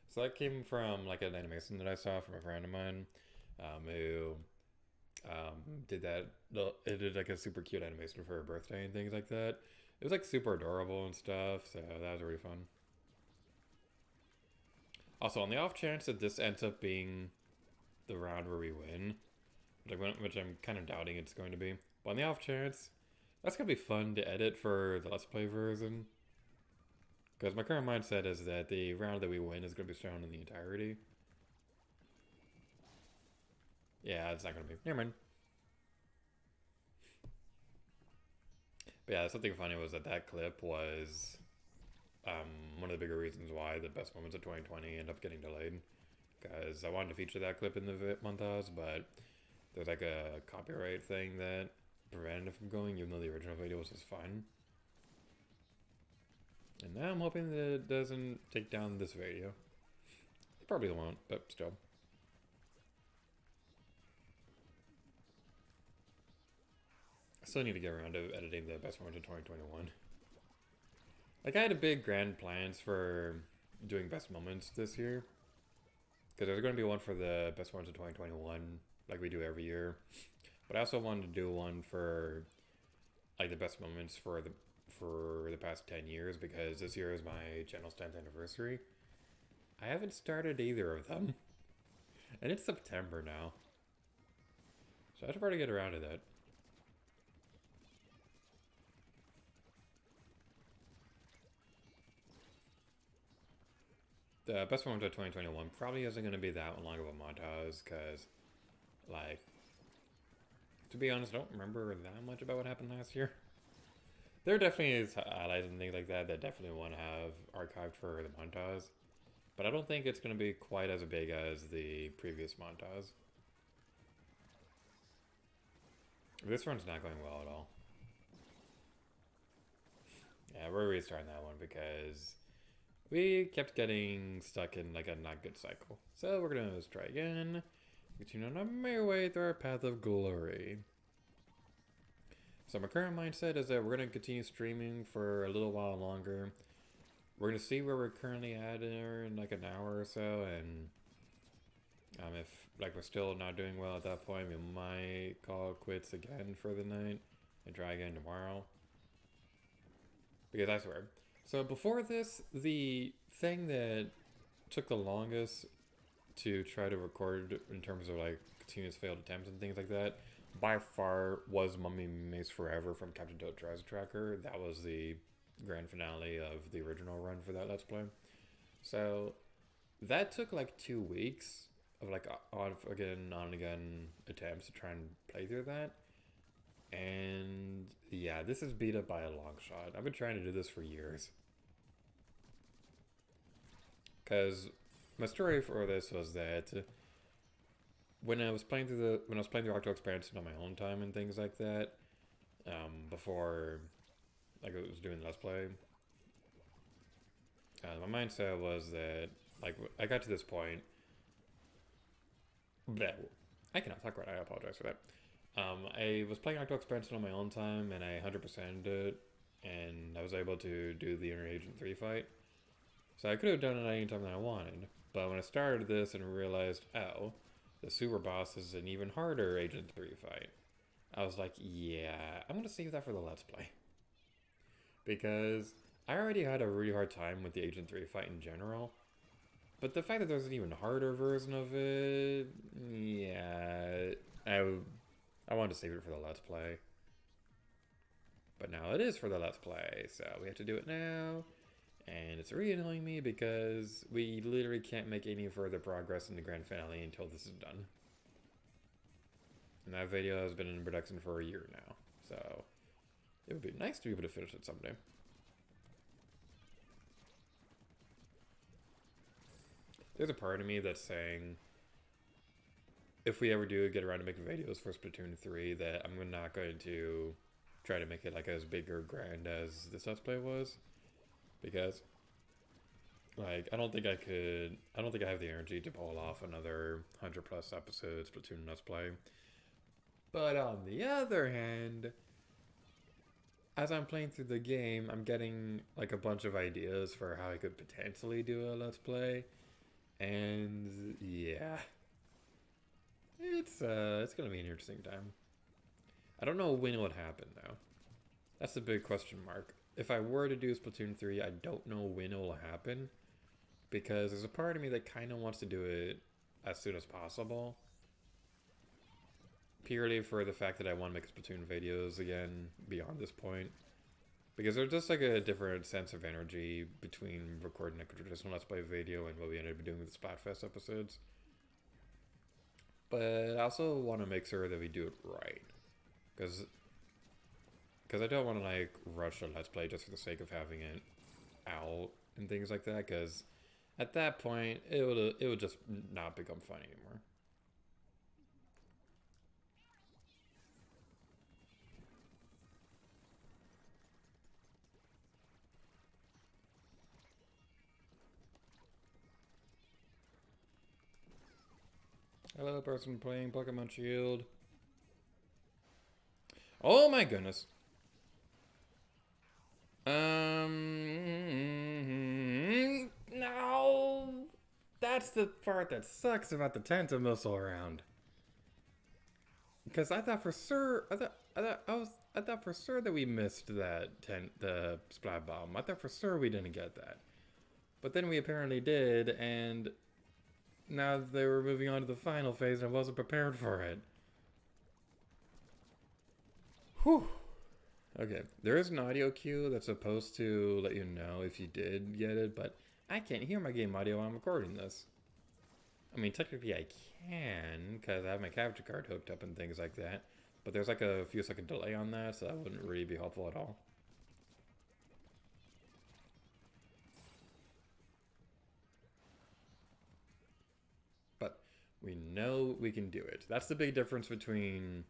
So that came from like an animation that I saw from a friend of mine, who did that. It did like a super cute animation for her birthday and things like that. It was like super adorable and stuff, so that was really fun. Also, on the off chance that this ends up being the round where we win, which I'm kind of doubting it's going to be, but on the off chance, that's gonna be fun to edit for the Let's Play version. Because my current mindset is that the round that we win is going to be shown in the entirety. Yeah, it's not going to be. Never mind. But yeah, something funny was that clip was one of the bigger reasons why the best moments of 2020 ended up getting delayed. Because I wanted to feature that clip in the montage, but there's like a copyright thing that prevented it from going, even though the original video was just fine. And now I'm hoping that it doesn't take down this video. It probably won't, but still. I still need to get around to editing the best moments of 2021. Like, I had a big grand plans for doing best moments this year. Because there's going to be one for the best moments of 2021, like we do every year. But I also wanted to do one for, like, the best moments for the past 10 years, because this year is my channel's 10th anniversary. I haven't started either of them. And it's September now. So I should probably get around to that. The best moment of 2021 probably isn't going to be that long of a montage, because, like, to be honest, I don't remember that much about what happened last year. There definitely is highlights and things like that definitely want to have archived for the montage. But I don't think it's going to be quite as big as the previous montage. This run's not going well at all. Yeah, we're restarting that one because we kept getting stuck in like a not good cycle. So we're going to try again. Continue on our merry way through our path of glory. So my current mindset is that we're going to continue streaming for a little while longer. We're going to see where we're currently at in like an hour or so, and if like we're still not doing well at that point, we might call quits again for the night and try again tomorrow. Because I swear. So before this, the thing that took the longest to try to record in terms of like continuous failed attempts and things like that, by far was Mummy Maze Forever from Captain Toad Treasure Tracker. That was the grand finale of the original run for that Let's Play. So that took like 2 weeks of like on again attempts to try and play through that. And yeah, this is beat up by a long shot. I've been trying to do this for years. Because my story for this was that when I was playing through Octo Expansion on my own time and things like that, before like I was doing the Let's Play, my mindset was that like I got to this point. Bleh, I cannot talk right now. I apologize for that. I was playing Octo Expansion on my own time, and I 100%ed it, and I was able to do the Inner Agent 3 fight. So I could have done it any time that I wanted, but when I started this and realized, oh, the super boss is an even harder Agent 3 fight, I was like, yeah, I'm going to save that for the Let's Play. Because I already had a really hard time with the Agent 3 fight in general, but the fact that there's an even harder version of it, yeah, I wanted to save it for the Let's Play. But now it is for the Let's Play, so we have to do it now. And it's really annoying me because we literally can't make any further progress in the grand finale until this is done. And that video has been in production for a year now. So it would be nice to be able to finish it someday. There's a part of me that's saying, if we ever do get around to making videos for Splatoon 3, that I'm not going to try to make it like as big or grand as this Let's Play was. Because, like, I don't think I have the energy to pull off another 100 plus episodes Splatoon Let's Play. But on the other hand, as I'm playing through the game, I'm getting like a bunch of ideas for how I could potentially do a Let's Play. And yeah, it's gonna be an interesting time. I don't know when it would happen though. That's the big question mark. If I were to do Splatoon 3, I don't know when it will happen, because there's a part of me that kind of wants to do it as soon as possible. Purely for the fact that I want to make Splatoon videos again beyond this point. Because there's just like a different sense of energy between recording like a traditional Let's Play video and what we ended up doing with the Splatfest episodes. But I also want to make sure that we do it right. Because I don't want to like rush a Let's Play just for the sake of having it out and things like that. Because at that point, it would just not become fun anymore. Hello, person playing Pokemon Shield. Oh my goodness. No. That's the part that sucks about the Tenta missile round. Because I thought for sure, I thought for sure that we missed the Splat Bomb. I thought for sure we didn't get that. But then we apparently did, and now they were moving on to the final phase, and I wasn't prepared for it. Whew. Okay, there is an audio cue that's supposed to let you know if you did get it, but I can't hear my game audio while I'm recording this. I mean, technically I can, because I have my capture card hooked up and things like that, but there's like a few second delay on that, so that wouldn't really be helpful at all. We know we can do it. That's the big difference between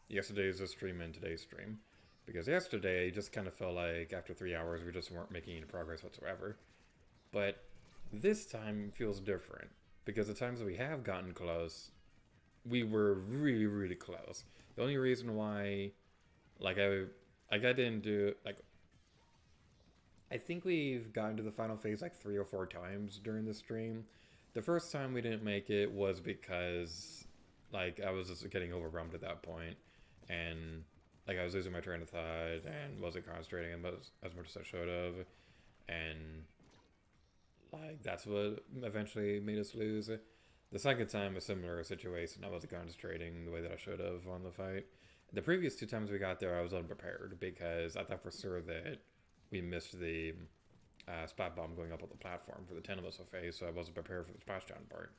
yesterday's stream and today's stream. Because yesterday, just kind of felt like after 3 hours, we just weren't making any progress whatsoever. But this time feels different. Because the times that we have gotten close, we were really, really close. The only reason why, I didn't do, I think we've gotten to the final phase like 3 or 4 times during the stream. The first time we didn't make it was because, like, I was just getting overwhelmed at that point, and, like, I was losing my train of thought, and wasn't concentrating as much as I should have, and, like, that's what eventually made us lose. The second time, a similar situation, I wasn't concentrating the way that I should have on the fight. The previous 2 times we got there, I was unprepared, because I thought for sure that we missed the Splat Bomb going up on the platform for the Tenta missile phase, so I wasn't prepared for the splashdown part.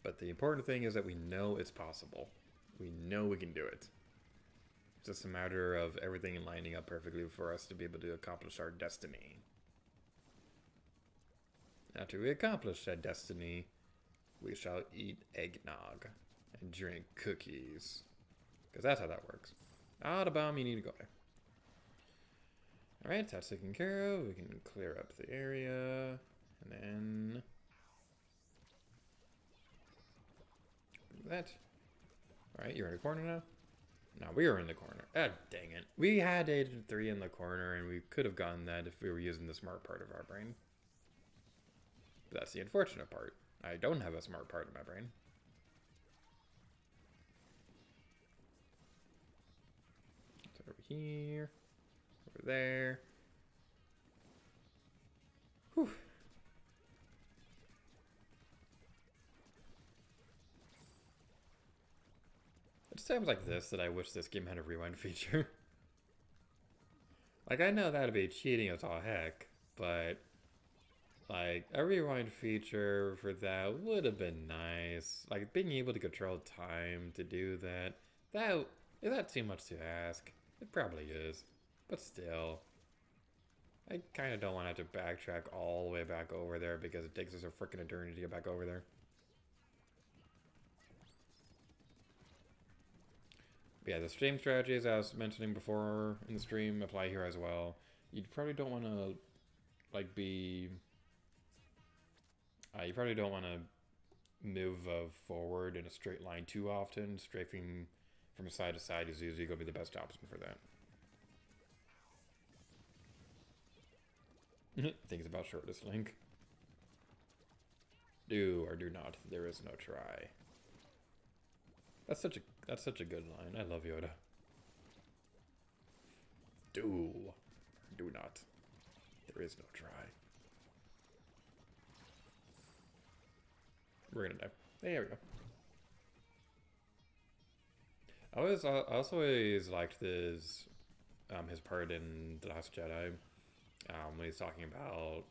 But the important thing is that we know it's possible. We know we can do it. It's just a matter of everything lining up perfectly for us to be able to accomplish our destiny. After we accomplish that destiny, we shall eat eggnog and drink cookies. Because that's how that works. Audubon, you need to go there. Alright, that's taken care of. We can clear up the area. And then that. Alright, you're in the corner now? No, we are in the corner. Ah, dang it. We had Agent 3 in the corner, and we could have gotten that if we were using the smart part of our brain. But that's the unfortunate part. I don't have a smart part in my brain. It's over here. Over there. Whew. It's times like this that I wish this game had a rewind feature. Like, I know that'd be cheating as all heck, but like a rewind feature for that would have been nice. Like being able to control time to do that. That is that too much to ask? It probably is, but still. I kind of don't want to have to backtrack all the way back over there because it takes us a freaking eternity to get back over there. But yeah, the stream strategies I was mentioning before in the stream apply here as well. You probably don't want to, like, be... you probably don't want to move forward in a straight line too often. Strafing from side to side is usually going to be the best option for that. Things about shortest link. Do or do not. There is no try. That's such a good line. I love Yoda. Do or do not. There is no try. We're gonna die. There we go. I also always liked his part in The Last Jedi. When he's talking about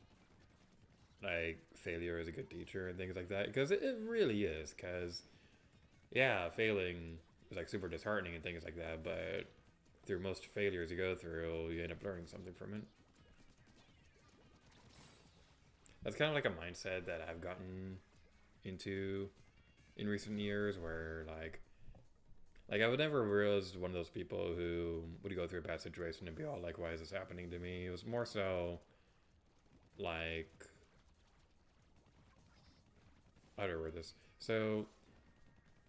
like failure is a good teacher and things like that, because it really is. Because yeah, failing is like super disheartening and things like that, but through most failures you go through, you end up learning something from it. That's kind of like a mindset that I've gotten into in recent years, where like I would never realize one of those people who would go through a bad situation and be all like, why is this happening to me? It was more so like, how do I word this? So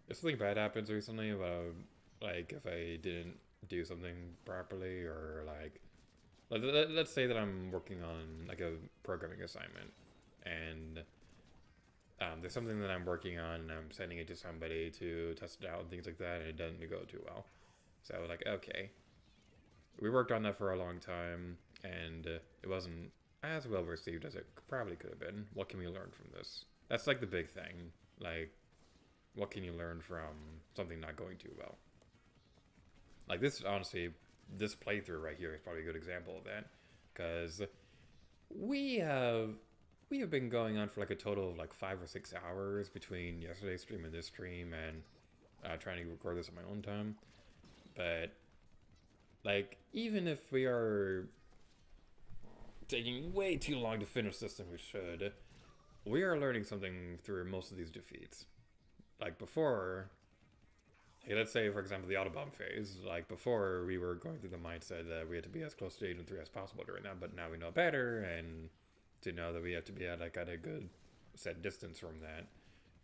if something bad happens recently about like if I didn't do something properly, or like let's say that I'm working on like a programming assignment and there's something that I'm working on and I'm sending it to somebody to test it out and things like that, and it doesn't go too well. So I was like, okay, we worked on that for a long time and it wasn't as well received as it probably could have been. What can we learn from this? That's like the big thing. Like, what can you learn from something not going too well? Like this, honestly, this playthrough right here is probably a good example of that, because we have been going on for like a total of like 5 or 6 hours between yesterday's stream and this stream, and trying to record this on my own time. But like, even if we are taking way too long to finish this than we should, we are learning something through most of these defeats. Like before, hey, let's say for example the Autobomb phase, like before we were going through the mindset that we had to be as close to Agent 3 as possible during that, but now we know better, and to know that we have to be at like at a good set distance from that,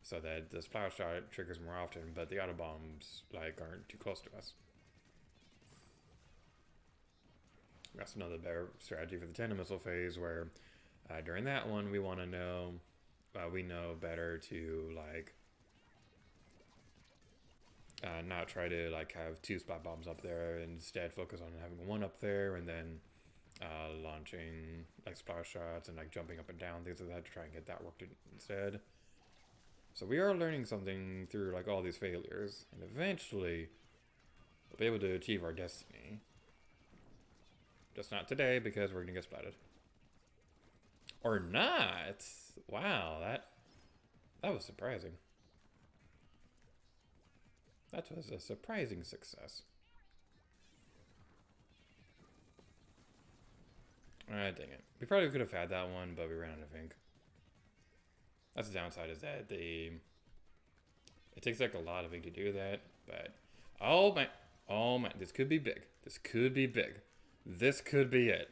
so that the splash shot triggers more often, but the Autobombs like aren't too close to us. That's another better strategy for the tandem missile phase, where during that one we want to know, we know better to like not try to like have 2 spot bombs up there, and instead focus on having 1 up there, and then launching like splash shots and like jumping up and down, things like that, to try and get that worked instead. So we are learning something through like all these failures, and eventually we'll be able to achieve our destiny. Just not today, because we're gonna get splatted. Or not. Wow, that was surprising. That was a surprising success. Alright, dang it. We probably could have had that one, but we ran out of ink. That's the downside, is that it takes like a lot of ink to do that, but oh my, this could be big. This could be big. This could be it.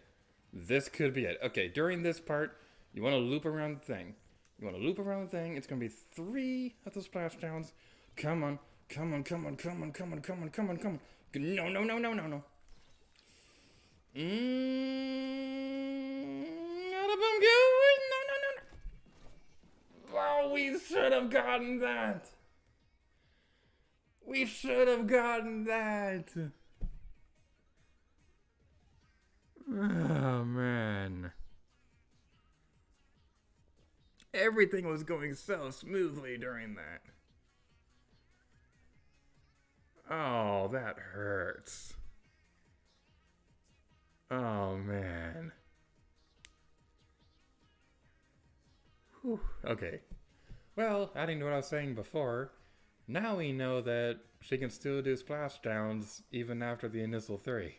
This could be it. Okay, during this part, you want to loop around the thing. You want to loop around the thing. It's going to be 3 of those splashdowns. Come on. Come on, come on, come on, come on, come on, come on, come on. No, no, no, no, no, no. Out of them, go. No, no, no, no. Oh, we should have gotten that. We should have gotten that. Oh, man. Everything was going so smoothly during that. Oh, that hurts. Oh, man. Whew. Okay. Well, adding to what I was saying before, now we know that she can still do splashdowns even after the initial 3.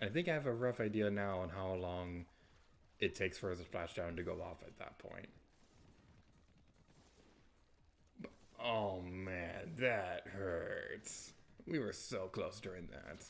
I think I have a rough idea now on how long it takes for the splashdown to go off at that point. But, oh man, that hurts. We were so close during that.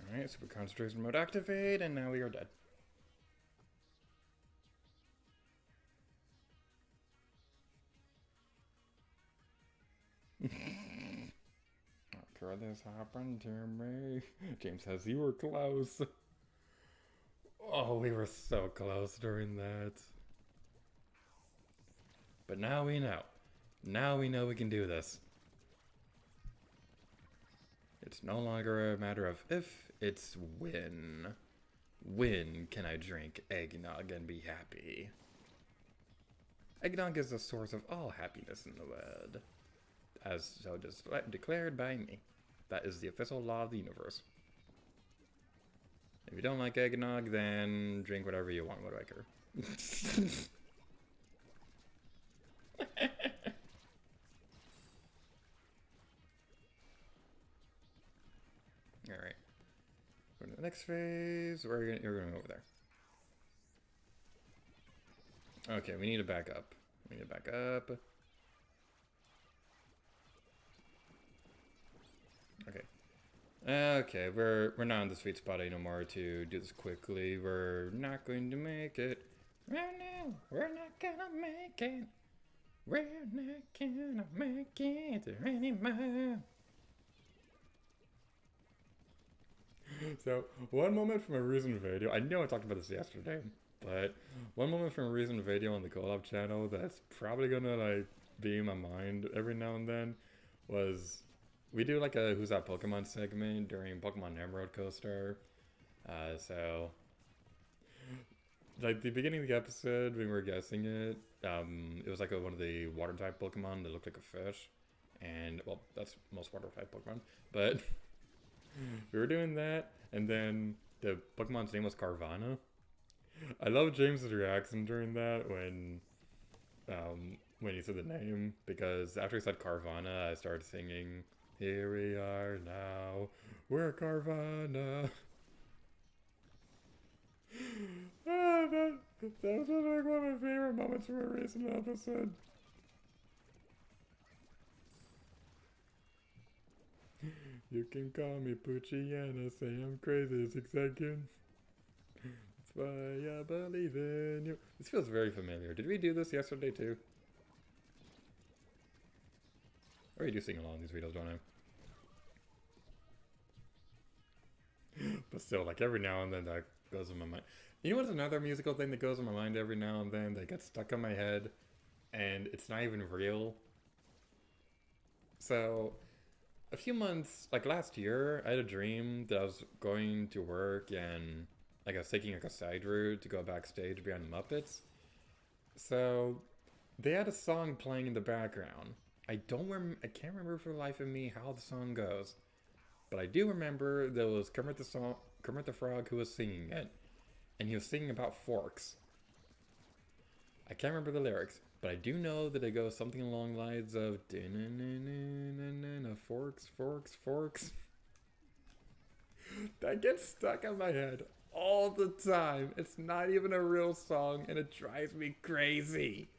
Alright, super concentration mode activate, and now we are dead. How could this happen to me? James says you were close. Oh, we were so close during that. But now we know. Now we know we can do this. It's no longer a matter of if, it's when. When can I drink eggnog and be happy? Eggnog is the source of all happiness in the world. As so declared by me. That is the official law of the universe. If you don't like eggnog, then drink whatever you want. What do I care? Alright. Go to the next phase. You're going over there. Okay, we need to back up. We need to back up. Okay. Okay, we're not in the sweet spot anymore to do this quickly. We're not going to make it. Right now, we're not gonna make it. We're not gonna make it anymore. So, one moment from a recent video, I know I talked about this yesterday, but one moment from a recent video on the collab channel that's probably gonna like be in my mind every now and then was, we do like a Who's That Pokemon segment during Pokemon Emerald Coaster. So, like the beginning of the episode when we were guessing it, it was like one of the water type Pokemon that looked like a fish. And, well, that's most water type Pokemon, but we were doing that, and then the Pokemon's name was Carvanha. I love James's reaction during that when he said the name, because after he said Carvanha, I started singing, "Here we are now, we're Carvanha." that was like one of my favorite moments from a recent episode. You can call me Pucciana, say I'm crazy as executive. That's why I believe in you. This feels very familiar. Did we do this yesterday too? Or you do sing along these videos, don't I? But still, like every now and then that goes in my mind. You know what's another musical thing that goes in my mind every now and then that gets stuck in my head and it's not even real? So, a few months, like last year, I had a dream that I was going to work and like I was taking like a side route to go backstage behind the Muppets. So they had a song playing in the background. I can't remember for the life of me how the song goes, but I do remember there was Kermit the Frog who was singing it, and he was singing about forks. I can't remember the lyrics, but I do know that it goes something along the lines of forks, forks, forks. That gets stuck in my head all the time. It's not even a real song, and it drives me crazy.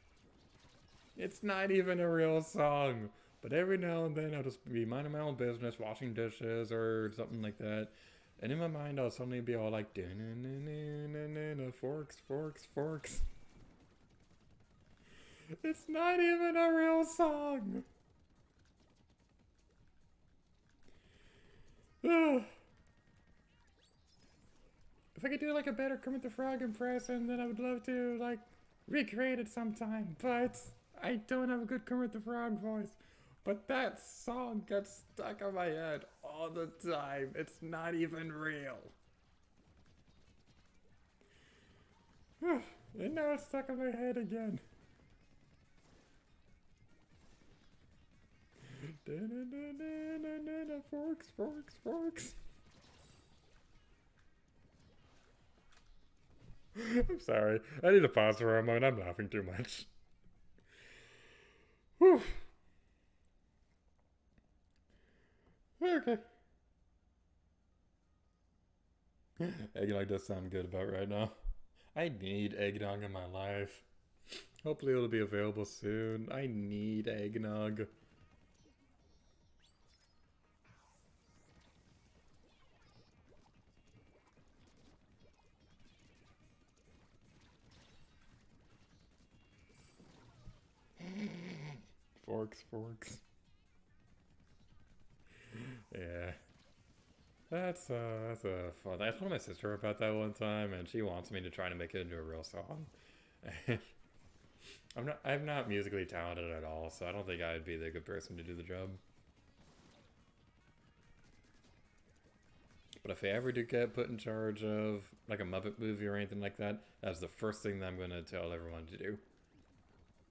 It's not even a real song. But every now and then I'll just be minding my own business, washing dishes or something like that. And in my mind I'll suddenly be all like, forks, forks, forks. It's not even a real song. If I could do like a better Kermit the Frog impression, then I would love to like recreate it sometime, but I don't have a good Kermit the Frog voice, but that song gets stuck in my head all the time. It's not even real. And now it's stuck in my head again. Forks, forks, forks. I'm sorry. I need to pause for a moment. I'm laughing too much. Whew. Okay. Eggnog does sound good about right now. I need eggnog in my life. Hopefully it'll be available soon. I need eggnog. Forks, forks. Yeah. That's a fun. I told my sister about that one time, and she wants me to try to make it into a real song. I'm not musically talented at all, so I don't think I'd be the good person to do the job. But if I ever do get put in charge of like a Muppet movie or anything like that, that's the first thing that I'm gonna tell everyone to do.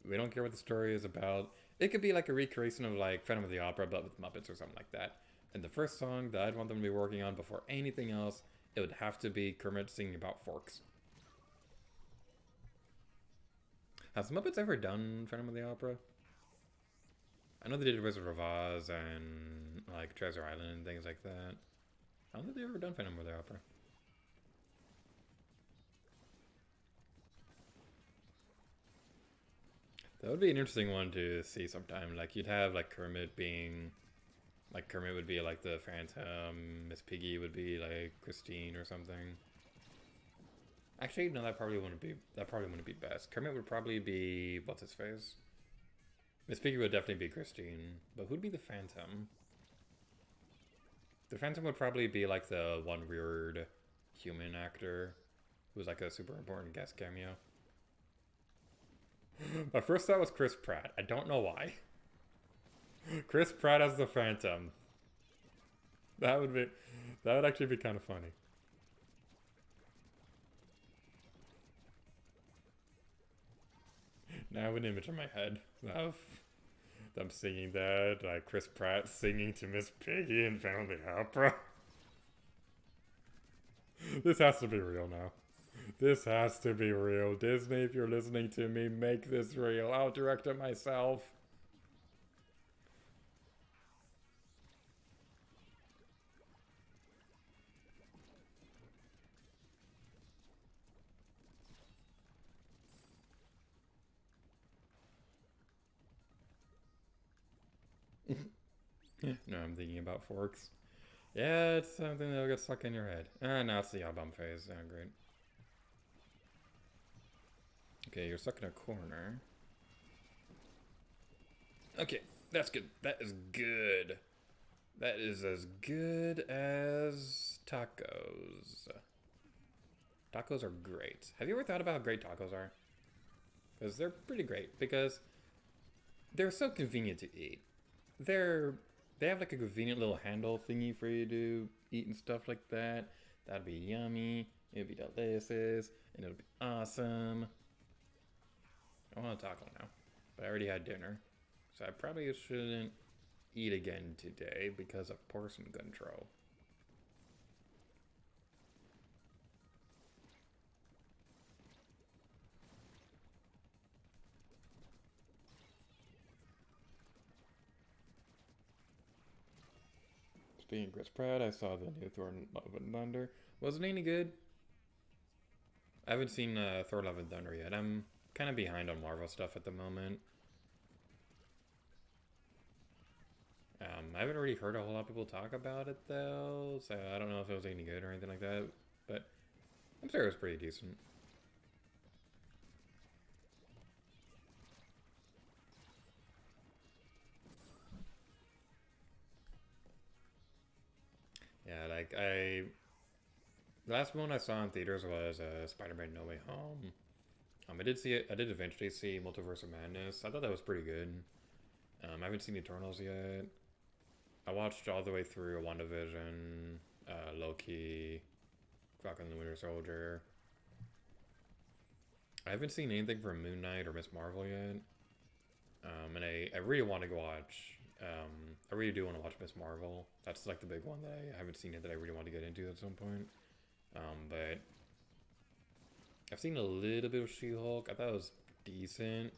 We don't care what the story is about. It could be like a recreation of like Phantom of the Opera, but with Muppets or something like that. And the first song that I'd want them to be working on before anything else, it would have to be Kermit singing about forks. Has Muppets ever done Phantom of the Opera? I know they did Wizard of Oz and like Treasure Island and things like that. I don't think they've ever done Phantom of the Opera. That would be an interesting one to see sometime. Like you'd have like Kermit being, like Kermit would be like the Phantom, Miss Piggy would be like Christine or something. Actually, no, that probably wouldn't be best. Kermit would probably be what's his face. Miss Piggy would definitely be Christine, but who'd be the Phantom? The Phantom would probably be like the one weird human actor who's like a super important guest cameo. My first thought was Chris Pratt. I don't know why. Chris Pratt as the Phantom. That would actually be kind of funny. Now I have an image in my head of them singing that, like Chris Pratt singing to Miss Piggy in Phantom of the Opera. This has to be real now. This has to be real. Disney, if you're listening to me, make this real. I'll direct it myself. No, I'm thinking about forks. Yeah, it's something that'll get stuck in your head. Now it's the album phase. Great. Okay, you're stuck in a corner. Okay, that's good. That is good. That is as good as tacos. Tacos are great. Have you ever thought about how great tacos are? Because they're pretty great. Because they're so convenient to eat. They have like a convenient little handle thingy for you to eat and stuff like that. That'd be yummy. It'd be delicious. And it'll be awesome. I want a taco now. But I already had dinner. So I probably shouldn't eat again today because of portion control. Speaking of Chris Pratt, I saw the new Thor Love and Thunder. Wasn't any good. I haven't seen Thor Love and Thunder yet. I'm kind of behind on Marvel stuff at the moment. I haven't really heard a whole lot of people talk about it though, so I don't know if it was any good or anything like that, but I'm sure it was pretty decent. Yeah, like the last one I saw in theaters was Spider-Man No Way Home. I did see it. I did eventually see Multiverse of Madness. I thought that was pretty good. I haven't seen Eternals yet. I watched all the way through WandaVision, Loki, Falcon and the Winter Soldier. I haven't seen anything from Moon Knight or Miss Marvel yet. And I really want to go watch. I really do want to watch Miss Marvel. That's like the big one that I haven't seen it that I really want to get into at some point. But I've seen a little bit of She-Hulk. I thought it was decent.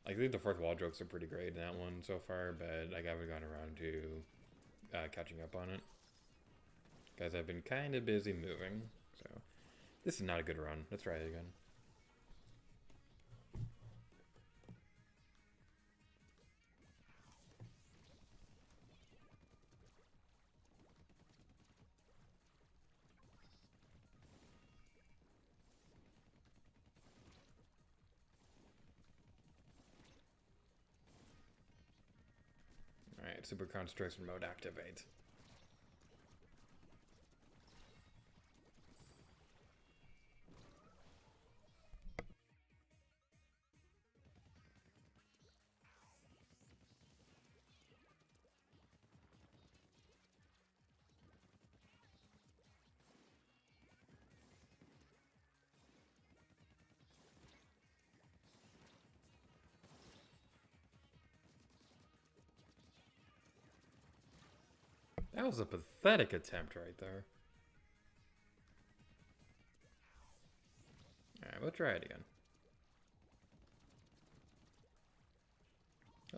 Like, I think the fourth wall jokes are pretty great in that one so far, but like, I haven't gotten around to catching up on it. Guys, I've been kind of busy moving, so this is not a good run. Let's try it again. Alright, super concentration mode activate. That was a pathetic attempt right there. Alright, we'll try it again.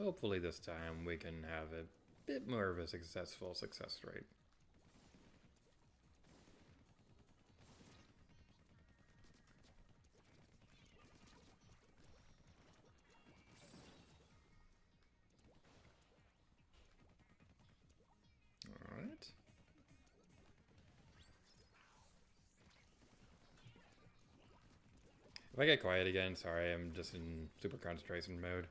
Hopefully this time we can have a bit more of a successful success rate. Alright. If I get quiet again, sorry, I'm just in super concentration mode.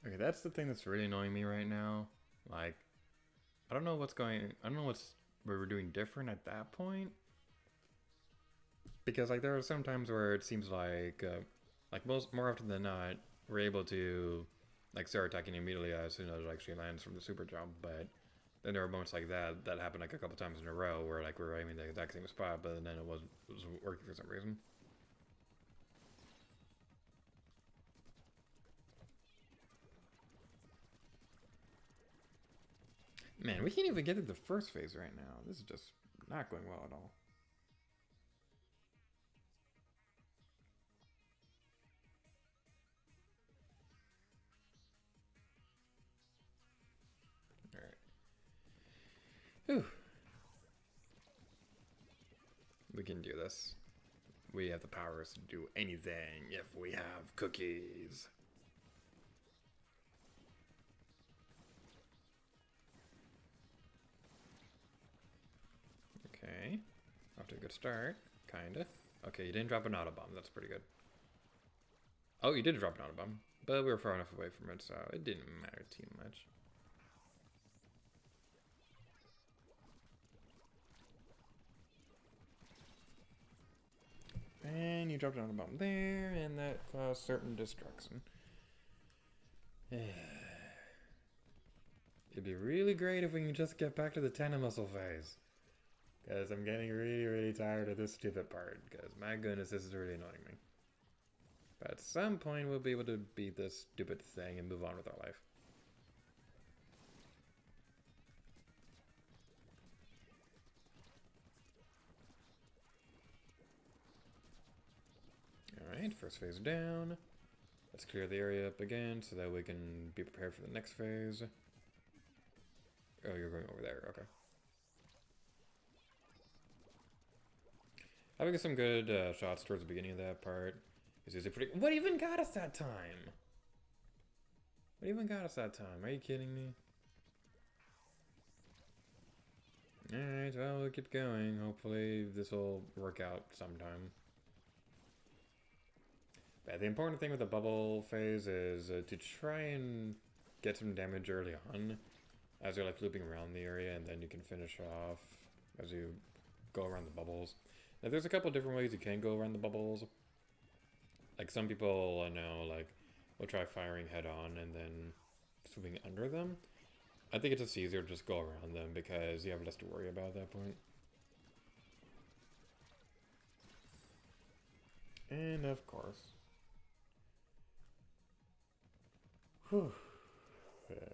Okay, that's the thing that's really annoying me right now. Like, I don't know what's we were doing different at that point. Because like there are some times where it seems like more often than not, we're able to like start attacking immediately as soon as it actually lands from the super jump, but then there are moments like that happen like a couple times in a row where like we're aiming the exact same spot, but then it wasn't working for some reason. Man, we can't even get to the first phase right now. This is just not going well at all. Alright. Whew. We can do this. we have the powers to do anything if we have cookies. Okay. Off to a good start. Kinda. Okay, you didn't drop an auto bomb. That's pretty good. Oh, you did drop an auto bomb. But we were far enough away from it, so it didn't matter too much. And you dropped an auto bomb there, and that caused certain destruction. It'd be really great if we can just get back to the Tentamuscle phase. Because I'm getting really, really tired of this stupid part. Because my goodness, this is really annoying me. But at some point, we'll be able to beat this stupid thing and move on with our life. Alright, first phase down. Let's clear the area up again so that we can be prepared for the next phase. Oh, you're going over there, okay. Having some good shots towards the beginning of that part is usually pretty. What even got us that time? What even got us that time? Are you kidding me? Alright, well, we'll keep going. Hopefully, this will work out sometime. But the important thing with the bubble phase is to try and get some damage early on as you're like looping around the area, and then you can finish off as you go around the bubbles. Now, there's a couple different ways you can go around the bubbles. Like, some people I know, like, will try firing head on and then swimming under them. I think it's just easier to just go around them because you have less to worry about at that point. And of course. Whew.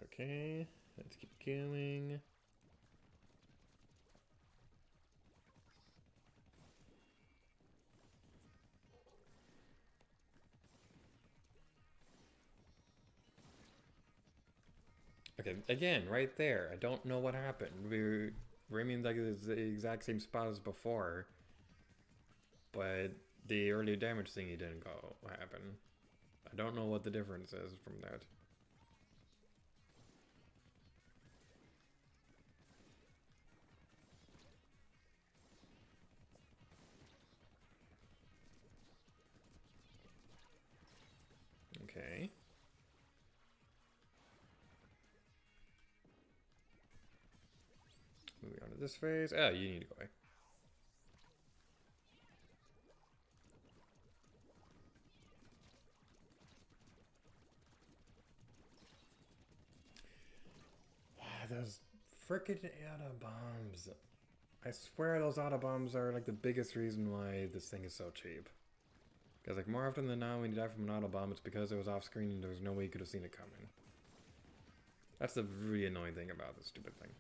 Okay, let's keep going. Okay, again, right there. I don't know what happened. We're aiming like the exact same spot as before, but the early damage thingy didn't go happen. I don't know what the difference is from that. Okay. Moving on to this phase. Oh, you need to go away. Those frickin' auto bombs. I swear those auto bombs are like the biggest reason why this thing is so cheap. Because like more often than not when you die from an auto bomb, it's because it was off screen and there was no way you could have seen it coming. That's the really annoying thing about this stupid thing.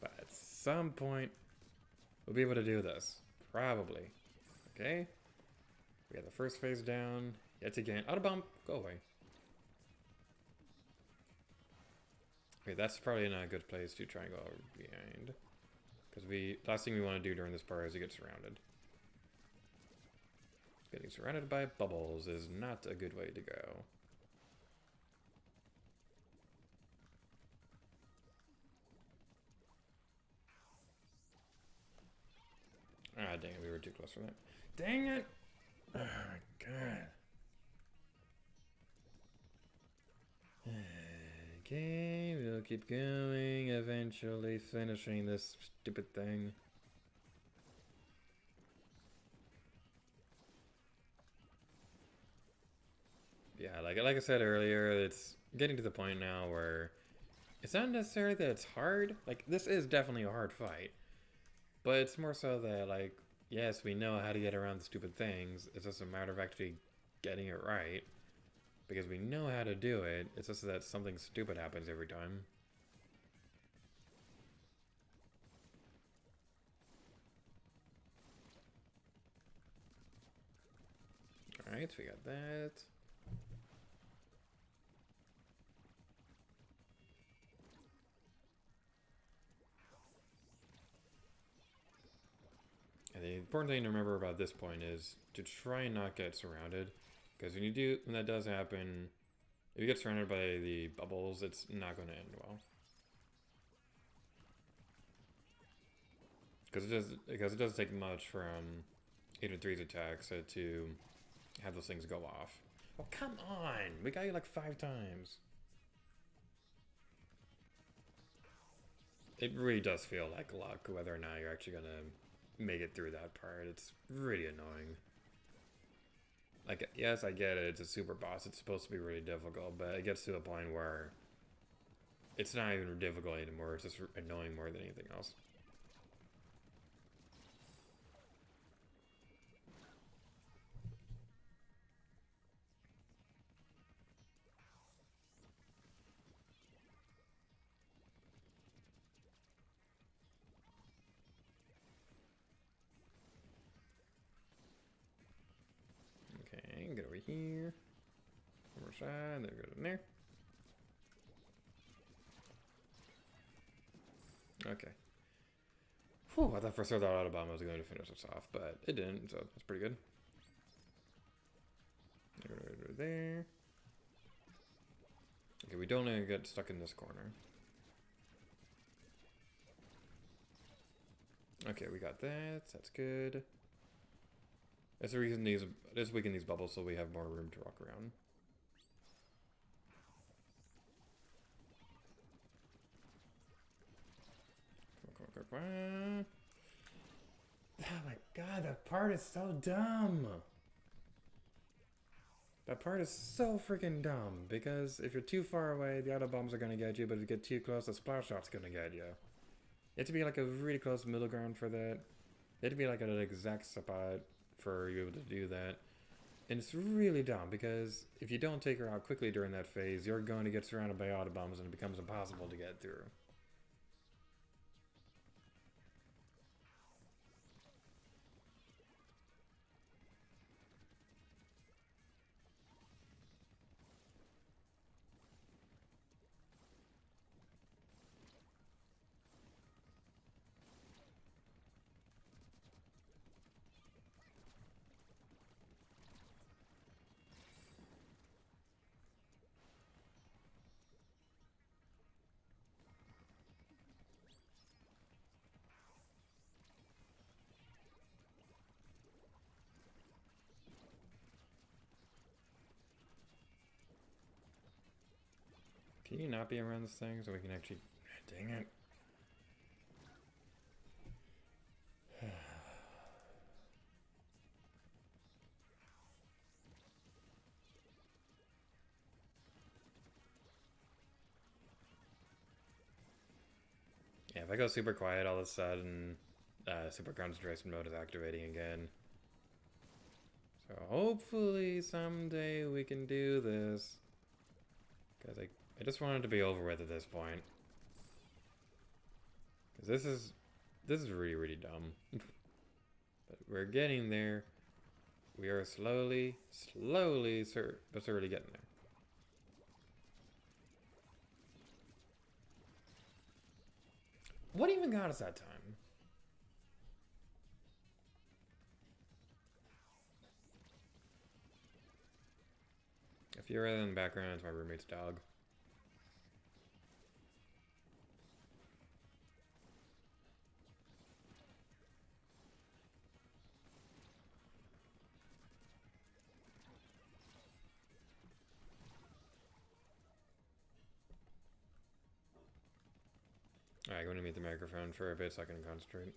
But at some point, we'll be able to do this. Probably. Okay? We got the first phase down. Yet again. Auto bomb! Go away. Okay, that's probably not a good place to try and go behind. Because last thing we want to do during this part is to get surrounded. Getting surrounded by bubbles is not a good way to go. Ah, dang it, we were too close for that. Dang it! Oh my god. Okay, we'll keep going, eventually finishing this stupid thing. Yeah, like I said earlier, it's getting to the point now where it's not necessarily that it's hard. Like, this is definitely a hard fight. But it's more so that, like, yes, we know how to get around the stupid things. It's just a matter of actually getting it right. Because we know how to do it. It's just that something stupid happens every time. Alright, so we got that. And important thing to remember about this point is to try and not get surrounded. Because when that does happen, if you get surrounded by the bubbles, it's not going to end well. Because it doesn't take much from 8 and 3's attacks to have those things go off. Oh, come on! We got you like 5 times. It really does feel like luck, whether or not you're actually gonna make it through that part. It's really annoying. Like, yes, I get it, it's a super boss, it's supposed to be really difficult, but it gets to a point where it's not even difficult anymore, it's just annoying more than anything else. Okay, get over here. One more side, then go in there. Okay. Whew, I thought for sure that Autobomb was going to finish us off, but it didn't, so that's pretty good. Go over there. Okay, we don't want to get stuck in this corner. Okay, we got that. That's good. That's the reason this weaken these bubbles so we have more room to walk around. Come on. Oh my god, that part is so dumb. That part is so freaking dumb, because if you're too far away, the auto bombs are gonna get you, but if you get too close, the splash shot's gonna get you. You have to be like a really close middle ground for that. You have to be like at an exact spot for you able to do that. And it's really dumb, because if you don't take her out quickly during that phase, you're going to get surrounded by auto bombs and it becomes impossible to get through. Can you not be around this thing so we can actually... Dang it. Yeah, if I go super quiet all of a sudden, super concentration mode is activating again. So hopefully someday we can do this. Because I just want it to be over with at this point. Because this is really, really dumb. But we're getting there. We are slowly but surely getting there. What even got us that time? If you're in the background, it's my roommate's dog. Alright, I'm gonna mute the microphone for a bit so I can concentrate.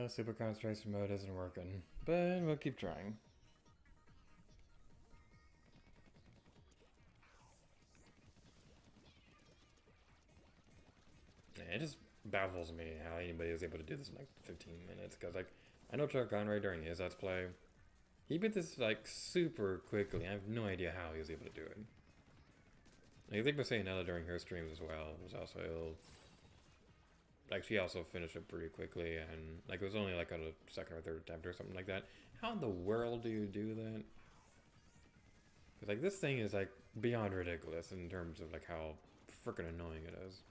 super concentration mode isn't working, but we'll keep trying. Yeah, it just baffles me how anybody is able to do this in like 15 minutes, because like, I know Chuck Conway during his Let's Play, he beat this like super quickly. I have no idea how he was able to do it. Like, I think Ella during her streams as well was also like, she also finished it pretty quickly, and like it was only like on a second or third attempt or something like that. How in the world do you do that? Because like, this thing is like beyond ridiculous in terms of like how freaking annoying it is.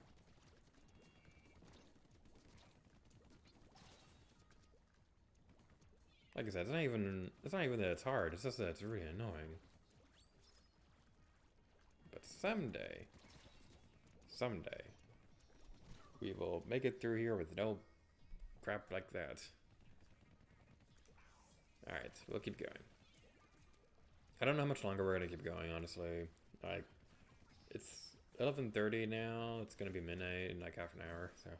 Like I said, it's not even that it's hard, it's just that it's really annoying. But someday, we will make it through here with no crap like that. Alright, we'll keep going. I don't know how much longer we're gonna keep going, honestly. Like, it's 11:30 now, it's gonna be midnight in like half an hour, so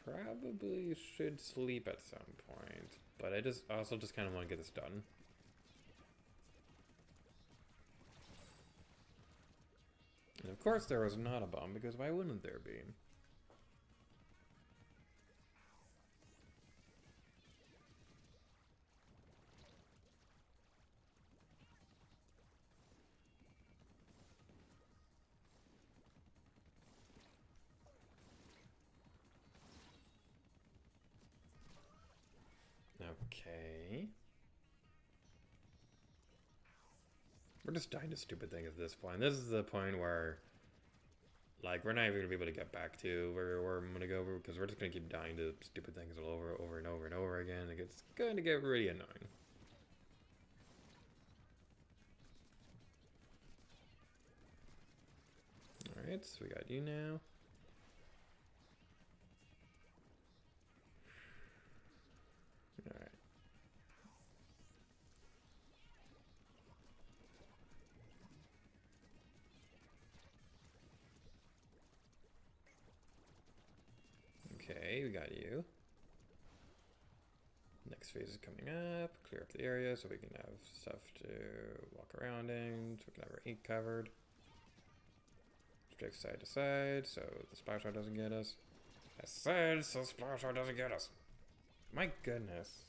probably should sleep at some point. But I also just kind of want to get this done. And of course there was not a bomb, because why wouldn't there be? Okay. We're just dying to stupid things at this point. This is the point where, like, we're not even gonna be able to get back to where I'm gonna go, because we're just gonna keep dying to stupid things all over and over and over again. It's going to get really annoying. Alright, so we got you now. Alright. Okay, we got you. Next phase is coming up. Clear up the area so we can have stuff to walk around in, so we can have our ink covered. Drift side to side so the splash art doesn't get us. I said so splash art doesn't get us. My goodness.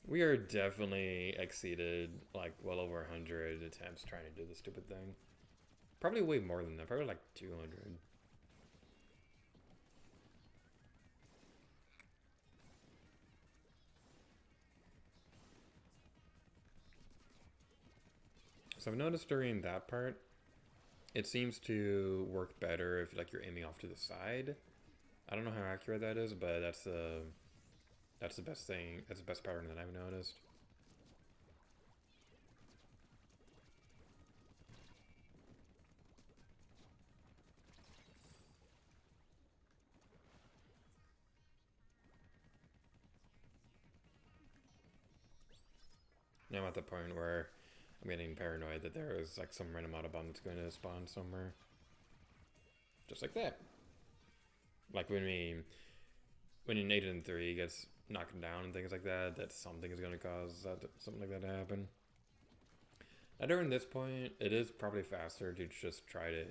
We are definitely exceeded like well over 100 attempts trying to do this stupid thing. Probably way more than that, probably like 200. So I've noticed during that part, it seems to work better if like you're aiming off to the side. I don't know how accurate that is, but that's the best thing. That's the best pattern that I've noticed. Now I'm at the point where I'm getting paranoid that there is like some random auto bomb that's going to spawn somewhere. Just like that. Like when an Agent 3 gets knocked down and things like that, that something is going to cause something like that to happen. Now during this point, it is probably faster to just try to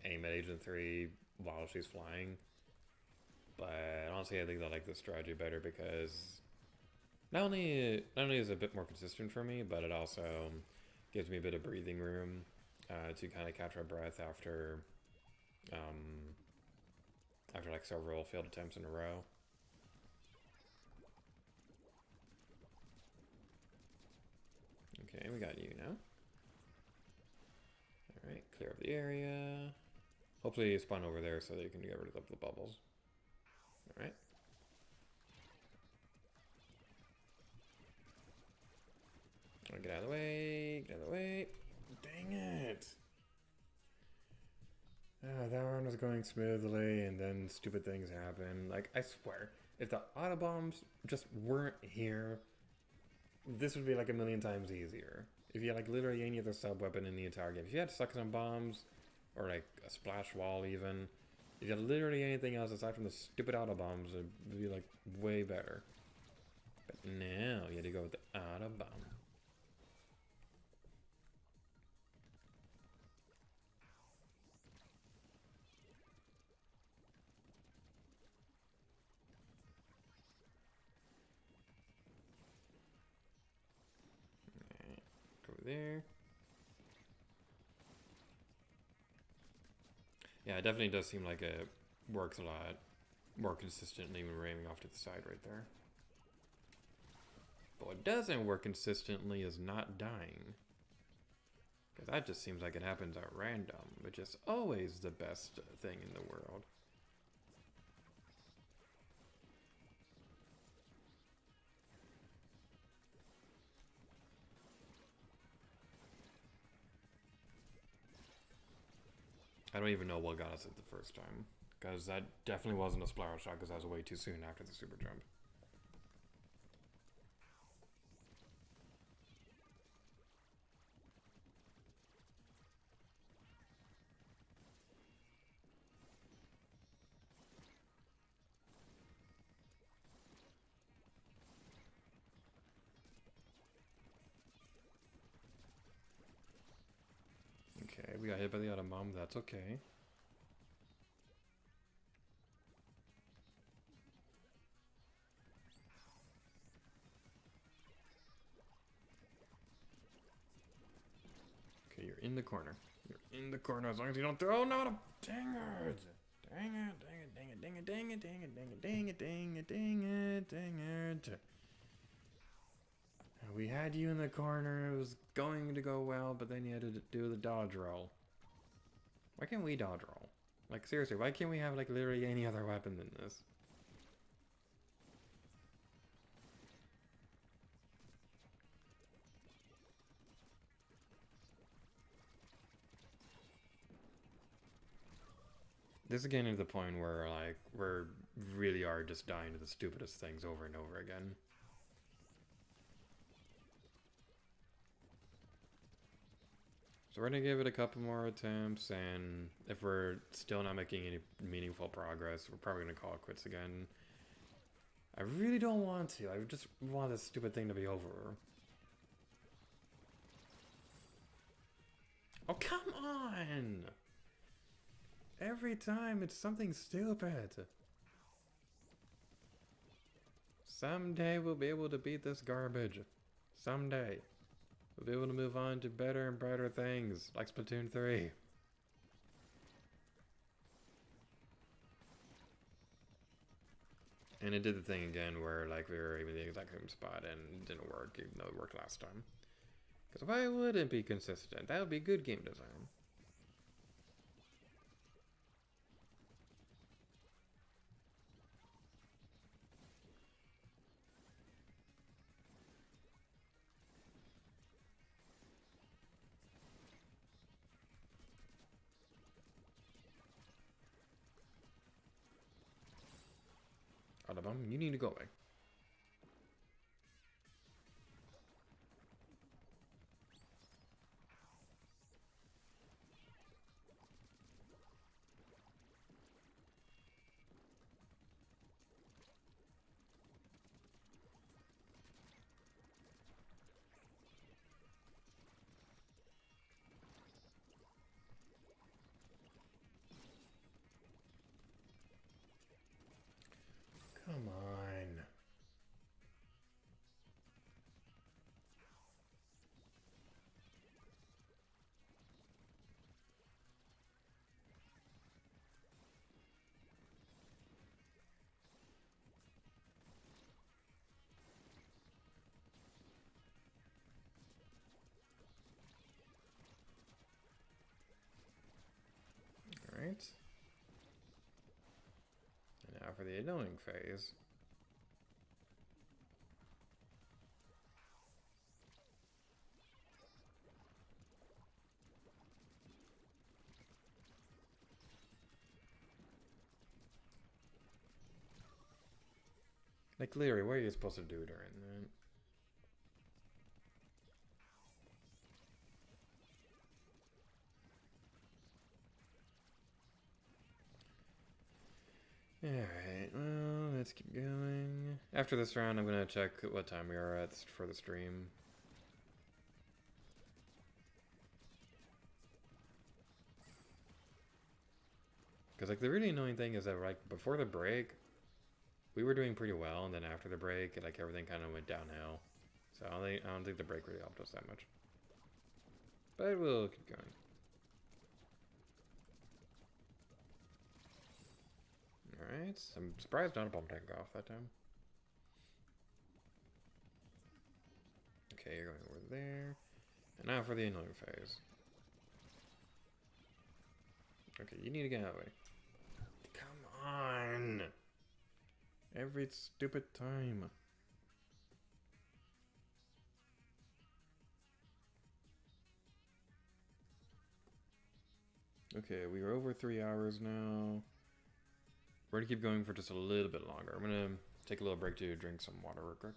aim at Agent 3 while she's flying. But honestly, I think I like this strategy better because not only is it a bit more consistent for me, but it also gives me a bit of breathing room to kind of catch my breath after like several failed attempts in a row. Okay, we got you now. Alright, clear up the area. Hopefully you spawn over there so that you can get rid of the bubbles. Alright. Get out of the way, get out of the way. Dang it! That one was going smoothly, and then stupid things happen. Like, I swear, if the autobombs just weren't here, this would be like a million times easier. If you had like literally any other sub-weapon in the entire game. If you had suction bombs, or like a splash wall even, You got literally anything else aside from the stupid auto bombs, it'd be like way better. But now you had to go with the auto bomb. Alright, go there. Yeah, it definitely does seem like it works a lot more consistently when we're aiming off to the side right there. But what doesn't work consistently is not dying. Because that just seems like it happens at random, which is always the best thing in the world. I don't even know what got us it the first time. Because that definitely wasn't a splash shot, because that was way too soon after the super jump. Okay, we got hit by the auto bomb, that's okay. Okay, you're in the corner. You're in the corner as long as you don't throw. No, no, dang it! Dang it, dang it, dang it, dang it, dang it, dang it, dang it, dang it, dang it, dang it, dang it. We had you in the corner, it was going to go well, but then you had to do the dodge roll. Why can't we dodge roll? Like, seriously, why can't we have, like, literally any other weapon than this? This is getting to the point where, like, we really are just dying to the stupidest things over and over again. So we're gonna give it a couple more attempts, and if we're still not making any meaningful progress, we're probably gonna call it quits again. I really don't want to. I just want this stupid thing to be over. Oh, come on! Every time it's something stupid. Someday we'll be able to beat this garbage. Someday. We'll be able to move on to better and brighter things, like Splatoon 3. And it did the thing again where, like, we were aiming the exact same spot and it didn't work, even though it worked last time. Because why would it be consistent? That would be good game design. Autobomb, you need to go away. Come on. Alright. And now for the annoying phase. Like, literally, what are you supposed to do during that? Alright, well, let's keep going. After this round, I'm gonna check what time we are at for the stream. Because, like, the really annoying thing is that, like, before the break, we were doing pretty well, and then after the break, like, everything kind of went downhill. So I don't think the break really helped us that much. But we'll keep going. Alright, I'm surprised not a bomb tank off that time. Okay, you're going over there. And now for the annoying phase. Okay, you need to get out of the way. Come on! Every stupid time. Okay, we are over 3 hours now. We're gonna keep going for just a little bit longer. I'm gonna take a little break to drink some water real quick.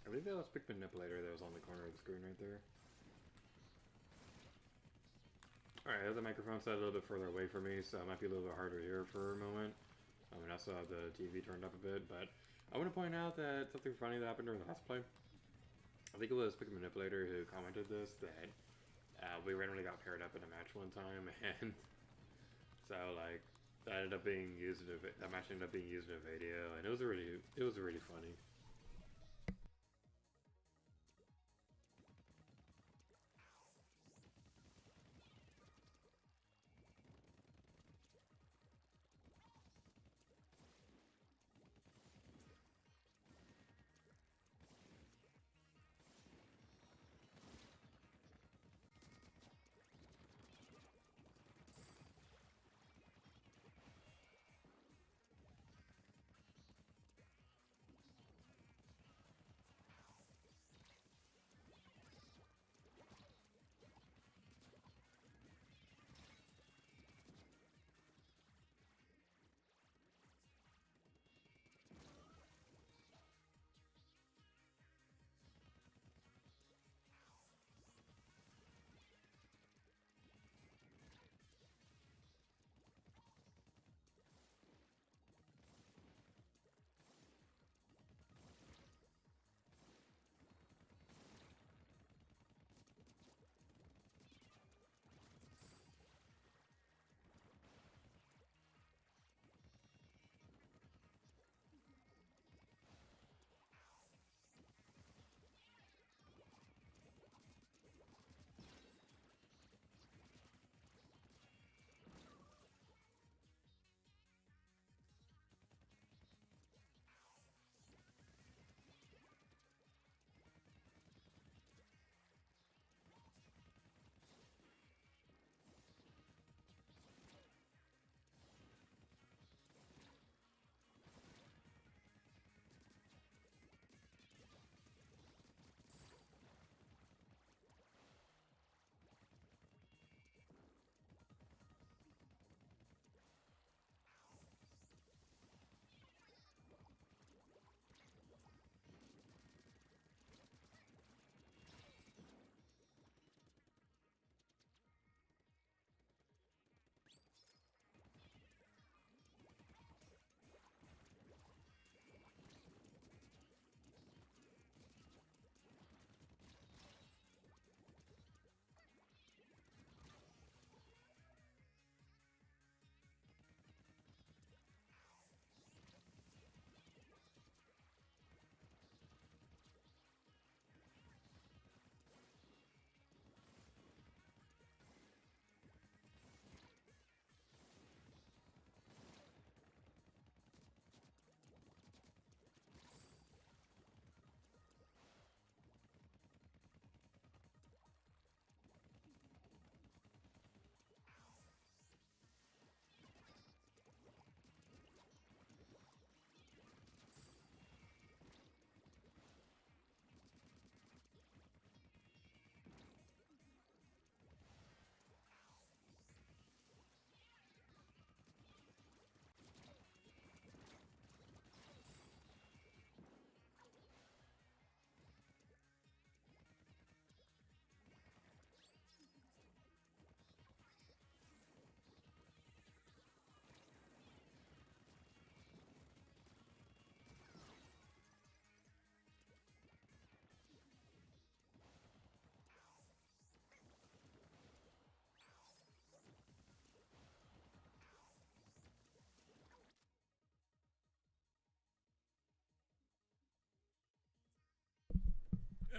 I believe that was Pick Manipulator that was on the corner of the screen right there. Alright, I have the microphone set a little bit further away from me, so it might be a little bit harder to hear for a moment. I mean, I still have the TV turned up a bit, but I want to point out that something funny that happened during the last play. I think it was Pick Manipulator who commented this, that we randomly got paired up in a match one time, and so, like, that ended up being used in that match ended up being used in a video, and it was really funny.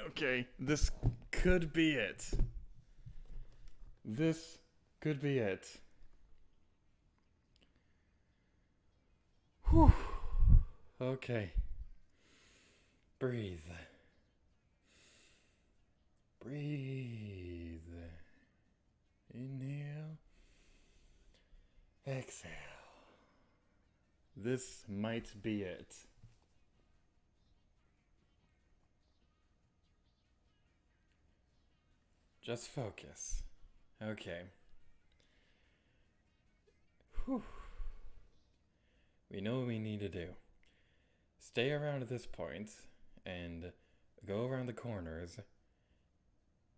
Okay, this could be it. This could be it. Whew. Okay. Breathe. Breathe. Inhale. Exhale. This might be it. Just focus. Okay. Whew. We know what we need to do. Stay around at this point and go around the corners.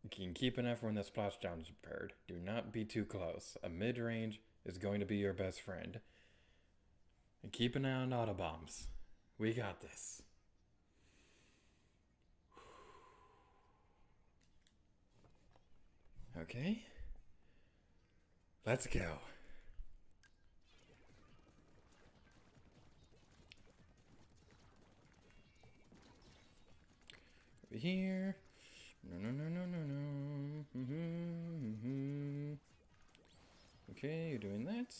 You can keep an eye for when the splashdown is prepared. Do not be too close. A mid-range is going to be your best friend. And keep an eye on auto bombs. We got this. Okay. Let's go. Over here. No. Okay, you're doing that.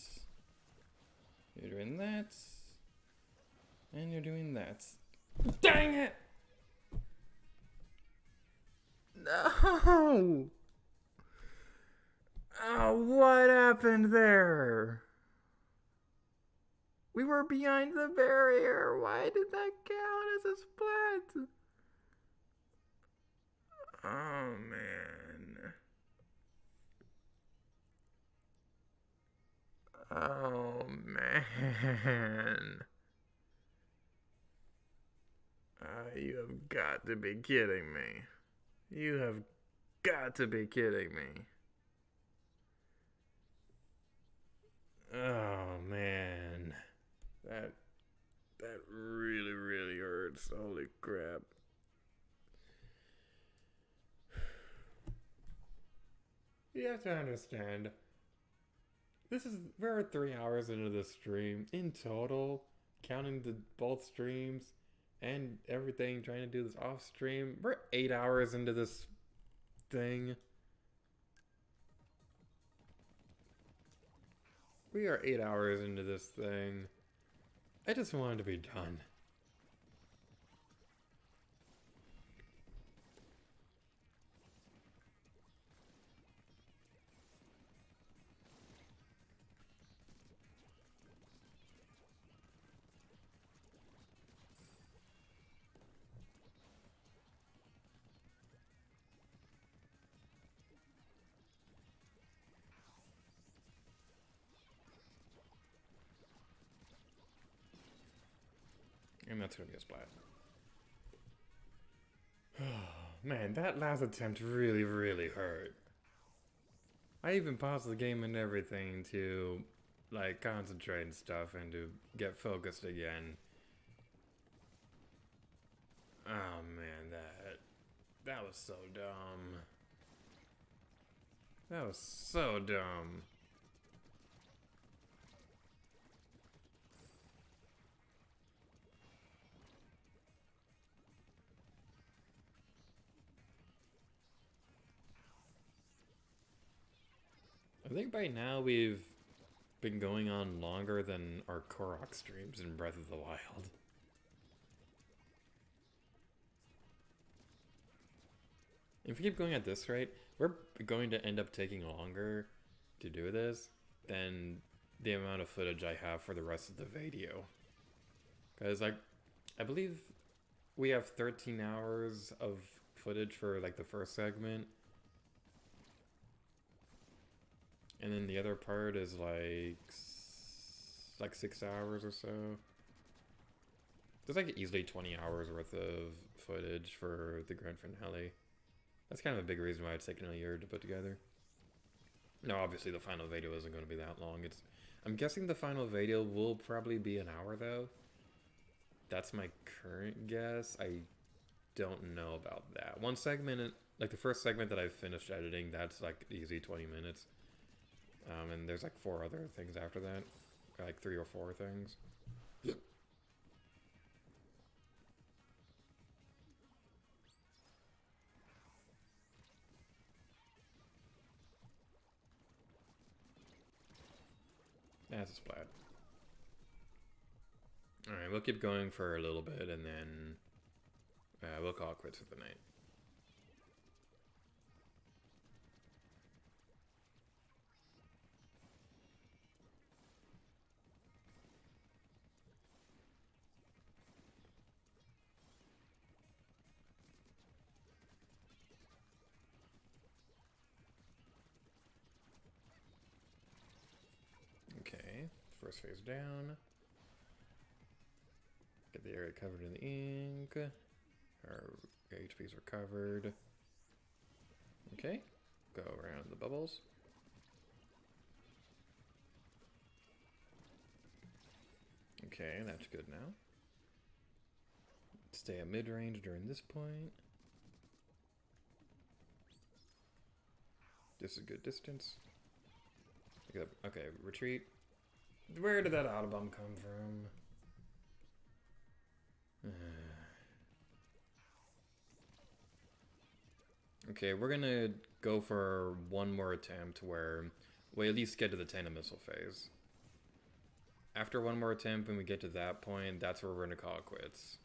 You're doing that. And you're doing that. Dang it! No! Oh, what happened there? We were behind the barrier. Why did that count as a split? Oh, man. Oh, man. You have got to be kidding me. You have got to be kidding me. Oh, man. That really, really hurts. Holy crap. You have to understand, we're 3 hours into this stream in total, counting both streams and everything, trying to do this off stream. We're 8 hours into this thing. We are 8 hours into this thing. I just want it to be done. And that's gonna be a splat. Man, that last attempt really, really hurt. I even paused the game and everything to, like, concentrate and stuff and to get focused again. Oh man, that was so dumb. That was so dumb. I think by now we've been going on longer than our Korok streams in Breath of the Wild. If we keep going at this rate, we're going to end up taking longer to do this than the amount of footage I have for the rest of the video. Because I believe we have 13 hours of footage for like the first segment. And then the other part is like 6 hours or so. There's like easily 20 hours worth of footage for the grand finale. That's kind of a big reason why it's taken a year to put together. Now, obviously the final video isn't going to be that long. I'm guessing the final video will probably be an hour though. That's my current guess. I don't know about that. One segment, like the first segment that I've finished editing, that's like easy 20 minutes. And there's like 4 other things after that. Like 3 or 4 things. That's a splat. Alright, we'll keep going for a little bit and then we'll call it quits for the night. Okay, first phase down. Get the area covered in the ink. Our HP's recovered. Okay, go around the bubbles. Okay, that's good now. Stay at mid-range during this point. This is a good distance. Okay, retreat. Where did that Autobomb come from? Okay, we're gonna go for one more attempt where we at least get to the tandem missile phase. After one more attempt, when we get to that point, that's where we're gonna call it quits.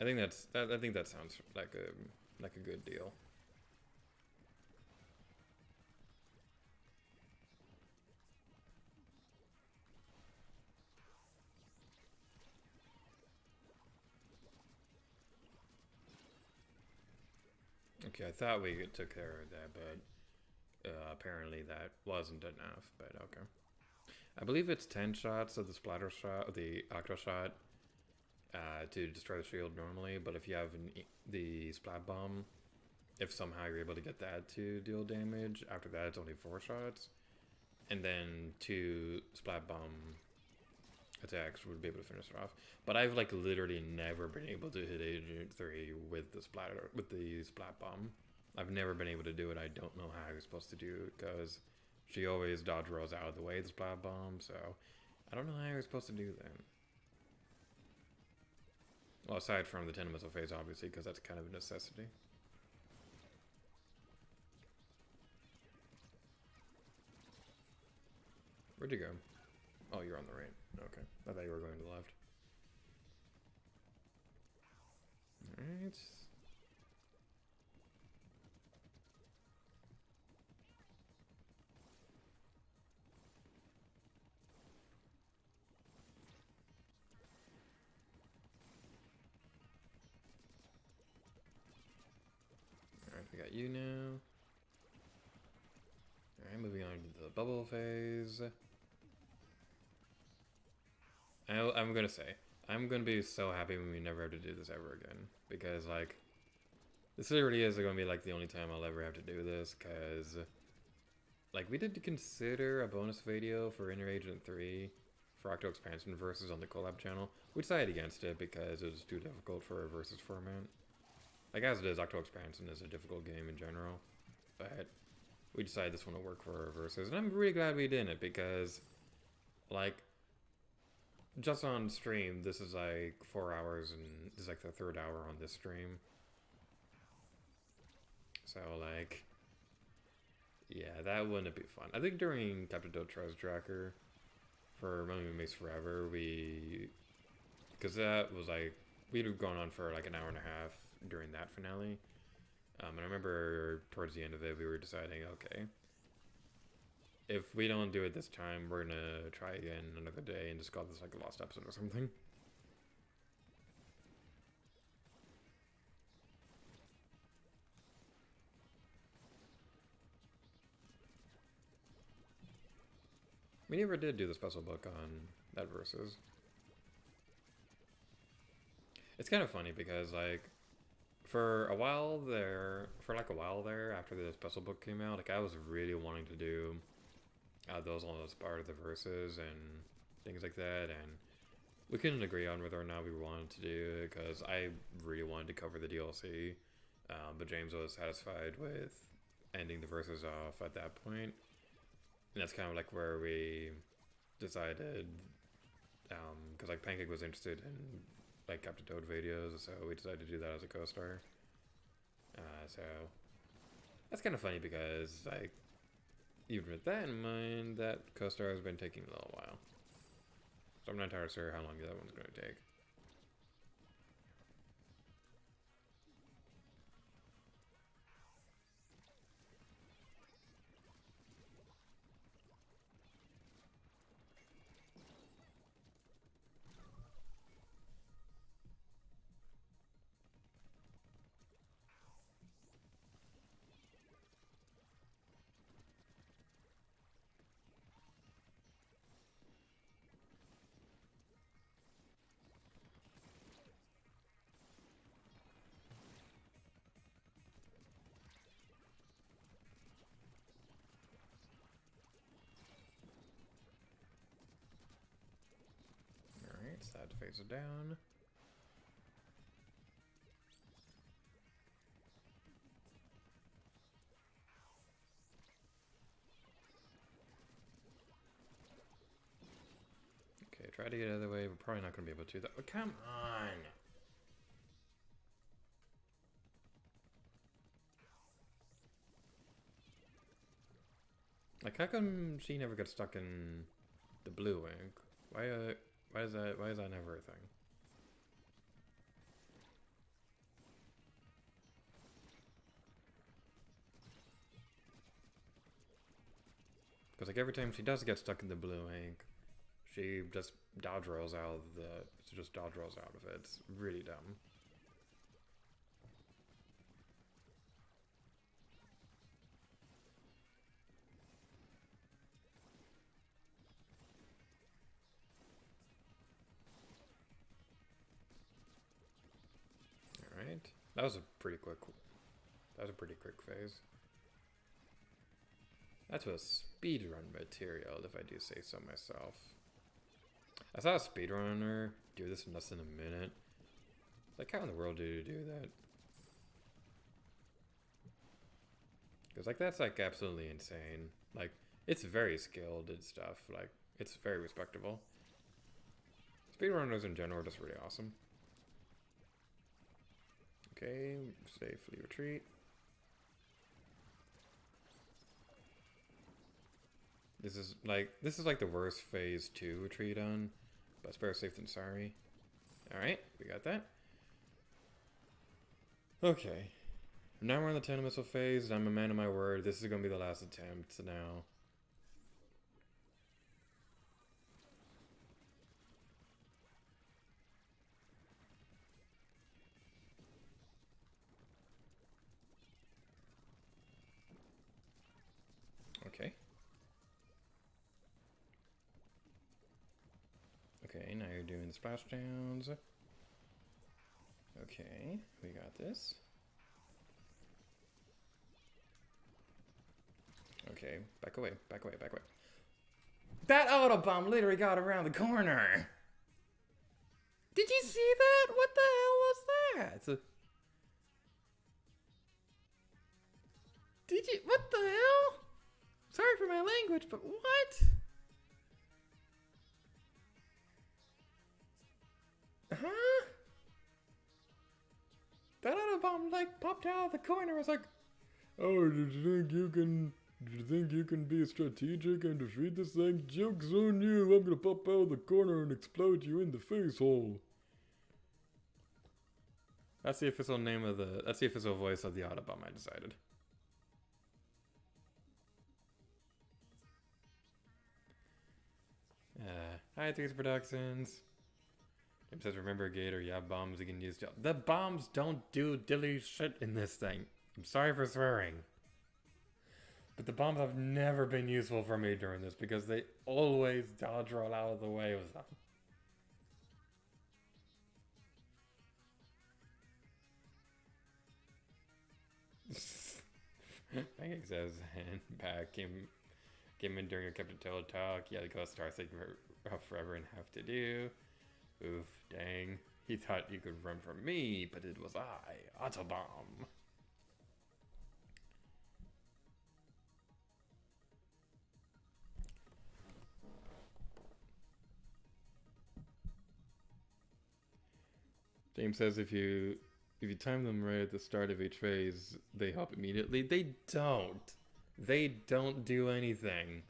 I think that sounds like a good deal. Okay, I thought we took care of that, but apparently that wasn't enough, but okay. I believe it's 10 shots of the splatter shot, of the octo shot, to destroy the shield normally, but if you have the splat bomb, if somehow you're able to get that to deal damage, after that it's only 4 shots, and then 2 splat bomb attacks would be able to finish it off. But I've like literally never been able to hit Agent 3 with the splat bomb. I've never been able to do it. I don't know how you're supposed to do it because she always dodge rolls out of the way of the splat bomb, so I don't know how you're supposed to do that. Well, aside from the 10 missile phase, obviously, because that's kind of a necessity. Where'd you go? Oh, you're on the right. Okay. I thought you were going to the left. Alright. Alright, we got you now. Alright, moving on to the bubble phase. I'm gonna say, I'm gonna be so happy when we never have to do this ever again. Because, like, this literally is gonna be, like, the only time I'll ever have to do this. Because, like, we did consider a bonus video for Inner Agent 3 for Octo Expansion versus on the collab channel. We decided against it because it was too difficult for a versus format. Like, as it is, Octo Expansion is a difficult game in general. But we decided this one would work for our versus. And I'm really glad we didn't, because, like, just on stream, this is like 4 hours, and this is like the 3rd hour on this stream. So, like, yeah, that wouldn't be fun. I think during Captain Toad Treasure Tracker for Mummy Maze Forever, because that was like, we'd have gone on for like an hour and a half during that finale. And I remember towards the end of it, we were deciding, okay, if we don't do it this time, we're gonna try again another day and just call this like a lost episode or something. We never did do the special book on that versus. It's kind of funny because, like, for a while there, after the special book came out, like, I was really wanting to do those on as part of the verses and things like that, and we couldn't agree on whether or not we wanted to do it because I really wanted to cover the DLC, but James was satisfied with ending the verses off at that point, and that's kind of like where we decided, because like Pancake was interested in like Captain Toad videos, so we decided to do that as a co-star. So that's kind of funny because like even with that in mind, that co-star has been taking a little while. So I'm not entirely sure how long that one's going to take. Alright, so that phase it down. Okay, try to get out of the way. We're probably not going to be able to. Oh, come on! Like, how come she never gets stuck in the blue ink? Why is that never a thing? Because like every time she does get stuck in the blue ink, she just dodge rolls out of the. She just dodge rolls out of it. It's really dumb. All right, that was a pretty quick. That was a pretty quick phase. That's a speedrun material, if I do say so myself. I saw a speedrunner do this in less than a minute. Like, how in the world do you do that? Because, like, that's, like, absolutely insane. Like, it's very skilled and stuff. Like, it's very respectable. Speedrunners in general are just really awesome. Okay, safely retreat. This is like the worst phase 2 retreat on, but it's better safe than sorry. Alright, we got that. Okay. Now we're in the 10 missile phase, and I'm a man of my word. This is gonna be the last attempt now. Okay. Okay, now you're doing the splashdowns. Okay, we got this. Okay, back away, back away, back away. That autobomb literally got around the corner! Did you see that? What the hell was that? Did you? What the hell? Sorry for my language, but what? Huh? That autobomb like popped out of the corner. I was like, "Oh, did you think you can be strategic and defeat this thing? Joke's on you! I'm gonna pop out of the corner and explode you in the face hole." That's the official name of the. That's the official voice of the autobomb. I decided. Hi, 3's Productions. It says, remember Gator, you have bombs you can use to... The bombs don't do dilly shit in this thing. I'm sorry for swearing. But the bombs have never been useful for me during this because they always dodge roll out of the way with them. Pancake says, and back came in during your Captain Tail talk. Yeah, the Ghost Star thing forever and have to do. Oof, dang. He thought you could run from me, but it was I, Autobomb. James says if you time them right at the start of each phase, they hop immediately. They don't. they don't do anything.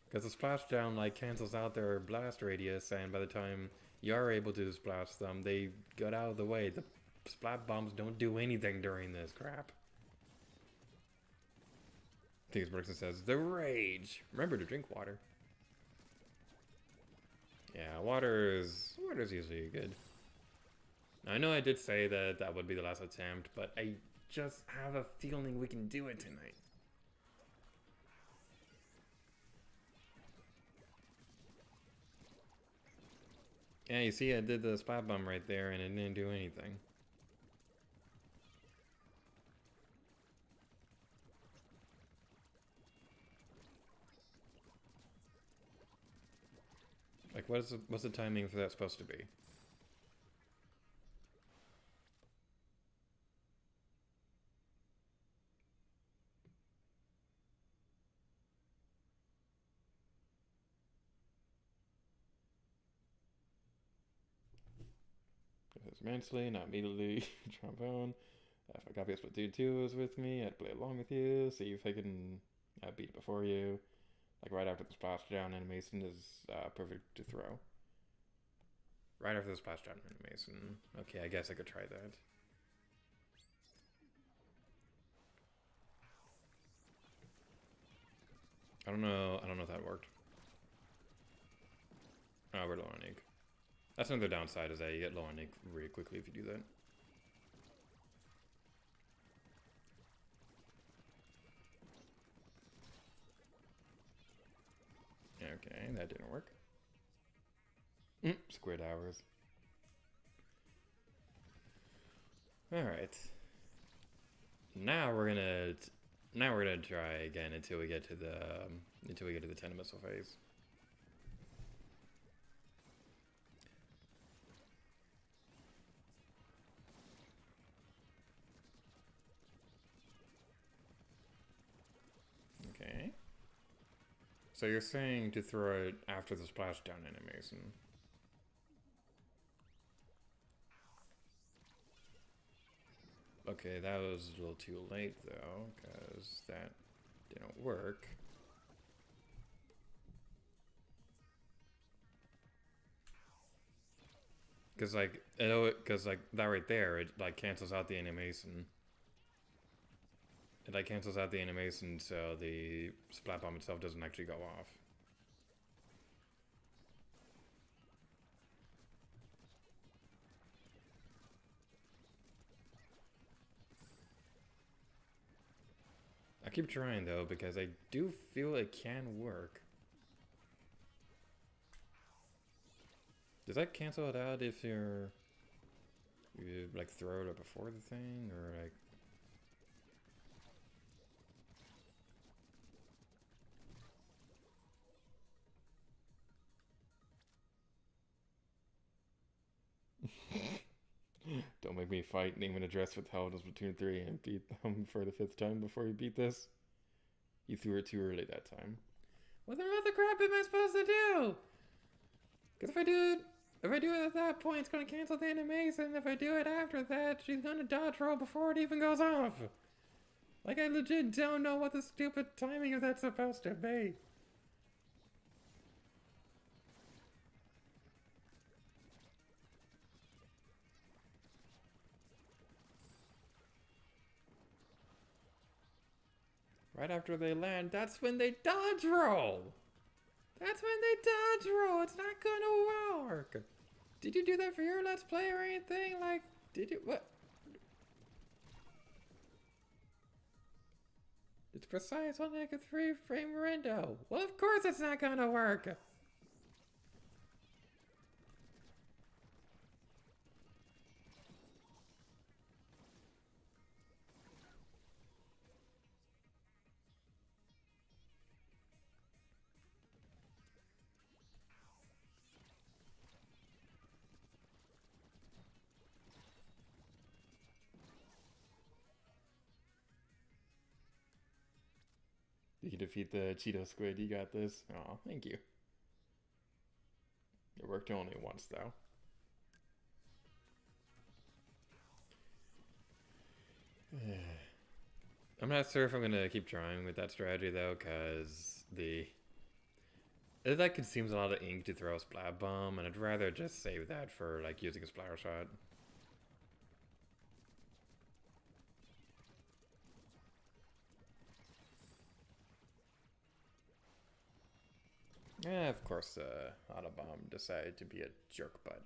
Because the splashdown like cancels out their blast radius, and by the time you're able to splash them, they get out of the way. The splat bombs don't do anything during this crap. Things Brixton says, the rage. Remember to drink water. Yeah, water's usually good. Now, I know I did say that that would be the last attempt, but I just have a feeling we can do it tonight. Yeah, you see I did the splat bomb right there and it didn't do anything. Like, what's the timing for that supposed to be? It's immensely, not immediately. Trombone. If I copy Splatoon 2 was with me, I'd play along with you, see if I can beat it before you. Like right after the splashdown animation is perfect to throw. Right after the splashdown animation. Okay, I guess I could try that. I don't know if that worked. Oh, we're low on ink. That's another downside, is that you get low on ink really quickly if you do that. Okay, that didn't work. Squared hours. Alright. Now we're gonna try again until we get to the 10 missile phase. Okay. So you're saying to throw it after the splashdown animation. Okay, that was a little too late though, because that didn't work. Because like, that right there, it like cancels out the animation. It like cancels out the animation, so the splat bomb itself doesn't actually go off. I keep trying though, because I do feel it can work. Does that cancel it out if you like throw it up before the thing, or like? Don't make me fight, name an address with how does Splatoon 3 and beat them for the 5th time before you beat this. You threw it too early that time. What the crap am I supposed to do? Because if I do it at that point, it's gonna cancel the animation. If I do it after that, she's gonna dodge roll before it even goes off. Like, I legit don't know what the stupid timing of that's supposed to be. Right after they land, that's when they dodge roll. That's when they dodge roll. It's not gonna work. Did you do that for your Let's Play or anything? Like, did you? What? It's precise on like a 3-frame window. Well, of course it's not gonna work. You can defeat the Cheeto Squid. You got this. Oh, thank you. It worked only once, though. I'm not sure if I'm gonna keep trying with that strategy though, cause that consumes a lot of ink to throw a splat bomb, and I'd rather just save that for like using a splatter shot. Yeah, of course, Autobomb decided to be a jerk butt.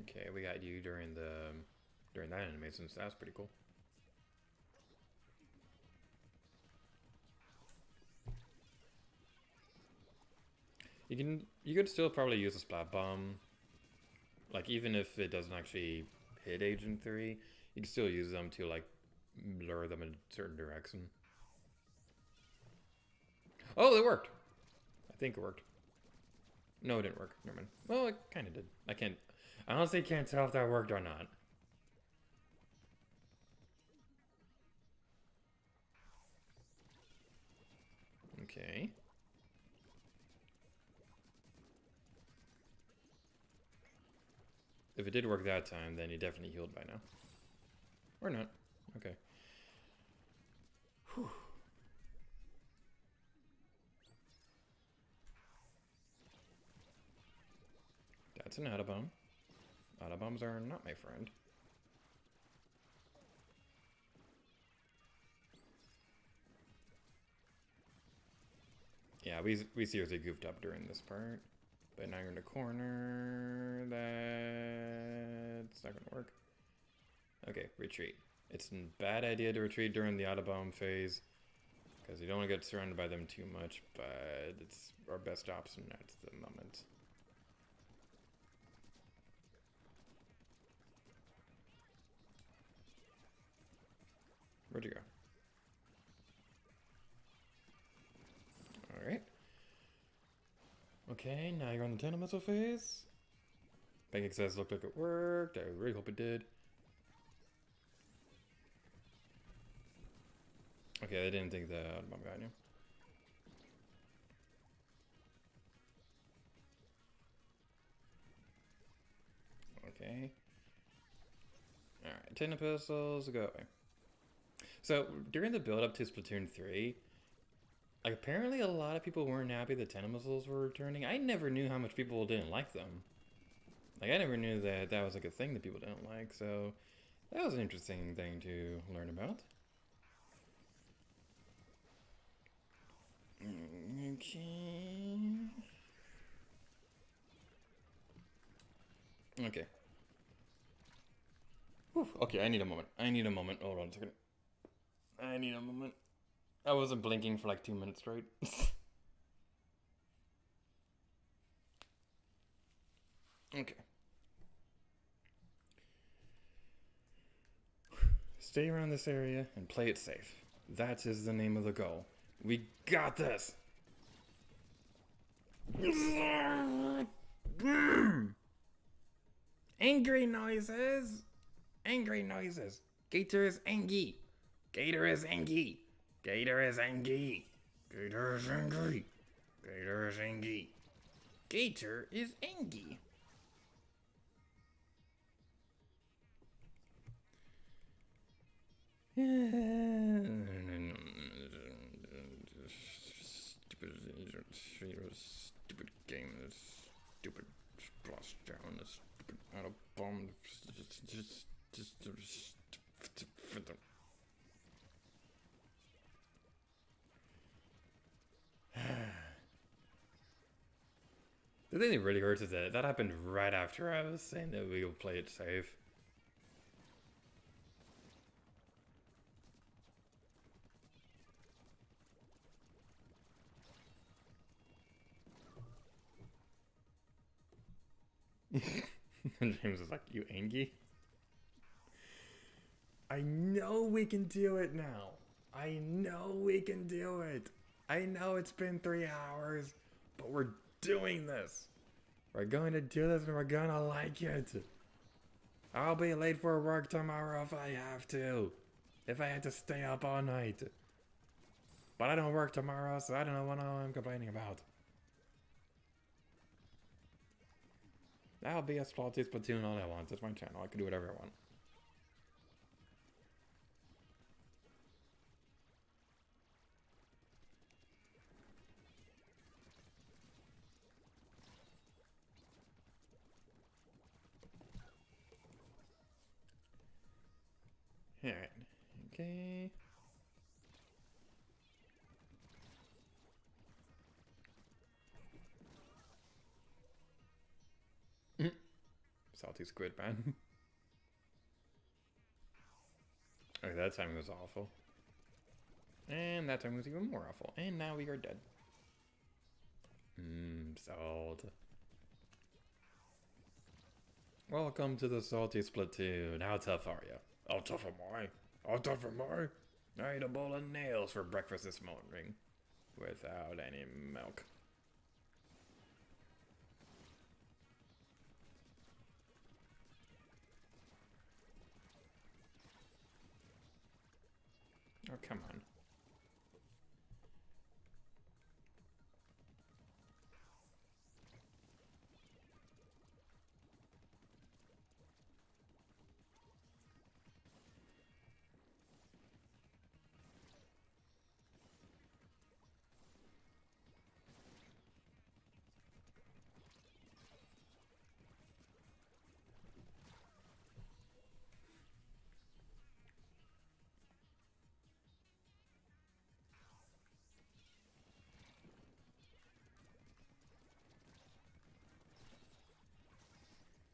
Okay, we got you during that animation, so that's pretty cool. You could still probably use a splat bomb. Like even if it doesn't actually hit Agent 3, you can still use them to like lure them in a certain direction. Oh, it worked! I think it worked. No, it didn't work. Never mind. Well, it kinda did. I honestly can't tell if that worked or not. Okay. If it did work that time, then he definitely healed by now. Or not. Okay. Whew. That's an Autobomb. Autobombs are not my friend. Yeah, we seriously goofed up during this part. But now you're in the corner. That's not gonna work. Okay, retreat. It's a bad idea to retreat during the Autobomb phase, because you don't want to get surrounded by them too much, but it's our best option at the moment. Where'd you go? Alright. Okay, now you're on the Tandem Missile phase. Pancake says looked like it worked. I really hope it did. Okay, I didn't think the Autobomb got you. Okay. Alright, Tandem Pistols, go away. So, during the build-up to Splatoon 3, like, apparently a lot of people weren't happy the Tandem Missiles were returning. I never knew how much people didn't like them. Like, I never knew that that was, like, a thing that people didn't like, so that was an interesting thing to learn about. Okay. Okay. Whew. Okay, I need a moment. Hold on a second. I need a moment. I wasn't blinking for like 2 minutes straight. Okay. Stay around this area and play it safe. That is the name of the goal. We got this! Angry noises! Angry noises! Gator is angry! Gator is angry! Gator is angry! Gator is angry! Gator is angry! Gator is angry! Stupid game, this stupid splash down, this stupid Autobomb, The thing that really hurts is that that happened right after I was saying that we would play it safe. And James is like, you angry? I know we can do it now. I know we can do it. I know it's been 3 hours, but we're doing this. We're going to do this and we're gonna like it. I'll be late for work tomorrow if I have to. If I had to stay up all night. But I don't work tomorrow, so I don't know what I'm complaining about. I'll be a Splatoon all I want. It's my channel. I can do whatever I want. Alright. Okay. Salty squid, man. Okay, that time was awful. And that time was even more awful. And now we are dead. Salt. Welcome to the salty Splatoon. How tough are you? How tough am I? How tough am I? I ate a bowl of nails for breakfast this morning. Without any milk. Oh, come on.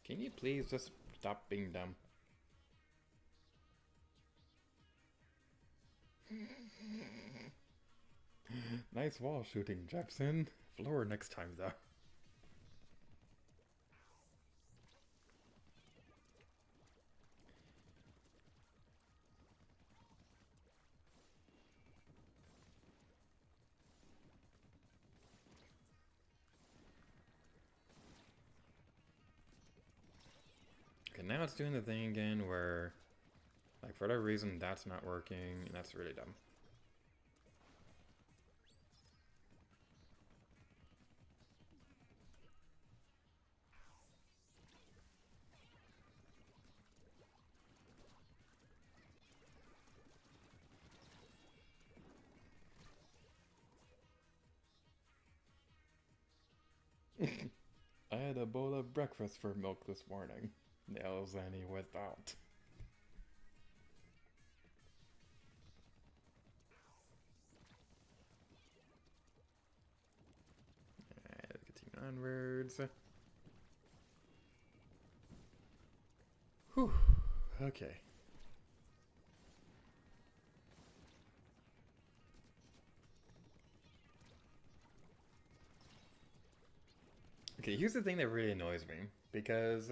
Can you please just stop being dumb? Nice wall shooting, Jepson. Floor next time, though. Okay, now it's doing the thing again where, like, for whatever reason, that's not working, and that's really dumb. I had a bowl of breakfast for milk this morning. Nails any without. Alright, let's continue onwards. Whew. Okay. Okay, here's the thing that really annoys me, because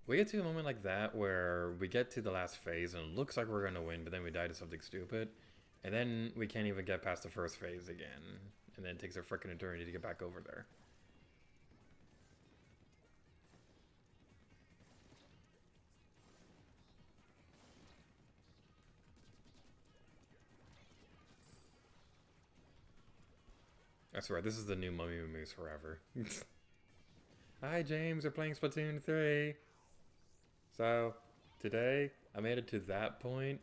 we get to a moment like that where we get to the last phase and it looks like we're gonna win, but then we die to something stupid, and then we can't even get past the first phase again, and then it takes a freaking eternity to get back over there. I swear, this is the new Mummy Moose forever. Hi James, we're playing Splatoon 3. So, today, I made it to that point.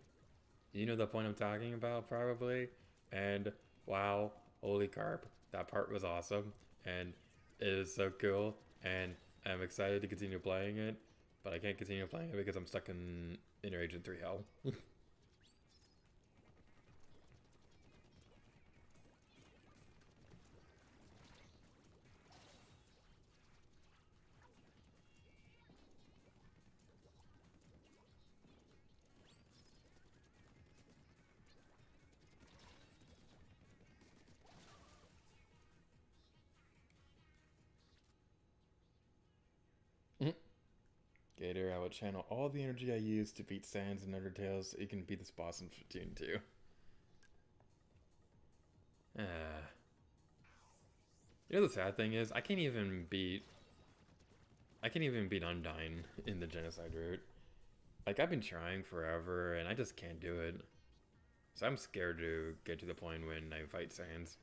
You know the point I'm talking about, probably. And, wow, holy carp, that part was awesome. And it is so cool. And I'm excited to continue playing it. But I can't continue playing it because I'm stuck in Inner Agent 3 hell. Gator, I will channel all the energy I use to beat Sans and Undertale so you can beat this boss in Splatoon 2. You know the sad thing is, I can't even beat Undyne in the Genocide route. Like, I've been trying forever and I just can't do it. So I'm scared to get to the point when I fight Sans.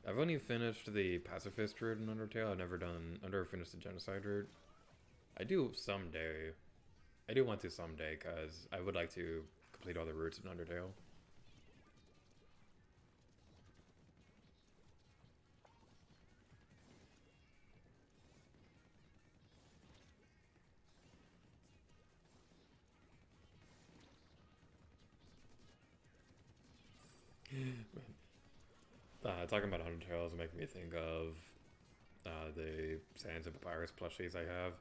I've only finished the pacifist route in Undertale. I've never finished the genocide route. I do someday. I do want to someday, because I would like to complete all the routes in Undertale. Talking about Undertale is making me think of the Sands and Papyrus plushies I have.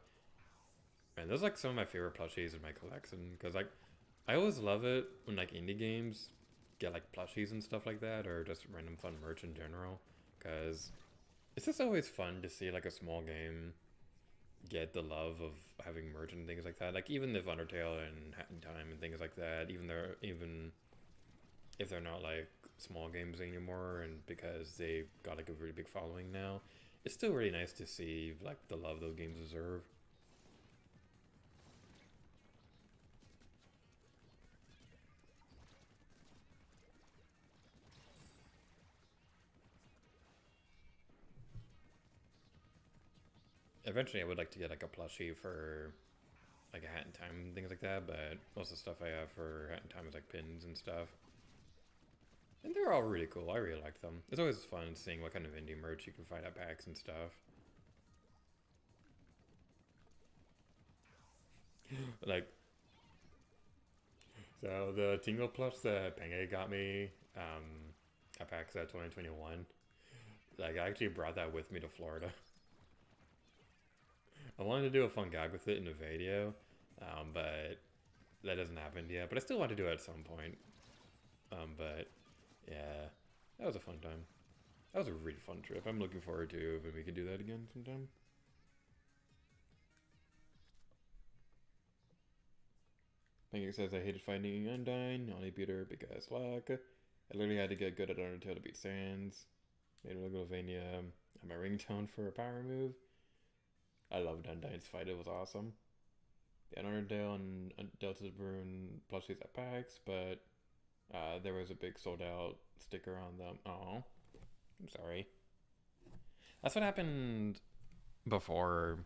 And those are like some of my favorite plushies in my collection, because like I always love it when like indie games get like plushies and stuff like that, or just random fun merch in general, because it's just always fun to see like a small game get the love of having merch and things like that. Like even if Undertale and Hat in Time and things like that, even if they're not like small games anymore, and because they've got like a really big following now, it's still really nice to see like the love those games deserve. Eventually I would like to get like a plushie for like a Hat in Time and things like that, but most of the stuff I have for Hat in Time is like pins and stuff. And they're all really cool. I really like them. It's always fun seeing what kind of indie merch you can find at packs and stuff. Like, so the Tingle plush that Penge got me at PAX at 2021, like I actually brought that with me to Florida. I wanted to do a fun gag with it in a video, but that hasn't happened yet. But I still want to do it at some point. But yeah, that was a fun time. That was a really fun trip. I'm looking forward to when we can do that again sometime. Penge says, I hated finding Undyne, only beat her because luck. I literally had to get good at Undertale to beat Sans. Made Megalovania and my ringtone for a power move. I loved Undyne's fight, it was awesome. The Undertale and Delta Rune plushies at PAX, but there was a big sold out sticker on them. Oh, I'm sorry. That's what happened before,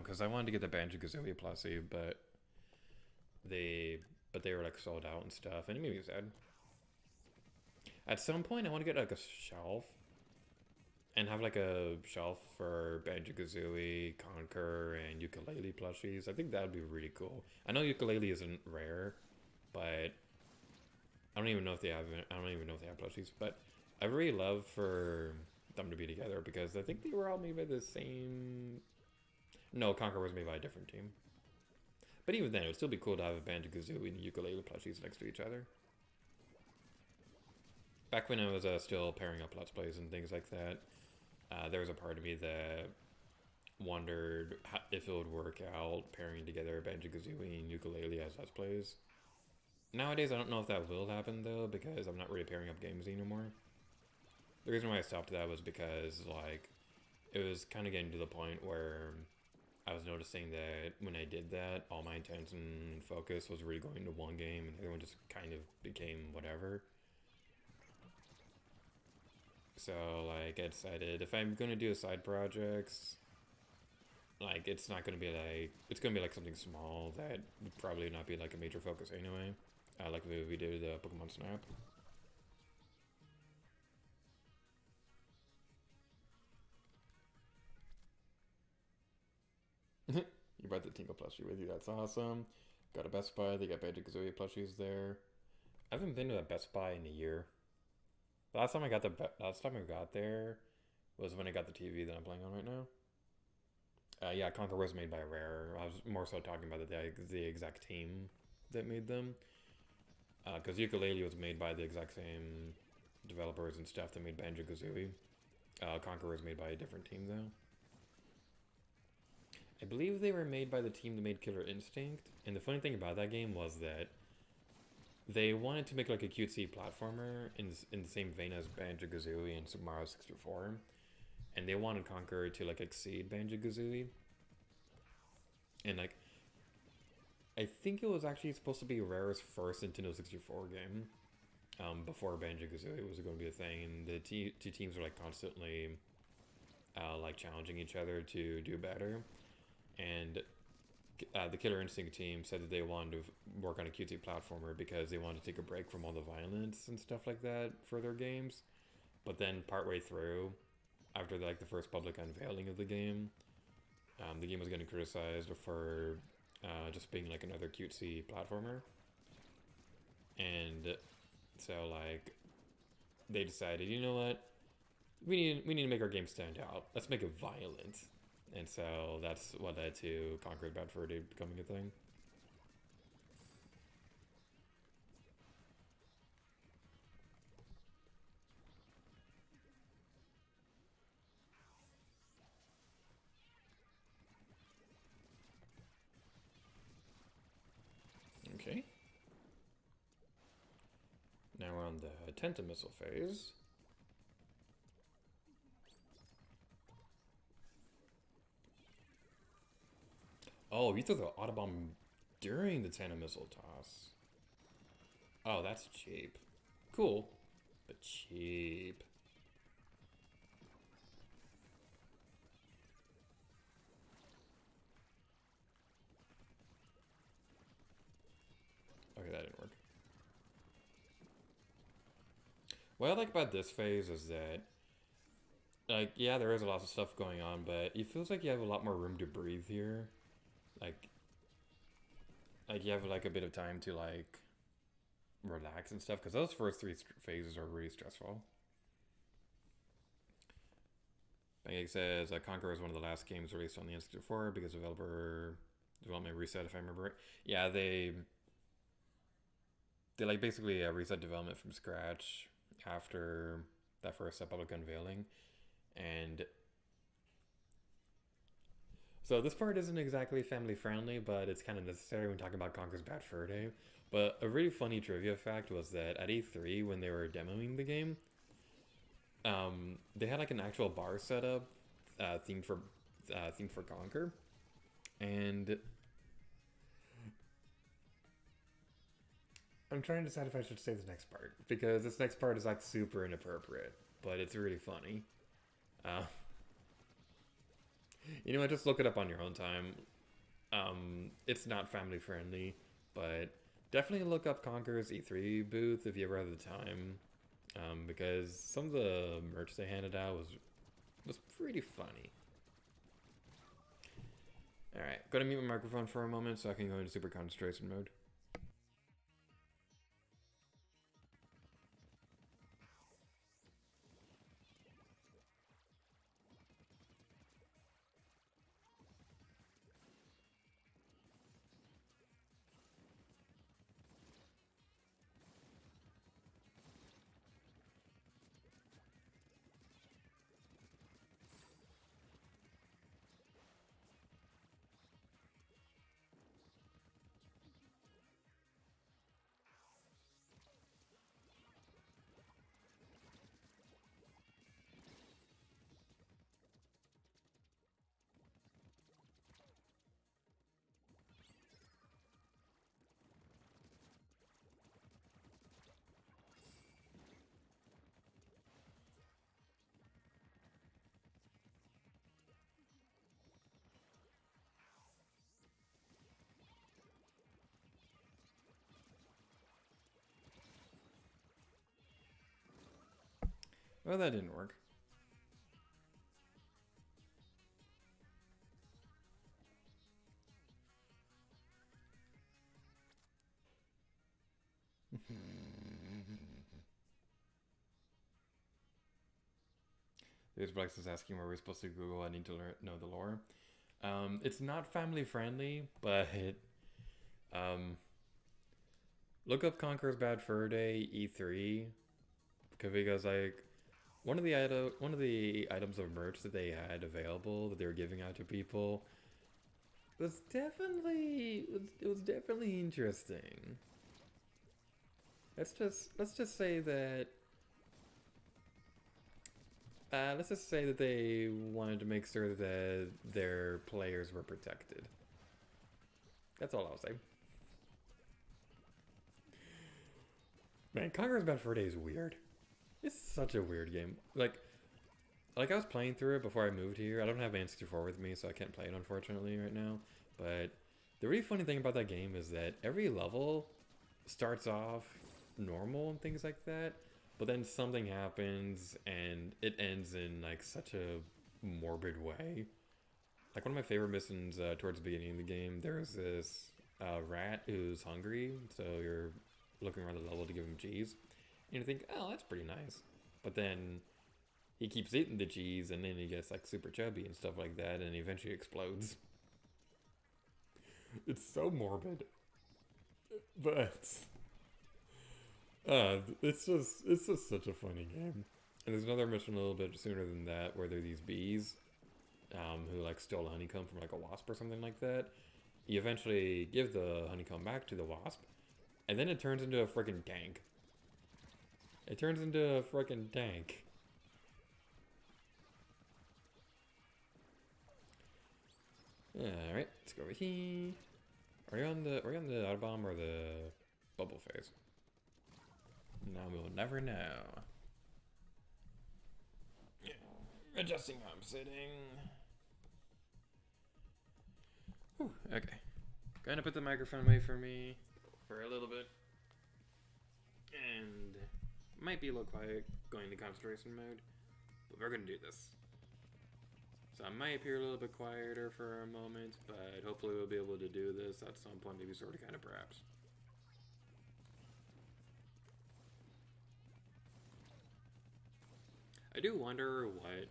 because I wanted to get the Banjo-Kazooie plushie, but they were like sold out and stuff, and it made me sad. At some point, I want to get like a shelf and have like a shelf for Banjo-Kazooie, Conker, and Ukulele plushies. I think that would be really cool. I know Ukulele isn't rare, but I don't even know if they have plushies. But I really love for them to be together, because I think they were all made by the same. No, Conker was made by a different team. But even then, it would still be cool to have a Banjo-Kazooie and Ukulele plushies next to each other. Back when I was still pairing up Let's Plays and things like that, there was a part of me that wondered if it would work out pairing together Banjo-Kazooie and Ukulele as Let's Plays. Nowadays, I don't know if that will happen, though, because I'm not really pairing up games anymore. The reason why I stopped that was because, like, it was kind of getting to the point where I was noticing that when I did that, all my attention and focus was really going to one game, and the other one just kind of became whatever. So, like, I decided if I'm going to do side projects, like, it's not going to be like, it's going to be like something small that would probably not be like a major focus anyway. Like we did the Pokemon Snap. You brought the Tingle plushie with you, that's awesome. Got a Best Buy, they got Banjo-Kazooie plushies there. I haven't been to a Best Buy in a year. The last time I got there was when I got the TV that I'm playing on right now. Yeah, Conquer was made by Rare. I was more so talking about the exact team that made them. Because Ukulele was made by the exact same developers and stuff that made Banjo-Kazooie. Conquer was made by a different team, though. I believe they were made by the team that made Killer Instinct. And the funny thing about that game was that they wanted to make like a cutesy platformer in the same vein as Banjo-Kazooie and Super Mario 64. And they wanted Conquer to like exceed Banjo-Kazooie. And like, I think it was actually supposed to be Rare's first Nintendo 64 game. Before Banjo-Kazooie was going to be a thing, and the two teams were like constantly like challenging each other to do better. And the Killer Instinct team said that they wanted to work on a cutesy platformer because they wanted to take a break from all the violence and stuff like that for their games. But then partway through, after like the first public unveiling of the game was getting criticized for just being like another cutesy platformer. And so like they decided, you know what? We need to make our game stand out. Let's make it violent. And so that's what led to Conquer's Bad Fur Day becoming a thing. Okay. Now we're on the Tentamissile phase. Oh, you threw the Autobomb during the Tentamissile toss. Oh, that's cheap. Cool, but cheap. Okay, that didn't work. What I like about this phase is that, like, yeah, there is a lot of stuff going on, but it feels like you have a lot more room to breathe here. Like you have, like, a bit of time to, like, relax and stuff, because those first three phases are really stressful. Pancake says, Conquer is one of the last games released on the N64 because development reset, if I remember right. Yeah, they like basically reset development from scratch after that first public unveiling. And so this part isn't exactly family friendly, but it's kind of necessary when talking about Conker's Bad Fur Day. But a really funny trivia fact was that at E3, when they were demoing the game, they had like an actual bar setup themed for Conker, and I'm trying to decide if I should say this next part, because this next part is like super inappropriate, but it's really funny. You know what, just look it up on your own time. It's not family friendly, but definitely look up Conker's E3 booth if you ever have the time. Because some of the merch they handed out was pretty funny. Alright, gonna mute my microphone for a moment so I can go into super concentration mode. Well, that didn't work. There's Blex is asking where we're supposed to Google. I need to know the lore. It's not family friendly, but look up Conker's Bad Fur Day E3, because like one of the items of merch that they had available that they were giving out to people was definitely interesting. Let's just say that they wanted to make sure that their players were protected. That's all I'll say. Man, Conqueror's Bad Fur Day is weird. It's such a weird game. Like I was playing through it before I moved here. I don't have N64 with me, so I can't play it unfortunately right now. But the really funny thing about that game is that every level starts off normal and things like that, but then something happens and it ends in like such a morbid way. Like one of my favorite missions towards the beginning of the game, there's this rat who's hungry, so you're looking around the level to give him cheese, and you think, oh, that's pretty nice. But then he keeps eating the cheese, and then he gets like super chubby and stuff like that, and he eventually explodes. It's so morbid, but it's just such a funny game. And there's another mission a little bit sooner than that, where there are these bees, who like stole honeycomb from like a wasp or something like that. You eventually give the honeycomb back to the wasp, and then it turns into a freaking tank. It turns into a freaking tank. Alright, let's go over here. Are you on the Autobomb or the bubble phase? Now we'll never know. Adjusting how I'm sitting. Whew, okay. Gonna put the microphone away for me for a little bit. And might be a little quiet going into concentration mode, but we're gonna do this. So I might appear a little bit quieter for a moment, but hopefully we'll be able to do this at some point, maybe sort of kind of perhaps. I do wonder what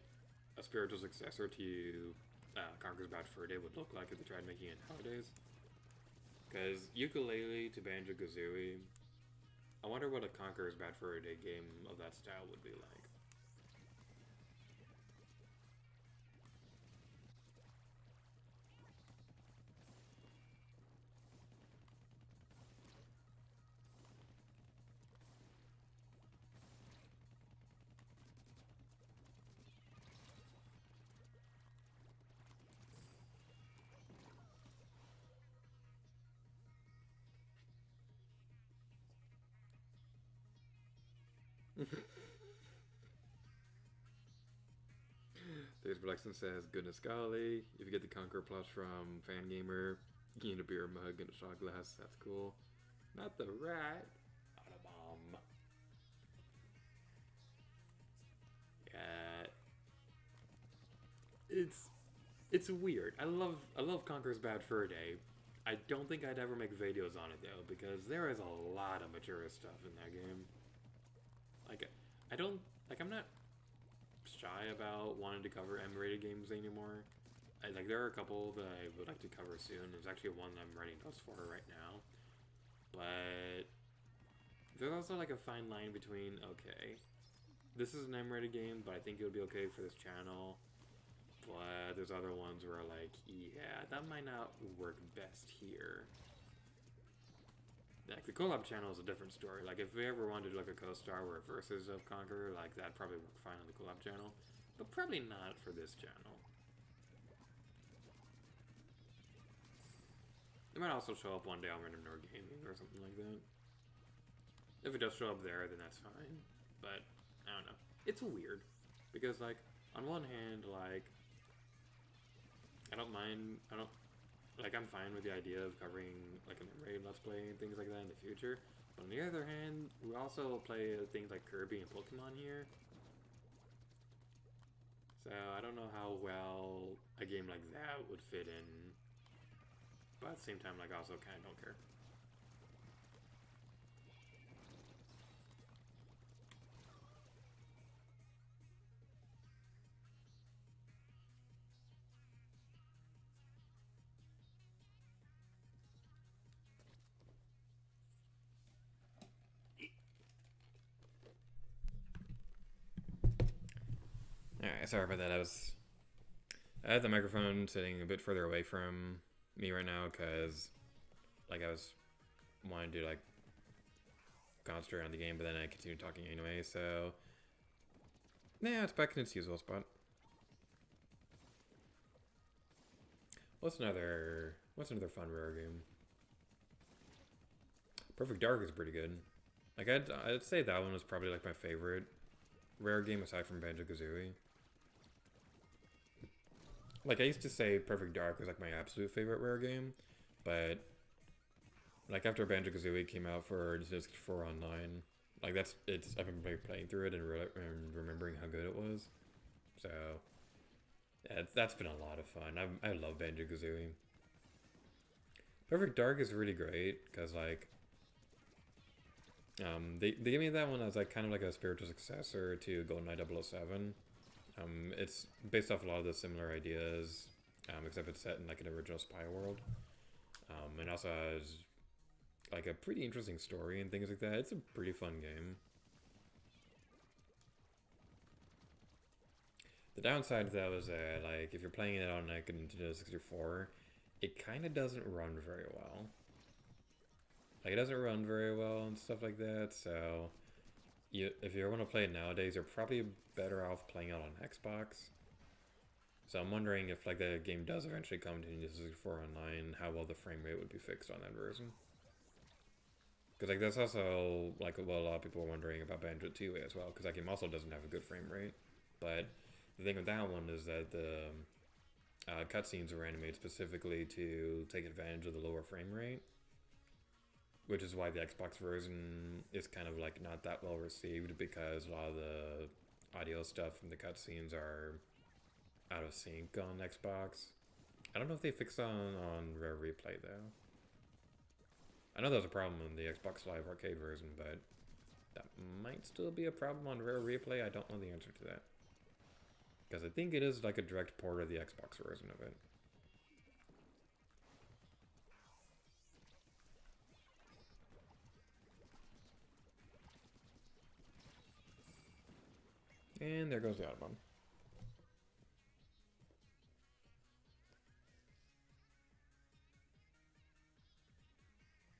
a spiritual successor to Conker's Bad Fur Day would look like if they tried making it nowadays. Because ukulele to Banjo-Kazooie, I wonder what a Conker's Bad Fur Day game of that style would be like. There's Blexen says, goodness golly, if you get the Conqueror plush from Fangamer, you can eat a beer mug and a shot glass, that's cool. Not the rat. Autobomb. Yeah. It's weird. I love Conker's Bad Fur Day. I don't think I'd ever make videos on it though, because there is a lot of mature stuff in that game. Like, I'm not shy about wanting to cover M-rated games anymore. There are a couple that I would like to cover soon. There's actually one that I'm writing notes for right now. But there's also like a fine line between, okay, this is an M-rated game, but I think it would be okay for this channel. But there's other ones where like, yeah, that might not work best here. Like, the collab channel is a different story. Like, if we ever wanted to do, like, a co-star or a versus of Conqueror, like, that'd probably work fine on the collab channel. But probably not for this channel. It might also show up one day on Random Nerd Gaming or something like that. If it does show up there, then that's fine. But, I don't know. It's weird. Because, like, on one hand, like, I'm fine with the idea of covering, like, an raid Let's Play and things like that in the future. But on the other hand, we also play things like Kirby and Pokemon here. So, I don't know how well a game like that would fit in. But at the same time, like, I also kind of don't care. Alright, sorry about that. I had the microphone sitting a bit further away from me right now because, like, I was wanting to, like, concentrate on the game, but then I continued talking anyway, so yeah, it's back in its usual spot. What's another fun rare game? Perfect Dark is pretty good. Like, I'd say that one was probably like my favorite Rare game aside from Banjo-Kazooie. Like, I used to say Perfect Dark was like my absolute favorite Rare game, but like after Banjo-Kazooie came out for Nintendo 64 Online, like I've been playing through it and remembering how good it was. So yeah, that's been a lot of fun. I love Banjo-Kazooie. Perfect Dark is really great because like they gave me that one as like kind of like a spiritual successor to GoldenEye 007. It's based off a lot of the similar ideas, except it's set in like an original spy world. And also has like a pretty interesting story and things like that. It's a pretty fun game. The downside though is that like if you're playing it on like a Nintendo 64, it kind of doesn't run very well. Like it doesn't run very well and stuff like that. So if you want to play it nowadays, you're probably better off playing it on Xbox. So I'm wondering if like the game does eventually come to Nintendo 64 Online, how well the frame rate would be fixed on that version. Because like that's also like what a lot of people are wondering about Banjo 2 as well, because that game also doesn't have a good frame rate. But the thing with that one is that the cutscenes were animated specifically to take advantage of the lower frame rate, which is why the Xbox version is kind of like not that well received, because a lot of the audio stuff from the cutscenes are out of sync on Xbox. I don't know if they fixed on Rare Replay though. I know there's a problem in the Xbox Live Arcade version, but that might still be a problem on Rare Replay. I don't know the answer to that, because I think it is like a direct port of the Xbox version of it. And there goes the Autobahn.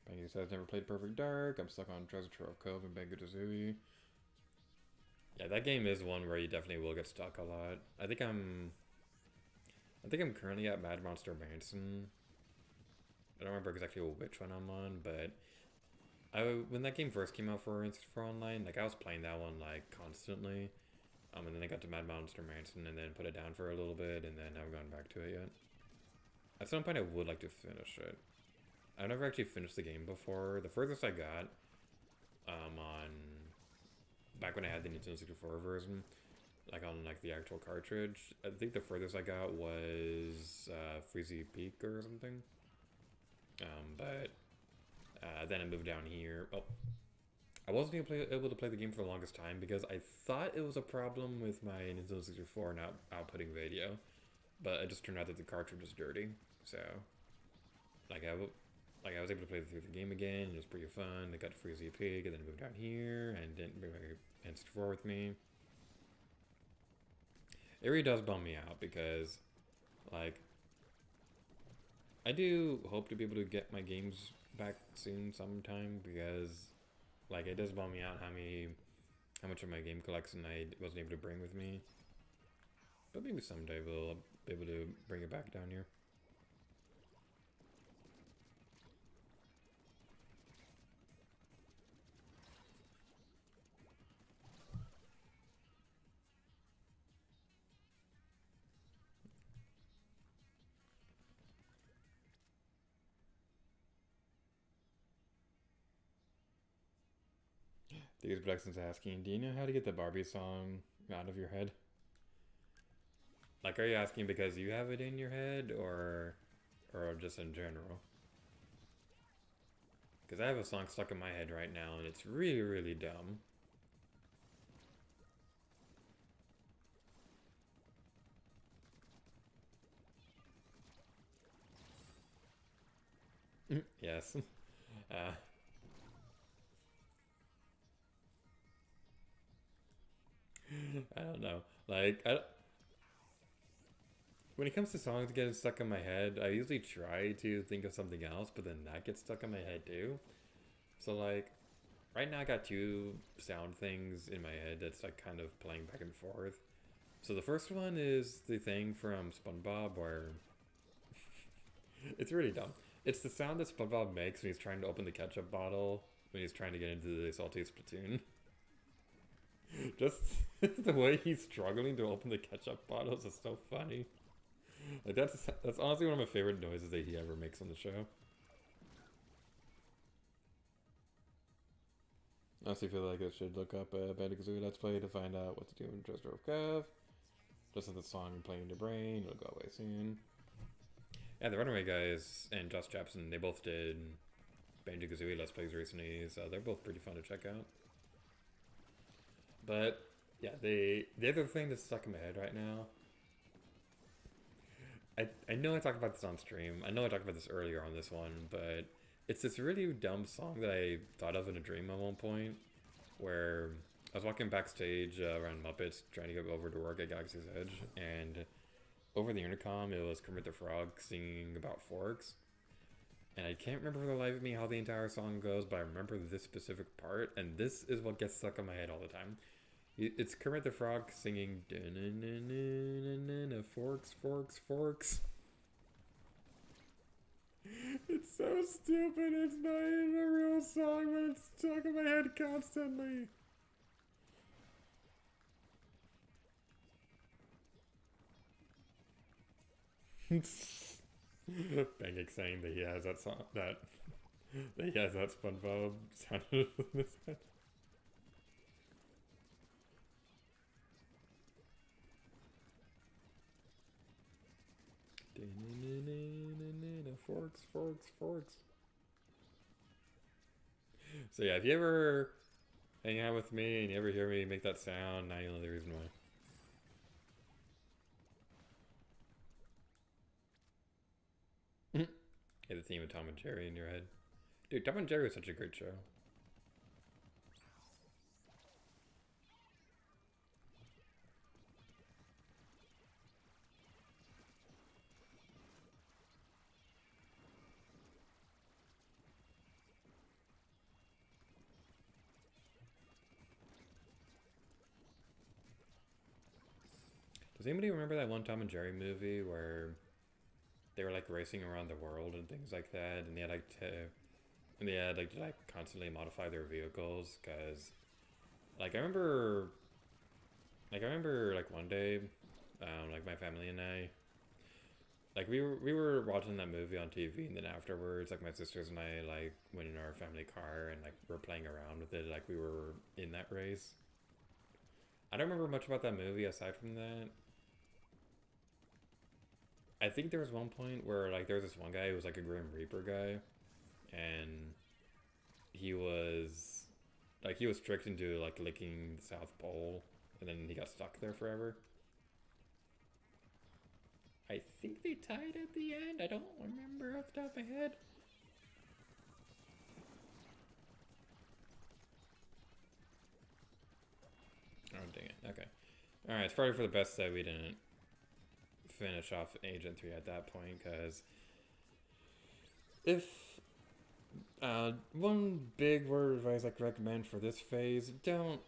Bangy says, never played Perfect Dark. I'm stuck on Treasure Trove Cove and Banjo-Kazooie. Yeah, that game is one where you definitely will get stuck a lot. I think I'm currently at Mad Monster Mansion. I don't remember exactly which one I'm on, but when that game first came out for Online, like I was playing that one like constantly. And then I got to Mad Monster Mansion and then put it down for a little bit, and then I haven't gone back to it yet. At some point I would like to finish it. I've never actually finished the game before. The furthest I got, back when I had the Nintendo 64 version, like on like the actual cartridge, I think the furthest I got was Freezy Peak or something. But then I moved down here. Oh, I wasn't able to play the game for the longest time because I thought it was a problem with my Nintendo 64 not outputting video, but it just turned out that the cartridge was dirty. So, like I was able to play through the game again. It was pretty fun. I got to Freezy Pig and then moved down here and didn't bring my N64 with me. It really does bum me out because, like, I do hope to be able to get my games back soon sometime, because like it does bum me out how much of my game collection I wasn't able to bring with me. But maybe someday we'll be able to bring it back down here. These Blackson's asking, do you know how to get the Barbie song out of your head? Like, are you asking because you have it in your head, or just in general? Because I have a song stuck in my head right now, and it's really, really dumb. Yes. I don't know. Like, when it comes to songs getting stuck in my head, I usually try to think of something else, but then that gets stuck in my head too. So like, right now I got two sound things in my head that's like kind of playing back and forth. So the first one is the thing from SpongeBob where it's really dumb. It's the sound that SpongeBob makes when he's trying to open the ketchup bottle when he's trying to get into the salty Splatoon. Just the way he's struggling to open the ketchup bottles is so funny. Like that's honestly one of my favorite noises that he ever makes on the show. I honestly feel like I should look up Banjo-Kazooie Let's Play to find out what to do in Treasure of Kev. Just as the song playing in your brain, it'll go away soon. Yeah, the Runaway guys and Josh Japson, they both did Banjo-Kazooie Let's Plays recently, so they're both pretty fun to check out. But yeah, the other thing that's stuck in my head right now. I know I talked about this on stream. I know I talked about this earlier on this one, but it's this really dumb song that I thought of in a dream at one point, where I was walking backstage around Muppets trying to get over to work at Galaxy's Edge, and over the intercom it was Kermit the Frog singing about forks. And I can't remember for the life of me how the entire song goes, but I remember this specific part, and this is what gets stuck in my head all the time. It's Kermit the Frog singing forks, forks, forks. It's so stupid, it's not even a real song, but it's stuck in my head constantly. Pancake saying that he has that song, that he has that SpongeBob sound in his head. Forks, forks, forks. So yeah, if you ever hang out with me and you ever hear me make that sound, now you know the reason why. Yeah, the theme of Tom and Jerry in your head. Dude, Tom and Jerry was such a great show. Does anybody remember that one Tom and Jerry movie where they were like racing around the world and things like that, and they had to like constantly modify their vehicles? Cause like I remember like one day, like my family and I, like we were watching that movie on TV, and then afterwards, like my sisters and I like went in our family car and like we're playing around with it, like we were in that race. I don't remember much about that movie aside from that. I think there was one point where like there was this one guy who was like a Grim Reaper guy, and he was tricked into like licking the South Pole, and then he got stuck there forever. I think they tied at the end. I don't remember off the top of my head. Oh dang it. Okay. Alright, it's probably for the best that we didn't finish off Agent 3 at that point, because if one big word of advice I could recommend for this phase, don't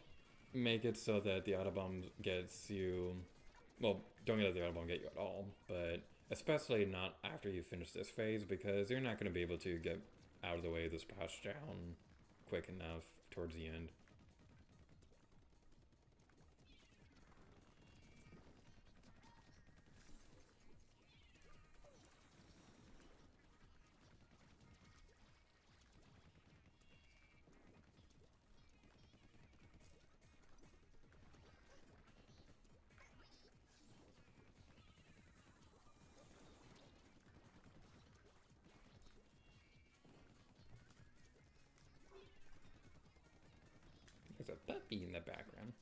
make it so that the Autobomb gets you, well, don't let the Autobomb get you at all, but especially not after you finish this phase, because you're not going to be able to get out of the way of the splashdown quick enough towards the end. There's a puppy in the background.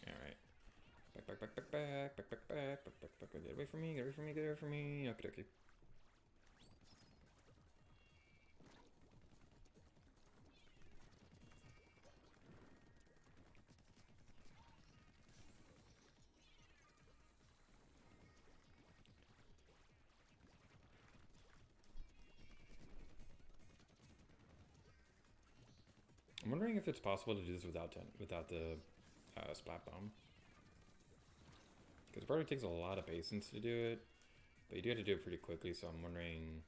Alright. Back. Get away from me, get away from me, get away from me. Okie dokie. wondering if it's possible to do this without the splat bomb. Because it probably takes a lot of patience to do it, but you do have to do it pretty quickly. So I'm wondering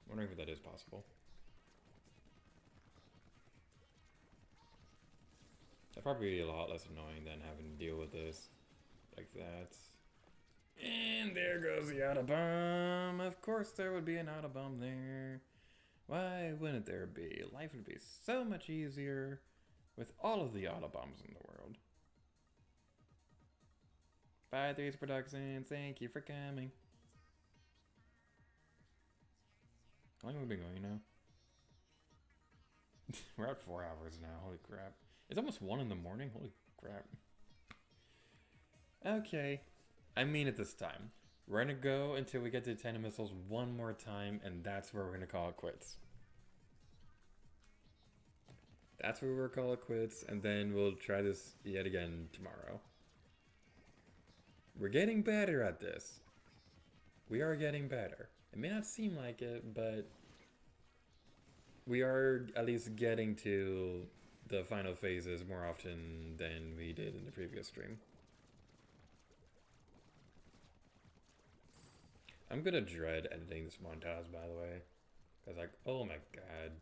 if that is possible. That'd probably be a lot less annoying than having to deal with this like that. And there goes the auto bomb. Of course there would be an auto bomb there. Why wouldn't there be? Life would be so much easier with all of the auto bombs in the world. Bye, Threes Productions. Thank you for coming. How long have we been going now? We're at 4 hours now. Holy crap. It's almost 1 in the morning. Holy crap. Okay. I mean it this time. We're gonna go until we get to 10 missiles one more time, and that's where we're gonna call it quits. That's where we'll call it quits, and then we'll try this yet again tomorrow. We're getting better at this. We are getting better. It may not seem like it, but we are at least getting to the final phases more often than we did in the previous stream. I'm gonna dread editing this montage, by the way. Because, like, oh my god.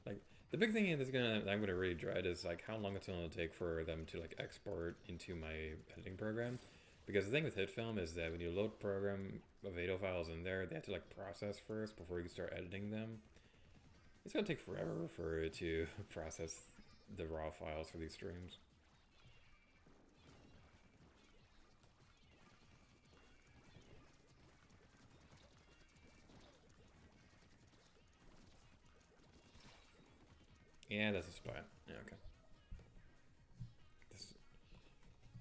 Like, the big thing that I'm gonna really dread is, like, how long it's gonna take for them to, like, export into my editing program. Because the thing with HitFilm is that when you load program Avado files in there, they have to, like, process first before you can start editing them. It's gonna take forever for it to process the raw files for these streams. Yeah, that's a spot. Yeah, okay.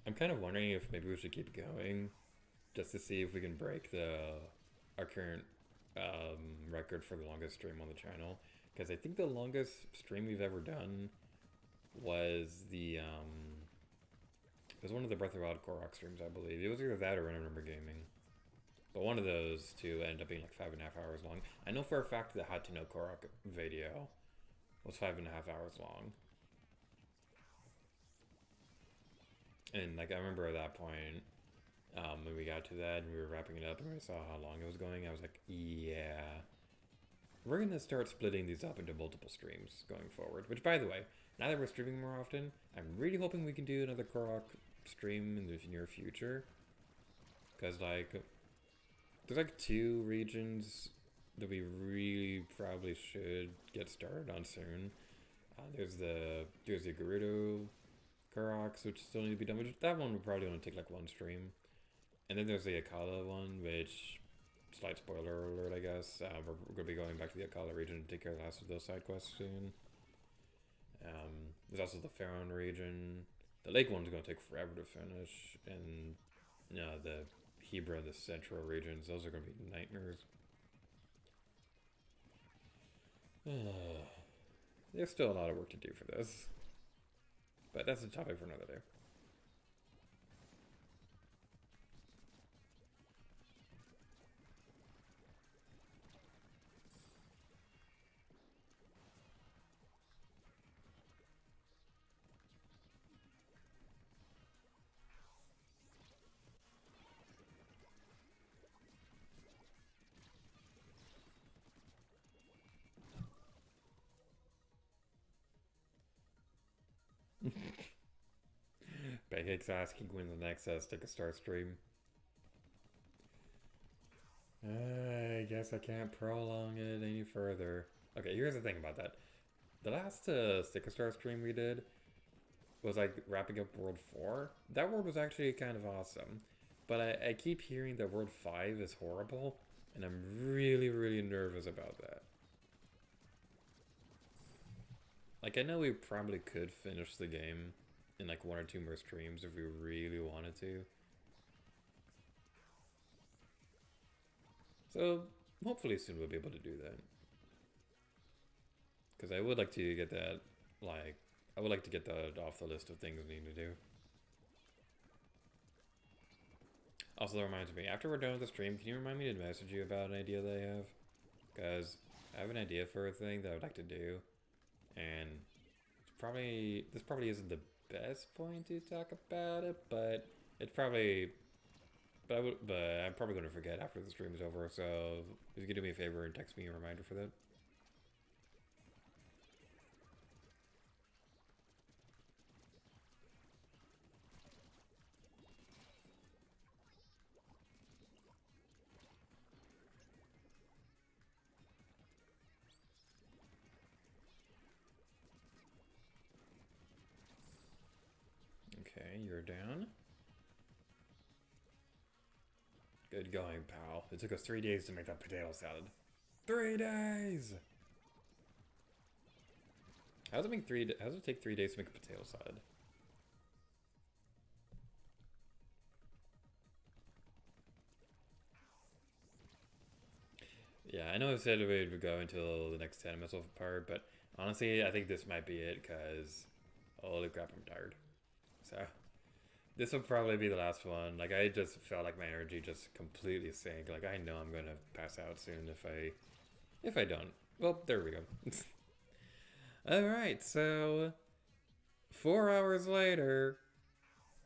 I'm kind of wondering if maybe we should keep going, just to see if we can break our current record for the longest stream on the channel. Because I think the longest stream we've ever done was it was one of the Breath of the Wild Korok streams, I believe. It was either that or I Remember Gaming. But one of those two ended up being like 5.5 hours long. I know for a fact the Hot to Know Korok video was 5.5 hours long. And like I remember at that point, when we got to that and we were wrapping it up and I saw how long it was going, I was like, yeah. We're gonna start splitting these up into multiple streams going forward. Which, by the way, now that we're streaming more often, I'm really hoping we can do another Korok stream in the near future. Because, like, there's like 2 regions that we really probably should get started on soon. There's the Gerudo Koroks, which still need to be done. Which that one would probably only take like 1 stream. And then there's the Akala one, which, slight spoiler alert, I guess. We're going to be going back to the Akala region to take care of the last of those side quests soon. There's also the Pharaon region. The Lake one's going to take forever to finish. And the Hebra and the Central regions, those are going to be nightmares. There's still a lot of work to do for this. But that's a topic for another day. Pancakes asking when the next Stick a Star stream. I guess I can't prolong it any further. Okay, here's the thing about that. The last Stick a Star stream we did was like wrapping up World 4. That world was actually kind of awesome. But I keep hearing that World 5 is horrible, and I'm really, really nervous about that. Like, I know we probably could finish the game in like 1 or 2 more streams if we really wanted to. So, hopefully soon we'll be able to do that. Because I would like to get that, like, I would like to get that off the list of things we need to do. Also, that reminds me, after we're done with the stream, can you remind me to message you about an idea that I have? Because I have an idea for a thing that I would like to do, and this probably isn't the best point to talk about it, but it's probably, but I'm probably going to forget after the stream is over. So if you could do me a favor and text me a reminder for that. Okay, you're down. Good going, pal. It took us 3 days to make that potato salad. 3 days! How does it take 3 days to make a potato salad? Yeah, I know I said we would go until the next 10 missile part, but honestly, I think this might be it, because holy crap, I'm tired. So, this will probably be the last one. Like, I just felt like my energy just completely sank. Like, I know I'm gonna pass out soon if I don't. Well, there we go. Alright, so 4 hours later,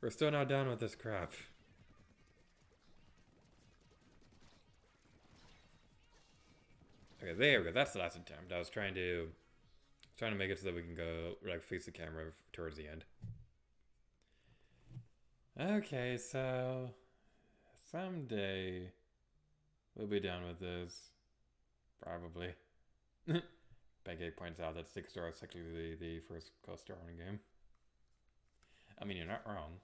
we're still not done with this crap. Okay, there we go. That's the last attempt. I was trying to make it so that we can go like face the camera towards the end. Okay, so someday we'll be done with this. Probably. Pancake points out that 6 stars is actually the first co-star in the game. I mean, you're not wrong.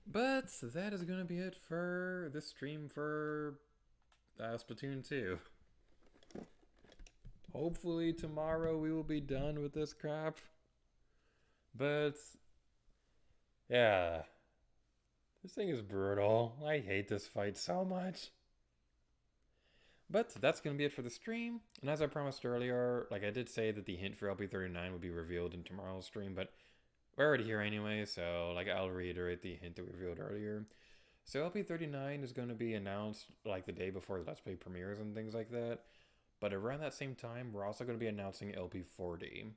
But that is going to be it for this stream for Splatoon 2. Hopefully tomorrow we will be done with this crap. But yeah, this thing is brutal. I hate this fight so much. But that's going to be it for the stream. And as I promised earlier, like I did say that the hint for LP39 would be revealed in tomorrow's stream, but we're already here anyway, so like I'll reiterate the hint that we revealed earlier. So LP39 is going to be announced like the day before the Let's Play premieres and things like that. But around that same time, we're also going to be announcing LP40.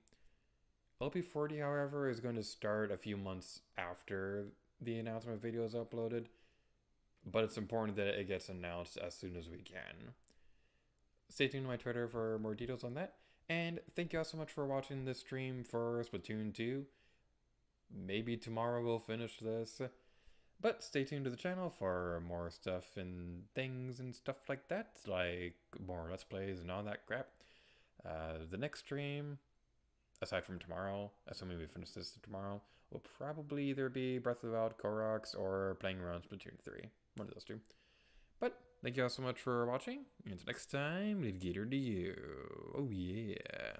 LP40, however, is going to start a few months after the announcement video is uploaded. But it's important that it gets announced as soon as we can. Stay tuned to my Twitter for more details on that. And thank you all so much for watching this stream for Splatoon 2. Maybe tomorrow we'll finish this. But stay tuned to the channel for more stuff and things and stuff like that. Like more Let's Plays and all that crap. The next stream, aside from tomorrow, assuming we finish this tomorrow, will probably either be Breath of the Wild, Koroks, or playing around Splatoon 3. One of those two. But thank you all so much for watching. Until next time, leave Gator to you. Oh yeah.